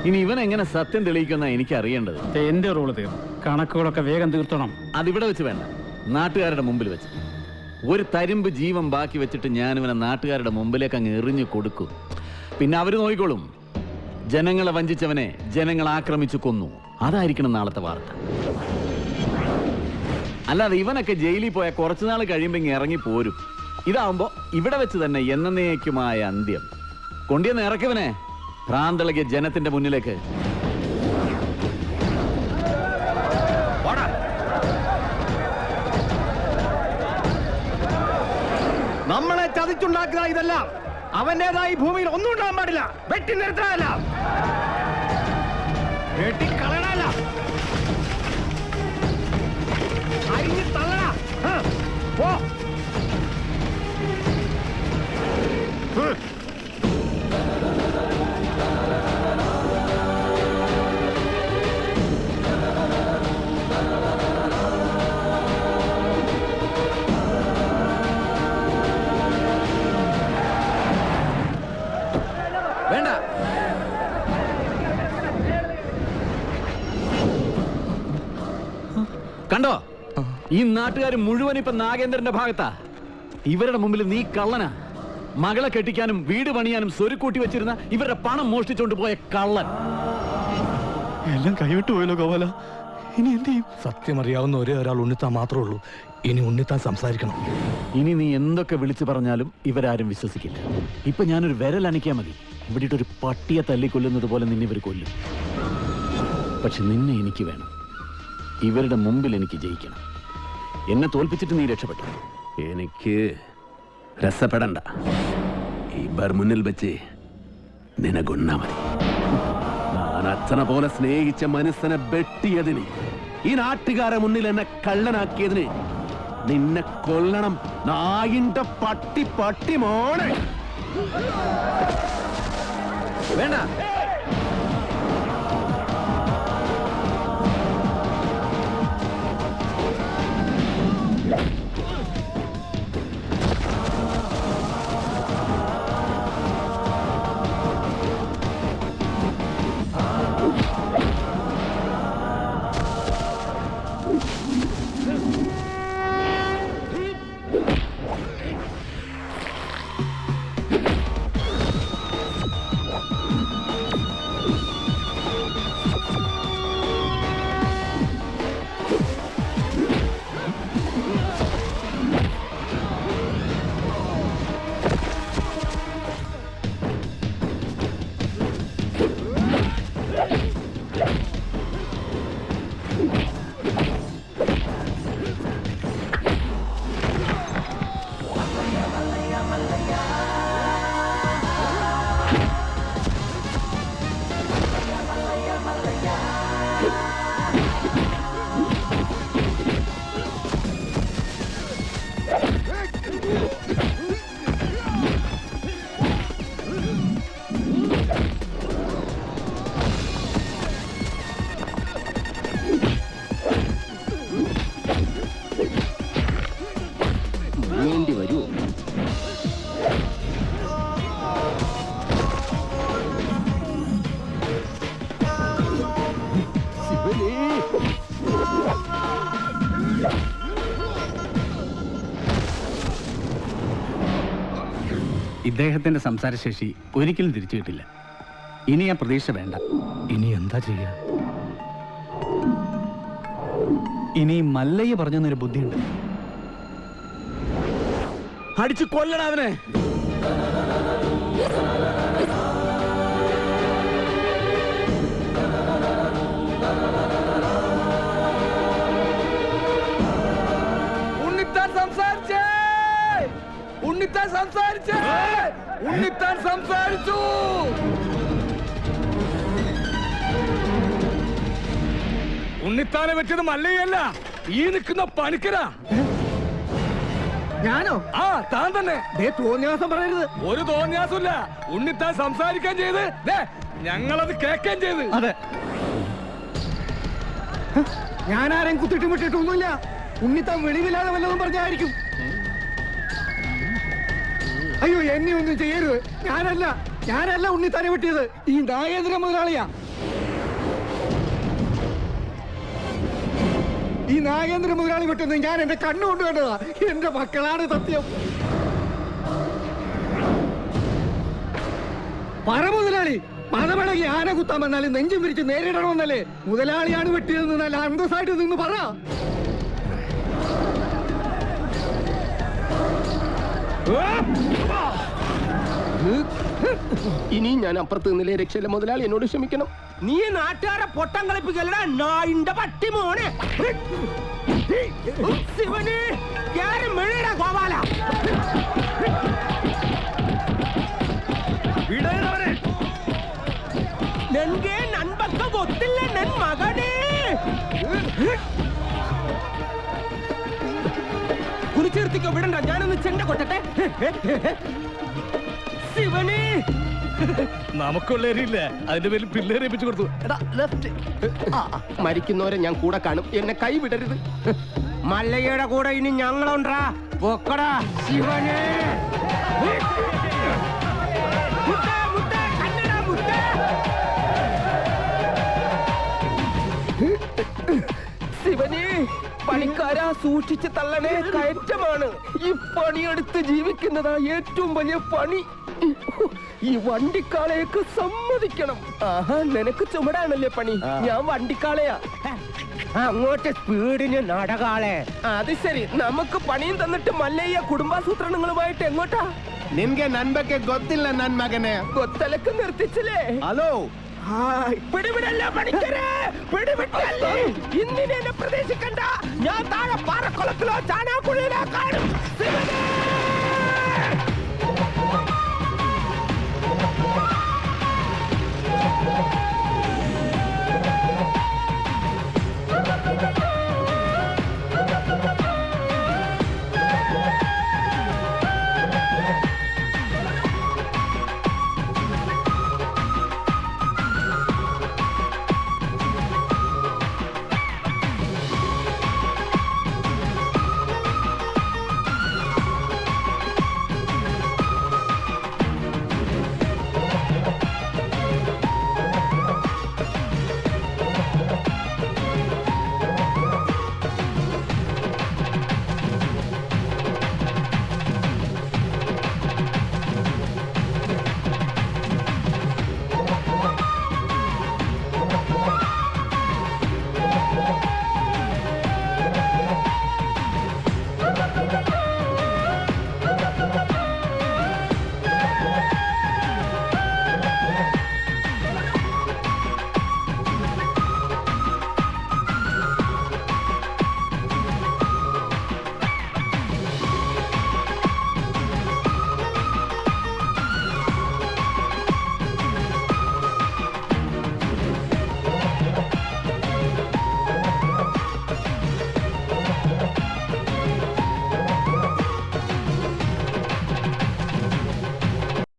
ഇനി ഇവൻ എങ്ങനെ സത്യം തെളിയിക്കുന്ന എനിക്ക് അറിയേണ്ടത്. എന്റെ റോള് തീർന്നു. കണക്കുകളൊക്കെ വേഗം തീർത്തണം. അതിവിടെ വെച്ച് വേണ്ട, നാട്ടുകാരുടെ മുമ്പിൽ വെച്ച്. ഒരു തരിമ്പ് ജീവൻ ബാക്കി വെച്ചിട്ട് ഞാനിവനെ നാട്ടുകാരുടെ മുമ്പിലേക്ക് അങ്ങ് എറിഞ്ഞു കൊടുക്കും. പിന്നെ അവര് നോക്കിക്കോളും. ജനങ്ങളെ വഞ്ചിച്ചവനെ ജനങ്ങൾ ആക്രമിച്ചു കൊന്നു. അതായിരിക്കണം നാളത്തെ വാർത്ത. അല്ലാതെ ഇവനൊക്കെ ജയിലിൽ പോയാൽ കുറച്ചുനാൾ കഴിയുമ്പോ ഇങ്ങ് ഇറങ്ങി പോരും. ഇതാവുമ്പോ ഇവിടെ വെച്ച് തന്നെ എന്നേക്കുമായ അന്ത്യം. കൊണ്ടിയെന്ന് ഇറക്കിവനെ ഭ്രാന്തളകിയ ജനത്തിന്റെ മുന്നിലേക്ക്. നമ്മളെ ചതിച്ചുണ്ടാക്കുക ഇതെല്ലാം അവന്റേതായി ഭൂമിയിൽ ഒന്നും ഉണ്ടാകാൻ പാടില്ല. വെട്ടി നിർത്താനല്ല, വെട്ടിക്കളയണല്ല, അരിഞ്ഞ് തള്ളണ. പോ. വേണ്ട, കണ്ടോ ഈ നാട്ടുകാർ മുഴുവൻ ഇപ്പൊ നാഗേന്ദ്രന്റെ ഭാഗത്താ. ഇവരുടെ മുമ്പിൽ നീ കള്ളനാ. മകളെ കെട്ടിക്കാനും വീട് പണിയാനും സ്വരുക്കൂട്ടി വെച്ചിരുന്ന ഇവരുടെ പണം മോഷ്ടിച്ചോണ്ട് പോയ കള്ളൻ. എല്ലാം കൈവിട്ടു പോയല്ലോ ഗോപാല. ഇനി എന്ത് ചെയ്യും? സത്യം അറിയാവുന്ന ഒരേ ഒരാൾ ഉണ്ണിത്താൻ മാത്രമേ ഉള്ളൂ. ഇനി ഉണ്ണിത്താൻ സംസാരിക്കണം. ഇനി നീ എന്തൊക്കെ വിളിച്ചു പറഞ്ഞാലും ഇവരാരും വിശ്വസിക്കില്ല. ഇപ്പൊ ഞാനൊരു വിരൽ അണിക്കാൻ മതി, ഇവിടെ ഒരു പട്ടിയെ തല്ലിക്കൊല്ലുന്നത് പോലെ നിന്നെ ഇവർ കൊല്ലും. പക്ഷെ നിന്നെ എനിക്ക് വേണം. ഇവരുടെ മുമ്പിൽ എനിക്ക് ജയിക്കണം. എന്നെ തോൽപ്പിച്ചിട്ട് നീ രക്ഷപ്പെട്ടു. എനിക്ക് രസപ്പെടണ്ട. ഇവർ മുന്നിൽ വെച്ച് നിനകൊന്നാ മതി. ഞാൻ അച്ഛനെ പോലെ സ്നേഹിച്ച മനസ്സിനെ വെട്ടിയതിന്, ഈ നാട്ടുകാരെ മുന്നിൽ എന്നെ കള്ളനാക്കിയതിന് നിന്നെ കൊല്ലണം. നായിന്റെ പട്ടി പട്ടി മോനെ. വേണ്ട, വേണ്ടി വരൂ. ഇദ്ദേഹത്തിന്റെ സംസാരശേഷി ഒരിക്കലും തിരിച്ചു കിട്ടില്ല. ഇനി ആ പ്രതീക്ഷ വേണ്ട. ഇനി എന്താ ചെയ്യാ? ഇനി മല്ലയ്യ പറഞ്ഞൊരു ബുദ്ധിയുണ്ട്. അടിച്ചു കൊല്ലണം അവനെ. ഉണ്ണിത്താൻ സംസാരിച്ചേ! ഉണ്ണിത്താൻ സംസാരിച്ചേ! ഉണ്ണിത്താൻ സംസാരിച്ചു! ഉണ്ണിത്താനെ വെച്ചത് മല്ലയല്ല, ഈ നിൽക്കുന്ന പണിക്കരാ. ഞാനോ? ആ, താൻ തന്നെ. തോന്നിയാസം പറയരുത്. ഒരു തോന്നിയാസമില്ല. ഉണ്ണിത്താൻ സംസാരിക്കാൻ ചെയ്ത് ഞങ്ങളത് കേൾക്കാൻ ചെയ്ത്. അതെ, ഞാനാരെയും കുത്തിട്ടും വിട്ടിട്ടൊന്നുമില്ല. ഉണ്ണിത്താൻ വെളിവില്ലാതെ വല്ലതും പറഞ്ഞായിരിക്കും. അയ്യോ, എന്നെ ഒന്നും ചെയ്യരുത്. ഞാനല്ല ഉണ്ണിത്താനെ വെട്ടിയത്. ഈ നാഗേന്ദ്ര മുതലാളിയാ. ഈ നാഗേന്ദ്ര മുതലാളി വെട്ടുന്നത് ഞാൻ എന്റെ കണ്ണുകൊണ്ട് കണ്ടതാ. എന്റെ മക്കളാണ് സത്യം. പറ മുതലാളി, മതമടങ്ങി ആന കുത്താൻ വന്നാലും നെഞ്ചും വിരിച്ച് നേരിടണമെന്നല്ലേ മുതലാളിയാണ് വെട്ടിയതെന്ന് നല്ല അന്തസ്സായിട്ട് നിന്ന് പറ. ഇനി ഞാൻ അപ്പുറത്ത് നിന്നില്ലേ രക്ഷയില്ല മുതലാളി എന്നോട് ക്ഷമിക്കണം. നീ നാട്ടുകാരെ പൊട്ടം കളിപ്പിക്കലടാ നായിന്റെ പട്ടി മോനെ. ശിവന് കേറി മെഴുകടാ ഗോപാല. നൻകെ നൻപക്ക ಗೊತ್ತಿಲ್ಲ ನನ್ ಮಗನೇ. കുളിച്ചേർത്തിക്കോ വിടണ്ട, ഞാനൊന്ന് ചെണ്ട കൊട്ടട്ടെ. ശിവന് നമുക്കുള്ളേരില്ല, അതിന്റെ പേരിൽ പിള്ളേരെ ഏൽപ്പിച്ചു കൊടുത്തു. മരിക്കുന്നവരെ ഞാൻ കൂടെ കാണും, എന്നെ കൈവിടരുത്. മല്ലയ്യയുടെ കൂടെ ഇനി ഞങ്ങളുണ്ടാ. പൊക്കടാ ശിവന്. ശിവനെ, പണിക്കാരാ സൂക്ഷിച്ച് തള്ളണേ, കയറ്റമാണ്. ഈ പണിയെടുത്ത് ജീവിക്കുന്നതാ ഏറ്റവും വലിയ പണി. ഈ വണ്ടിക്കാളയൊക്കെ സമ്മതിക്കണം. ആഹാ, നിനക്ക് ചുമടാണല്ലേ പണി, ഞാൻ വണ്ടിക്കാളയാ. അങ്ങോട്ട് സ്പീഡിന് നടകാളെ. അത് ശരി, നമുക്ക് പണിയും തന്നിട്ട് മല്ലയ്യ കുടുംബാസൂത്രണങ്ങളുമായിട്ട് എങ്ങോട്ടാ? ನಿನ್ಗೆ ನನ್ ಬಗ್ಗೆ ಗೊತ್ತಿಲ್ಲ ನನ್ ಮಗನೇ. കൊത്തലക്ക് നിർത്തിച്ചില്ലേ? ഹലോ, പിടിവിടല്ല പണിക്കരെ, പിടിവിട്ടല്ലേ. ഇന്നിനെ എന്നെ പ്രതീക്ഷിക്കണ്ട, ഞാൻ താഴെ പാറക്കുളത്തിലോ ചാണാക്കുഴിയിലോ കാണും. ശിവനേ!